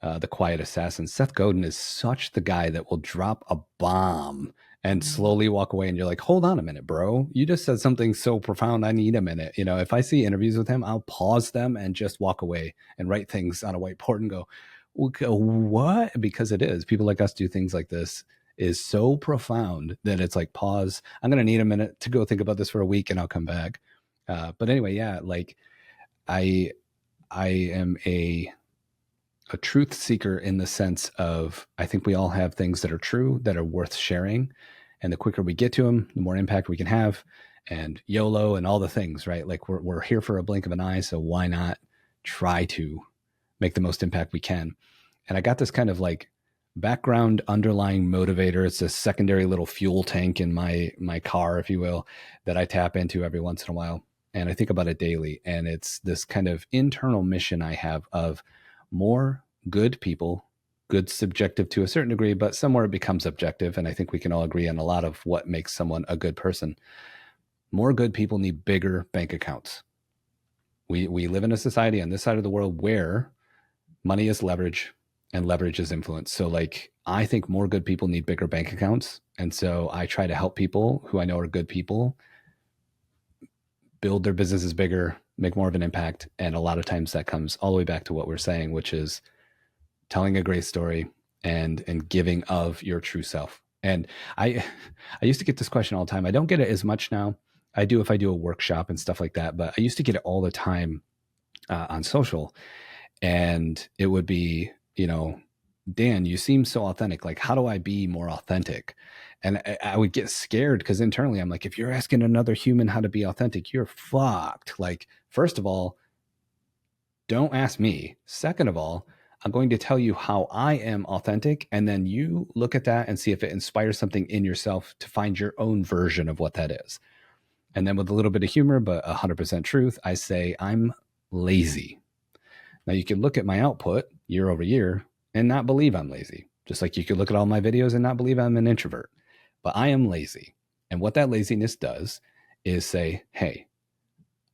the quiet assassin. Seth Godin is such the guy that will drop a bomb and slowly walk away. And you're like, hold on a minute, bro. You just said something so profound. I need a minute. You know, if I see interviews with him, I'll pause them and just walk away and write things on a whiteboard and go, okay, what? Because it is. People like us do things like this is so profound that it's like, pause. I'm going to need a minute to go think about this for a week and I'll come back. But anyway, yeah, like I, I am a truth seeker in the sense of I think we all have things that are true that are worth sharing. And the quicker we get to them, the more impact we can have. And YOLO and all the things, right? Like we're here for a blink of an eye. So why not try to make the most impact we can? And I got this kind of like background underlying motivator. It's a secondary little fuel tank in my car, if you will, that I tap into every once in a while. And I think about it daily. And it's this kind of internal mission I have of more good people, good subjective to a certain degree, but somewhere it becomes objective. And I think we can all agree on a lot of what makes someone a good person. More good people need bigger bank accounts. We live in a society on this side of the world where money is leverage and leverage is influence. So like I think more good people need bigger bank accounts. And so I try to help people who I know are good people build their businesses bigger, make more of an impact. And a lot of times that comes all the way back to what we're saying, which is telling a great story and giving of your true self. And I I used to get this question all the time. I don't get it as much now. I do if I do a workshop and stuff like that, but I used to get it all the time on social, and it would be, Dan, you seem so authentic. Like, how do I be more authentic? And I would get scared because internally I'm like, if you're asking another human how to be authentic, you're fucked. Like, first of all, don't ask me. Second of all, I'm going to tell you how I am authentic. And then you look at that and see if it inspires something in yourself to find your own version of what that is. And then with a little bit of humor, but 100% truth, I say, I'm lazy. Now you can look at my output year over year and not believe I'm lazy. Just like you could look at all my videos and not believe I'm an introvert. But I am lazy. And what that laziness does is say, hey,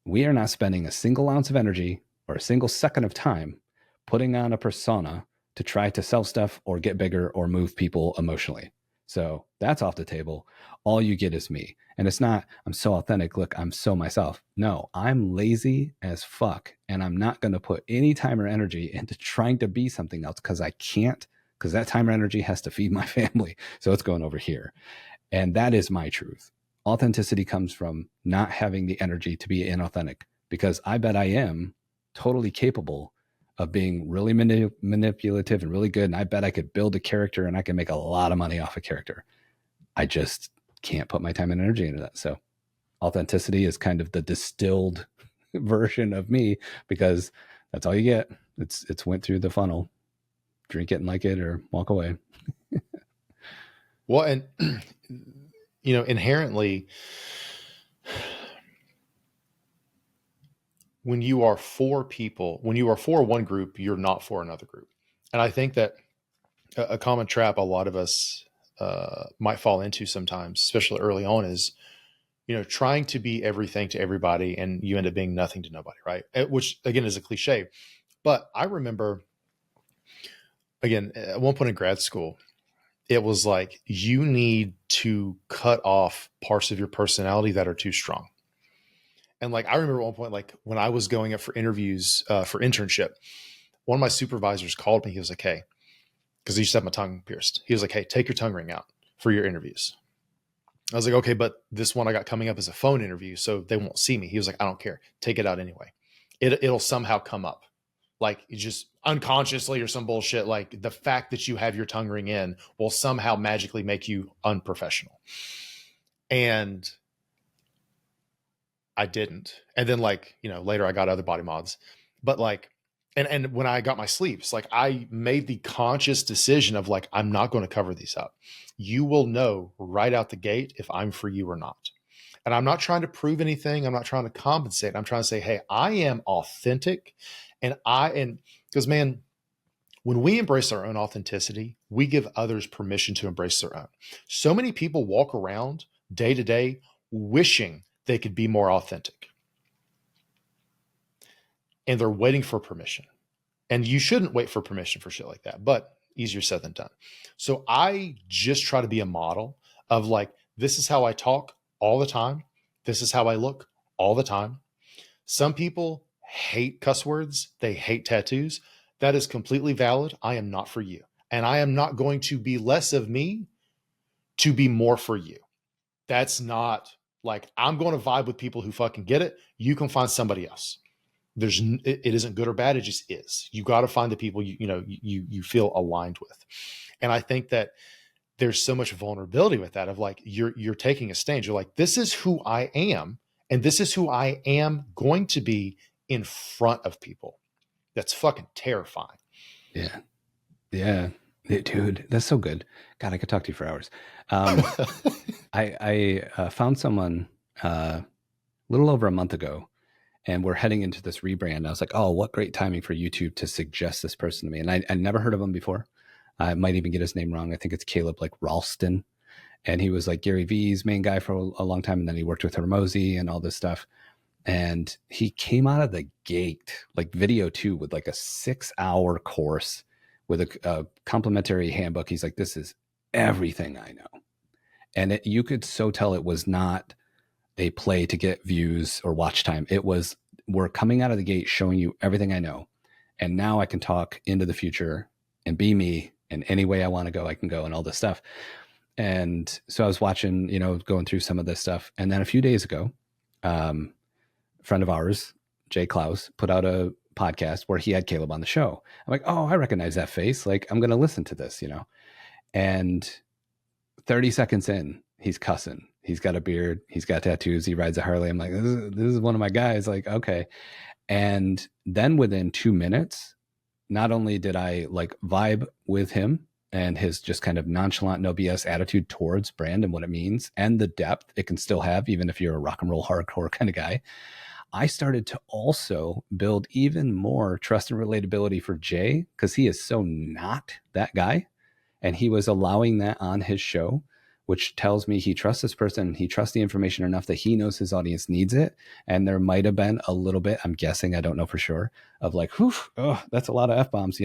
we are not spending a single ounce of energy or a single second of time putting on a persona to try to sell stuff or get bigger or move people emotionally. So that's off the table. All you get is me. And it's not, I'm so authentic. Look, I'm so myself. No, I'm lazy as fuck. And I'm not going to put any time or energy into trying to be something else because I can't, because that time or energy has to feed my family. So it's going over here. And that is my truth. Authenticity comes from not having the energy to be inauthentic, because I bet I am totally capable of being really manipulative and really good. And I bet I could build a character and I can make a lot of money off a character. I just can't put my time and energy into that. So authenticity is kind of the distilled version of me, because that's all you get. It's went through the funnel. Drink it and like it or walk away. Well, and inherently, when you are for people, when you are for one group, you're not for another group. And I think that a common trap a lot of us might fall into sometimes, especially early on, is trying to be everything to everybody, and you end up being nothing to nobody, right? Which again is a cliche. But I remember, again, at one point in grad school, it was like, you need to cut off parts of your personality that are too strong. And like, I remember at one point, like when I was going up for interviews for internship, one of my supervisors called me. He was like, hey, because he used to have my tongue pierced. He was like, hey, take your tongue ring out for your interviews. I was like, okay, but this one I got coming up is a phone interview, so they won't see me. He was like, I don't care. Take it out anyway. It'll somehow come up. Like, just unconsciously or some bullshit. Like, the fact that you have your tongue ring in will somehow magically make you unprofessional. And I didn't. And then, like, later I got other body mods. But like, and when I got my sleeps, like, I made the conscious decision of like, I'm not going to cover these up. You will know right out the gate if I'm for you or not. And I'm not trying to prove anything. I'm not trying to compensate. I'm trying to say, hey, I am authentic. And because man, when we embrace our own authenticity, we give others permission to embrace their own. So many people walk around day to day wishing they could be more authentic. And they're waiting for permission. And you shouldn't wait for permission for shit like that, but easier said than done. So I just try to be a model of like, this is how I talk all the time. This is how I look all the time. Some people hate cuss words. They hate tattoos. That is completely valid. I am not for you. And I am not going to be less of me to be more for you. That's not like, I'm going to vibe with people who fucking get it. You can find somebody else. It isn't good or bad. It just is. You got to find the people you feel aligned with. And I think that there's so much vulnerability with that of like, you're taking a stand. You're like, this is who I am. And this is who I am going to be in front of people. That's fucking terrifying. Yeah. Yeah. Dude, that's so good. God, I could talk to you for hours. I found someone a little over a month ago, and we're heading into this rebrand. I was like, oh, what great timing for YouTube to suggest this person to me. And I never heard of him before. I might even get his name wrong. I think it's Caleb like Ralston. And he was like Gary Vee's main guy for a long time. And then he worked with Hormozy and all this stuff. And he came out of the gate, like video 2, with like a 6-hour course with a complimentary handbook. He's like, this is everything I know. And you could so tell it was not a play to get views or watch time. It was, we're coming out of the gate showing you everything I know. And now I can talk into the future and be me in any way I want to go, I can go, and all this stuff. And so I was watching, going through some of this stuff. And then a few days ago, a friend of ours, Jay Klaus, put out a podcast where he had Caleb on the show. I'm like, oh, I recognize that face. Like, I'm going to listen to this, And 30 seconds in, he's cussing. He's got a beard. He's got tattoos. He rides a Harley. I'm like, this is one of my guys. Like, okay. And then within 2 minutes, not only did I like vibe with him and his just kind of nonchalant, no BS attitude towards brand and what it means and the depth it can still have, even if you're a rock and roll hardcore kind of guy, I started to also build even more trust and relatability for Jay, because he is so not that guy. And he was allowing that on his show, which tells me he trusts this person. He trusts the information enough that he knows his audience needs it. And there might have been a little bit, I'm guessing, I don't know for sure, of like, whew, oh, that's a lot of F-bombs,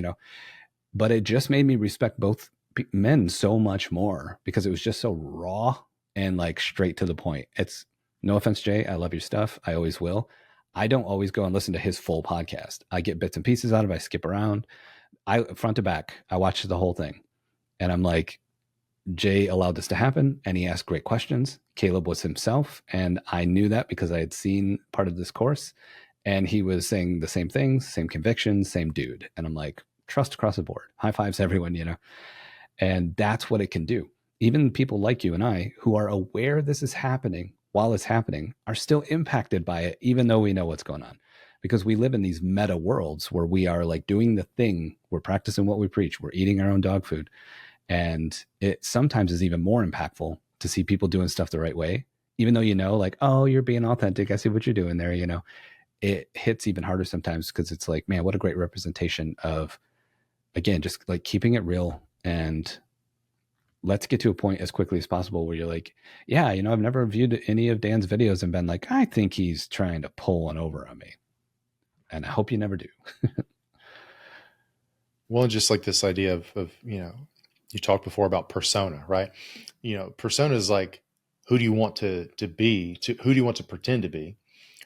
But it just made me respect both men so much more, because it was just so raw and like straight to the point. It's, no offense, Jay, I love your stuff. I always will. I don't always go and listen to his full podcast. I get bits and pieces out of it. I skip around. Front to back, I watched the whole thing. And I'm like, Jay allowed this to happen, and he asked great questions. Caleb was himself, and I knew that because I had seen part of this course, and he was saying the same things, same convictions, same dude. And I'm like, trust across the board. High fives, everyone, And that's what it can do. Even people like you and I, who are aware this is happening while it's happening, are still impacted by it, even though we know what's going on. Because we live in these meta worlds where we are like doing the thing, we're practicing what we preach, we're eating our own dog food. And it sometimes is even more impactful to see people doing stuff the right way, even though, like, oh, you're being authentic. I see what you're doing there. It hits even harder sometimes, because it's like, man, what a great representation of, again, just like keeping it real. And let's get to a point as quickly as possible where you're like, yeah, I've never viewed any of Dan's videos and been like, I think he's trying to pull one over on me. And I hope you never do. Well, just like this idea of You talked before about persona, right? Persona is like, who do you want to be, who do you want to pretend to be,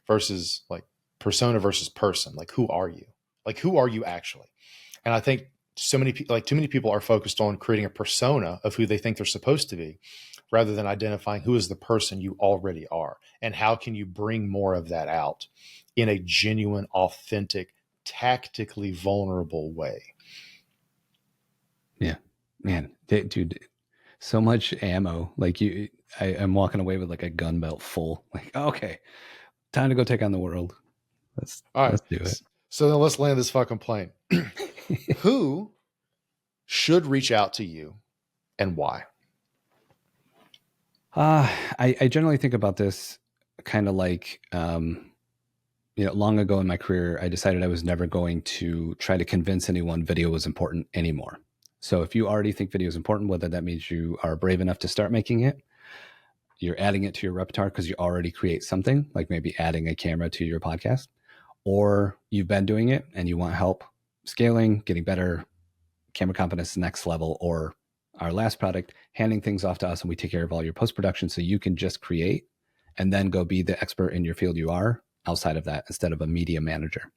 versus like persona versus person. Like, who are you? Like, who are you actually? And I think too many people are focused on creating a persona of who they think they're supposed to be, rather than identifying who is the person you already are, and how can you bring more of that out in a genuine, authentic, tactically vulnerable way. Yeah, man, dude, so much ammo. Like I'm walking away with like a gun belt full. Like, okay, time to go take on the world. Let's All right. let's do it. So then let's land this fucking plane. Who should reach out to you and why? I generally think about this kind of like, long ago in my career, I decided I was never going to try to convince anyone video was important anymore. So if you already think video is important, whether that means you are brave enough to start making it, you're adding it to your repertoire because you already create something, like maybe adding a camera to your podcast, or you've been doing it and you want help scaling, getting better, camera competence next level, or our last product, handing things off to us and we take care of all your post production so you can just create and then go be the expert in your field you are outside of that instead of a media manager.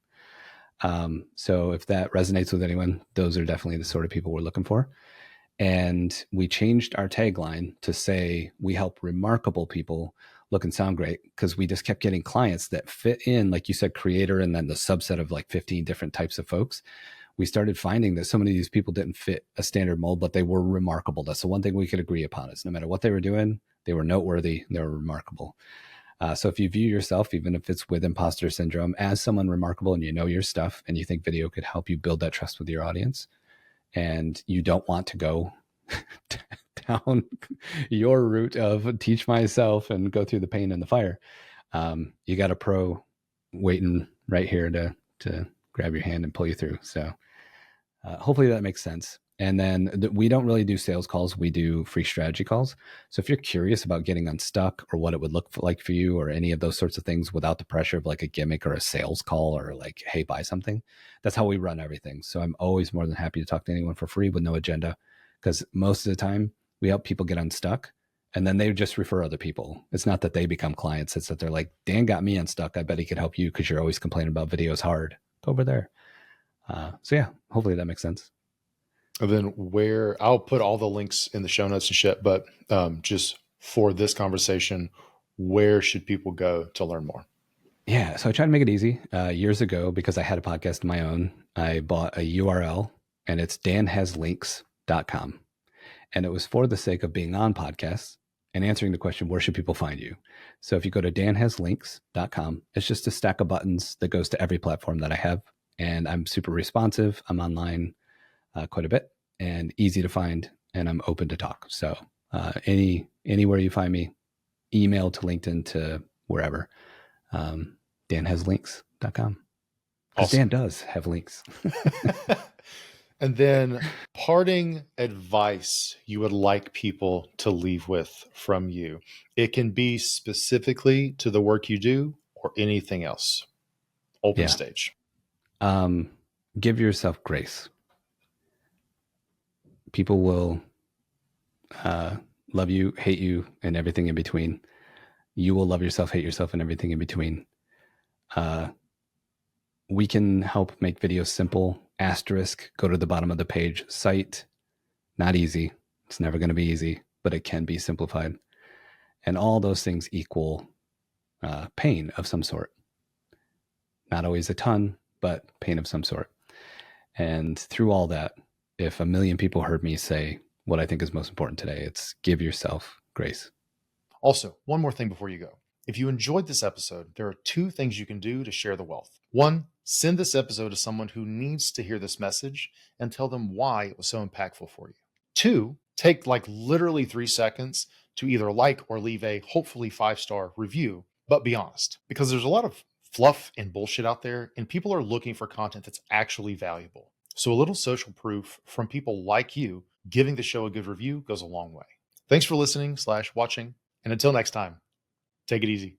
So if that resonates with anyone, those are definitely the sort of people we're looking for. And we changed our tagline to say we help remarkable people look and sound great, because we just kept getting clients that fit in, like you said, creator, and then the subset of like 15 different types of folks. We started finding that so many of these people didn't fit a standard mold, but they were remarkable. That's the one thing we could agree upon, is no matter what they were doing, they were noteworthy, they were remarkable. So if you view yourself, even if it's with imposter syndrome, as someone remarkable and you know your stuff and you think video could help you build that trust with your audience, and you don't want to go down your route of teach myself and go through the pain and the fire, you got a pro waiting right here to grab your hand and pull you through. So hopefully that makes sense. And then we don't really do sales calls. We do free strategy calls. So if you're curious about getting unstuck or what it would look like for you or any of those sorts of things without the pressure of like a gimmick or a sales call or like, hey, buy something, that's how we run everything. So I'm always more than happy to talk to anyone for free with no agenda, because most of the time we help people get unstuck and then they just refer other people. It's not that they become clients. It's that they're like, Dan got me unstuck. I bet he could help you because you're always complaining about videos hard. Go over there. So yeah, hopefully that makes sense. And then where I'll put all the links in the show notes and shit, but just for this conversation, where should people go to learn more? Yeah, so I tried to make it easy. Years ago, because I had a podcast of my own, I bought a URL and it's danhaslinks.com. And it was for the sake of being on podcasts and answering the question, where should people find you? So if you go to danhaslinks.com, it's just a stack of buttons that goes to every platform that I have. And I'm super responsive. I'm online quite a bit and easy to find, and I'm open to talk. So anywhere you find me, email to LinkedIn to wherever, danhaslinks.com. Because Awesome. Dan does have links. And then parting advice you would like people to leave with from you. It can be specifically to the work you do or anything else. Open stage. Give yourself grace. People will love you, hate you, and everything in between. You will love yourself, hate yourself, and everything in between. We can help make videos simple. Asterisk, go to the bottom of the page. Cite, not easy. It's never going to be easy, but it can be simplified. And all those things equal pain of some sort. Not always a ton, but pain of some sort. And through all that, if a million people heard me say what I think is most important today, it's give yourself grace. Also, one more thing before you go. If you enjoyed this episode, there are two things you can do to share the wealth. One, send this episode to someone who needs to hear this message and tell them why it was so impactful for you. Two, take like literally 3 seconds to either like or leave a hopefully 5-star review, but be honest, because there's a lot of fluff and bullshit out there, and people are looking for content that's actually valuable. So a little social proof from people like you giving the show a good review goes a long way. Thanks for listening/watching. And until next time, take it easy.